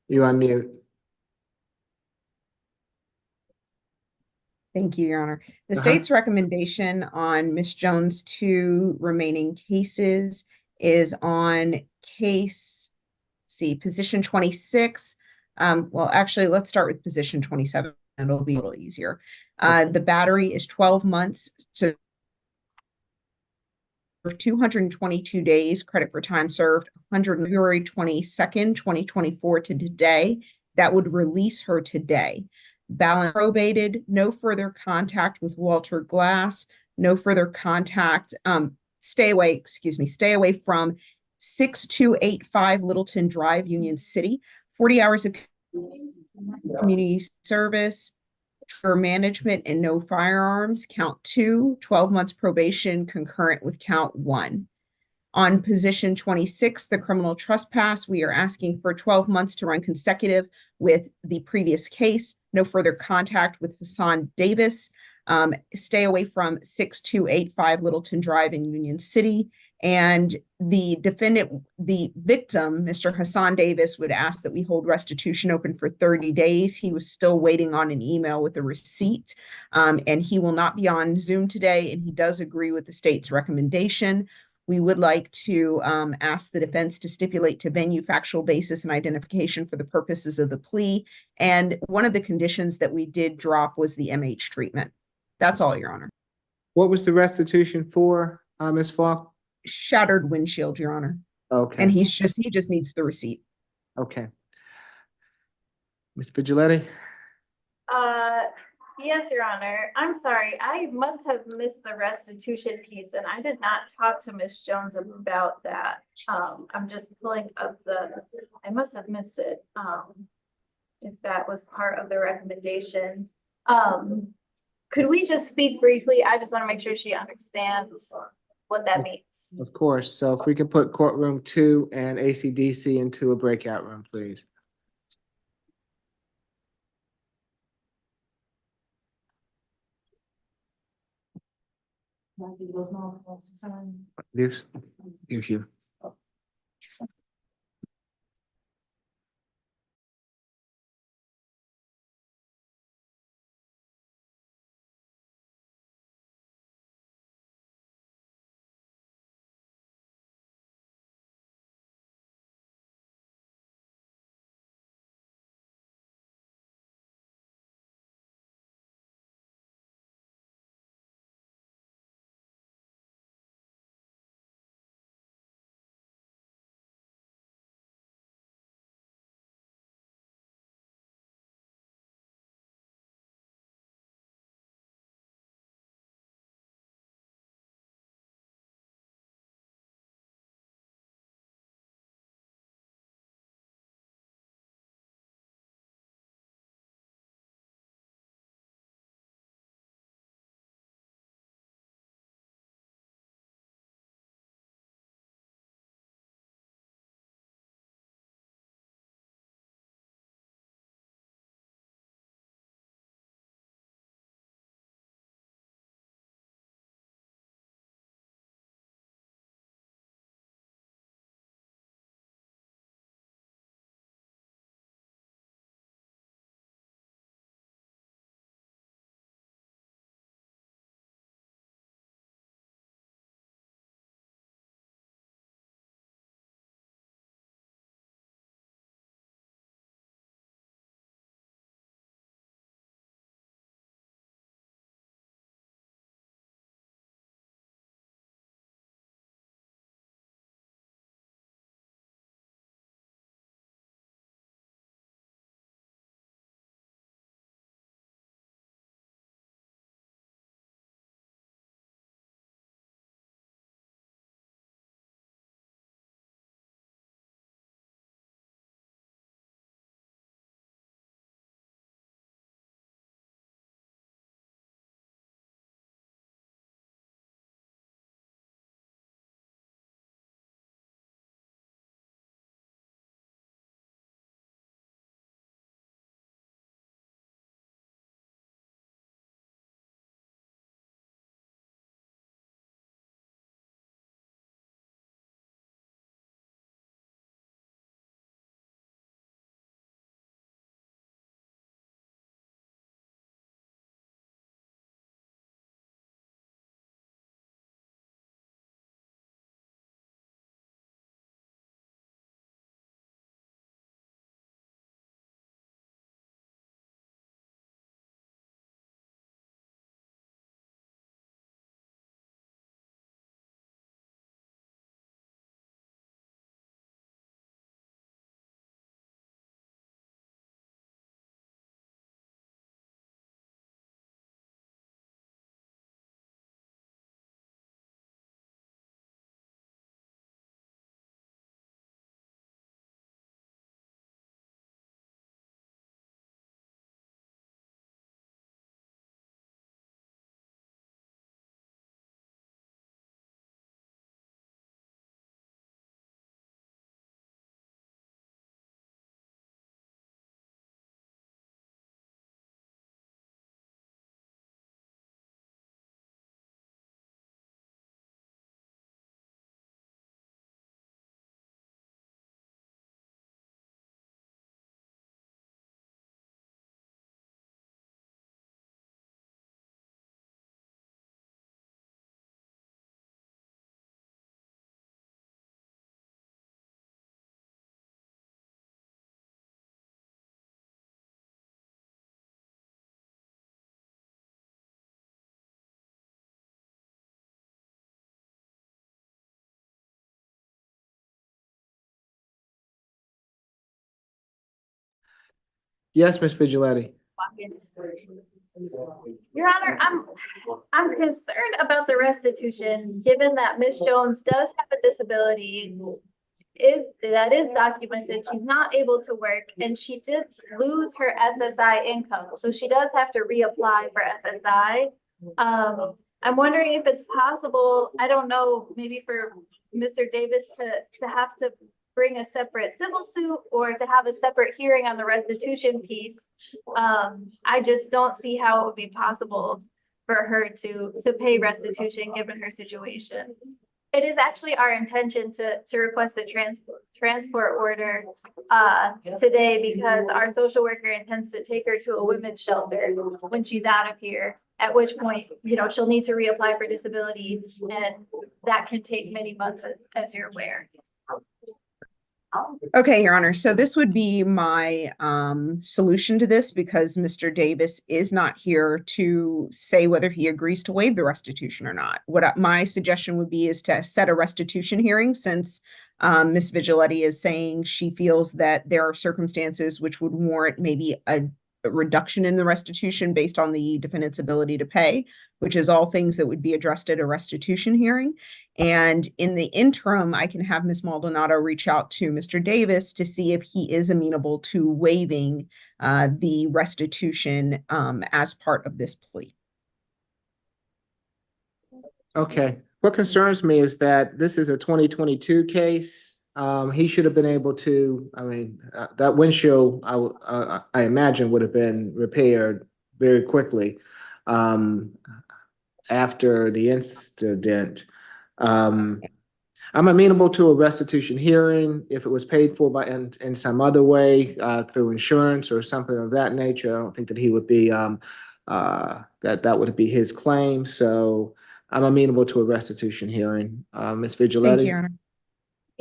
You unmute. Thank you, Your Honor. The state's recommendation on Ms. Jones' 2 remaining cases is on case, position 26. Well, actually, let's start with position 27. It'll be a little easier. The battery is 12 months to 222 days, credit for time served, February 22nd, 2024 to today. That would release her today. Balance probated, no further contact with Walter Glass, no further contact, stay away from 6285 Littleton Drive, Union City, 40 hours of community service, for management and no firearms, count 2, 12 months probation concurrent with count 1. On position 26, the criminal trespass, we are asking for 12 months to run consecutive with the previous case, no further contact with Hassan Davis, stay away from 6285 Littleton Drive in Union City. And the victim, Mr. Hassan Davis, would ask that we hold restitution open for 30 days. He was still waiting on an email with a receipt, and he will not be on Zoom today, and he does agree with the state's recommendation. We would like to ask the defense to stipulate to venue, factual basis, and identification for the purposes of the plea. And one of the conditions that we did drop was the MH treatment. That's all, Your Honor. What was the restitution for, Ms. Falk? Shattered windshield, Your Honor. Okay. And he just needs the receipt. Okay. Ms. Bigiletti? Yes, Your Honor. I'm sorry. I must have missed the restitution piece, and I did not talk to Ms. Jones about that. I'm just pulling up I must have missed it. If that was part of the recommendation. Could we just speak briefly? I just want to make sure she understands what that means. Of course. So if we can put courtroom 2 and ACDC into a breakout room, please. There's you. Yes, Ms. Vigilante. Your Honor, I'm concerned about the restitution, given that Ms. Jones does have a disability. That is documented. She's not able to work and she did lose her SSI income. So she does have to reapply for SSI. I'm wondering if it's possible, I don't know, maybe for Mr. Davis to have to bring a separate civil suit or to have a separate hearing on the restitution piece. I just don't see how it would be possible for her to pay restitution given her situation. It is actually our intention to request a transport order today because our social worker intends to take her to a women's shelter when she's out of here, at which point, you know, she'll need to reapply for disability, and that can take many months, as you're aware. Okay, Your Honor. So this would be my solution to this because Mr. Davis is not here to say whether he agrees to waive the restitution or not. My suggestion would be is to set a restitution hearing since Ms. Vigilante is saying she feels that there are circumstances which would warrant maybe a reduction in the restitution based on the defendant's ability to pay, which is all things that would be addressed at a restitution hearing. And in the interim, I can have Ms. Maldonado reach out to Mr. Davis to see if he is amenable to waiving the restitution as part of this plea. Okay. What concerns me is that this is a 2022 case. He should have been able to, I mean, that windshield, I imagine would have been repaired very quickly after the incident. I'm amenable to a restitution hearing if it was paid for by in some other way through insurance or something of that nature. I don't think that he would be that would be his claim. So I'm amenable to a restitution hearing. Ms. Vigilante. Thank you, Your Honor.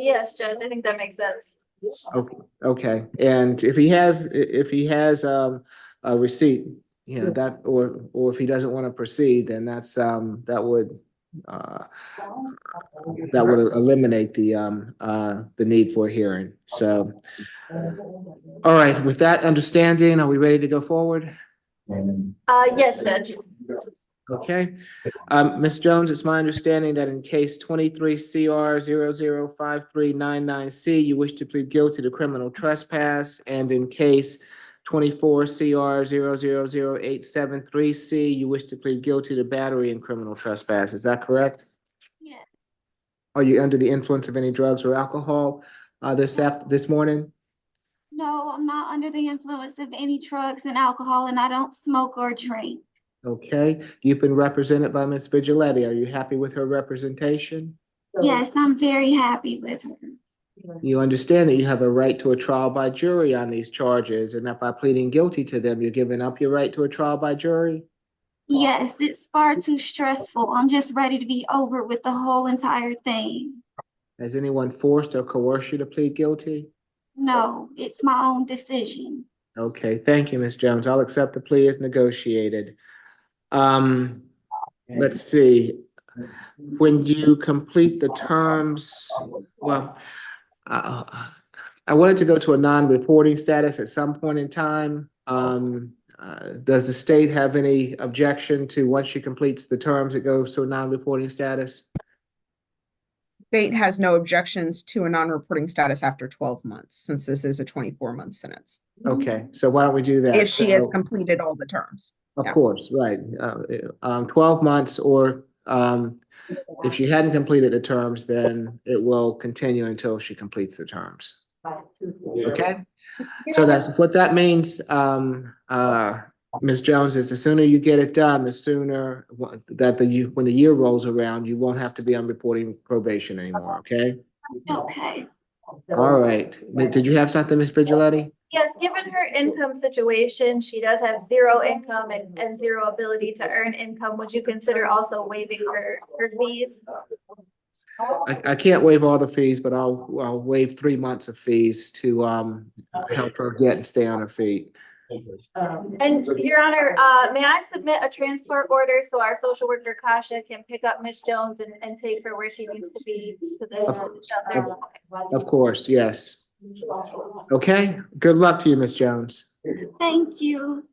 Yes, Judge, I think that makes sense. Okay, and if he has a receipt, you know, that or if he doesn't want to proceed, then that's that would eliminate the need for a hearing. So, all right, with that understanding, are we ready to go forward? Yes, Judge. Okay, Ms. Jones, it's my understanding that in case 23 CR 005399C, you wish to plead guilty to criminal trespass, and in case 24 CR 000873C, you wish to plead guilty to battery and criminal trespass. Is that correct? Yes. Are you under the influence of any drugs or alcohol this morning? No, I'm not under the influence of any drugs and alcohol, and I don't smoke or drink. Okay, you've been represented by Ms. Vigilante. Are you happy with her representation? Yes, I'm very happy with her. You understand that you have a right to a trial by jury on these charges, and that by pleading guilty to them, you're giving up your right to a trial by jury? Yes, it's far too stressful. I'm just ready to be over with the whole entire thing. Has anyone forced or coerced you to plead guilty? No, it's my own decision. Okay, thank you, Ms. Jones. I'll accept the plea as negotiated. Let's see. When you complete the terms, well, I wanted to go to a non-reporting status at some point in time. Does the state have any objection to once she completes the terms, it goes to a non-reporting status? State has no objections to a non-reporting status after 12 months, since this is a 24-month sentence. Okay, so why don't we do that? If she has completed all the terms. Of course, right. 12 months, or if she hadn't completed the terms, then it will continue until she completes the terms. Okay, so that's what that means. Ms. Jones, is the sooner you get it done, the sooner that when the year rolls around, you won't have to be on reporting probation anymore. Okay. Okay. All right. Did you have something, Ms. Vigilante? Yes, given her income situation, she does have zero income and zero ability to earn income. Would you consider also waiving her fees? I can't waive all the fees, but I'll waive 3 months of fees to help her get and stay on her feet. And Your Honor, may I submit a transport order so our social worker Kasha can pick up Ms. Jones and take her where she needs to be to the shelter? Of course, yes. Okay, good luck to you, Ms. Jones. Thank you.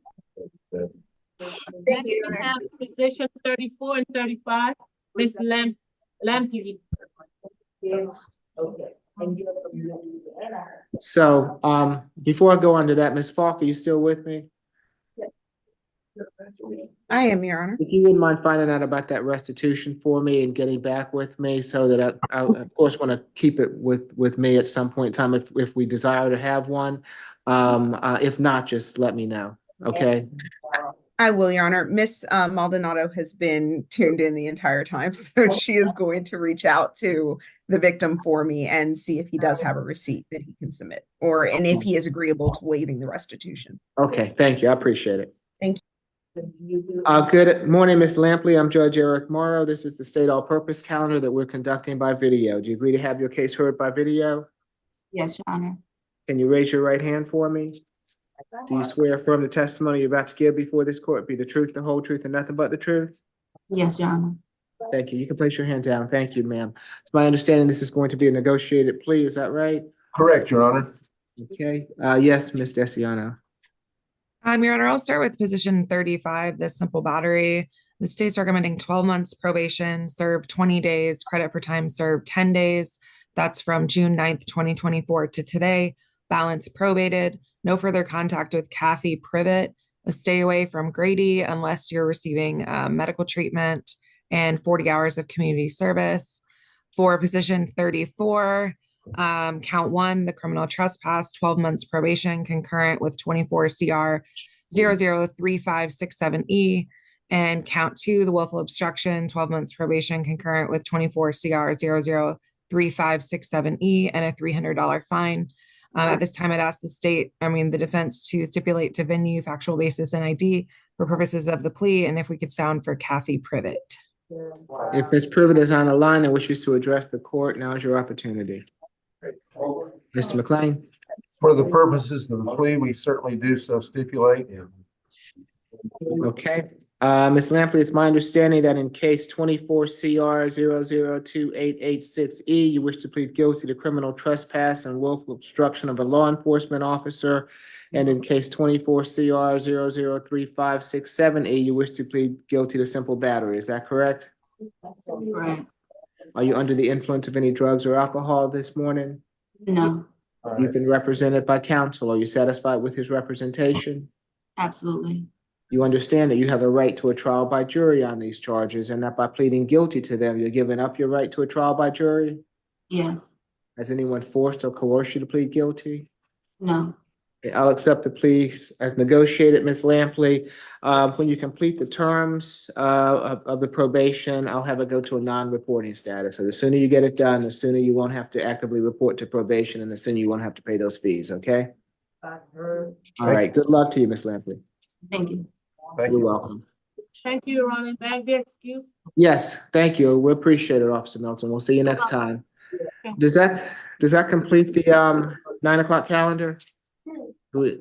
Next, we have position 34 and 35, Ms. Lampley. So, before I go on to that, Ms. Falk, are you still with me? I am, Your Honor. If you wouldn't mind finding out about that restitution for me and getting back with me so that I of course want to keep it with me at some point in time if we desire to have one. If not, just let me know, okay? I will, Your Honor. Miss Maldonado has been tuned in the entire time, so she is going to reach out to the victim for me and see if he does have a receipt that he can submit, and if he is agreeable to waiving the restitution. Okay, thank you. I appreciate it. Thank you. Good morning, Ms. Lampley. I'm Judge Eric Morrow. This is the state all-purpose calendar that we're conducting by video. Do you agree to have your case heard by video? Yes, Your Honor. Can you raise your right hand for me? Do you swear or affirm the testimony you're about to give before this court be the truth, the whole truth, and nothing but the truth? Yes, Your Honor. Thank you. You can place your hand down. Thank you, ma'am. It's my understanding this is going to be a negotiated plea. Is that right? Correct, Your Honor. Okay. Yes, Ms. Desiano. Your Honor, I'll start with position 35, the simple battery. The state's recommending 12 months probation, serve 20 days, credit for time served 10 days. That's from June 9th, 2024 to today. Balance probated, no further contact with Kathy Privet, a stay away from Grady unless you're receiving medical treatment, and 40 hours of community service. For position 34, count 1, the criminal trespass, 12 months probation concurrent with 24 CR 003567E, and count 2, the willful obstruction, 12 months probation concurrent with 24 CR 003567E and a $300 fine. At this time, I'd ask the defense to stipulate to venue, factual basis, and ID for purposes of the plea, and if we could sound for Kathy Privet. If Ms. Privet is on the line and wishes to address the court, now is your opportunity. Mr. McLean. For the purposes of the plea, we certainly do so stipulate. Okay. Ms. Lampley, it's my understanding that in case 24 CR 002886E, you wish to plead guilty to criminal trespass and willful obstruction of a law enforcement officer. And in case 24 CR 003567E, you wish to plead guilty to simple battery. Is that correct? Correct. Are you under the influence of any drugs or alcohol this morning? No, You've been represented by counsel. Are you satisfied with his representation? absolutely. You understand that you have a right to a trial by jury on these charges and that by pleading guilty to them, you're giving up your right to a trial by jury? Yes, Has anyone forced or coerced you to plead guilty? no, Okay, I'll accept the pleas as negotiated, Ms. Lampley. When you complete the terms of the probation, I'll have it go to a non-reporting status. So the sooner you get it done, the sooner you won't have to actively report to probation and the sooner you won't have to pay those fees, okay? All right, good luck to you, Ms. Lampley. thank you. You're welcome. Thank you, Your Honor. May I be excused? Yes, thank you. We appreciate it, Officer Melton. We'll see you next time. Does that complete the 9 o'clock calendar?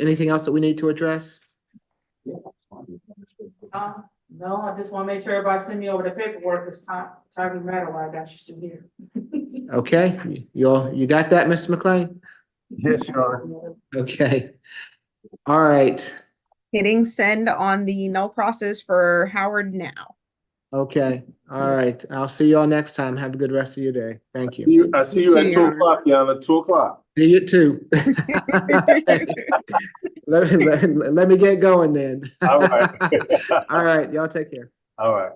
Anything else that we need to address? No, I just want to make sure everybody send me over the paperwork. It's time matter why I got you still here. Okay, you got that, Mr. McLean? Yes, Your Honor. Okay. All right. Hitting send on the null process for Howard now. Okay. All right. I'll see you all next time. Have a good rest of your day. Thank you. I see you at 2 o'clock, Yana, 2 o'clock. See you too. Let me get going then. All right. All right. Y'all take care. All right.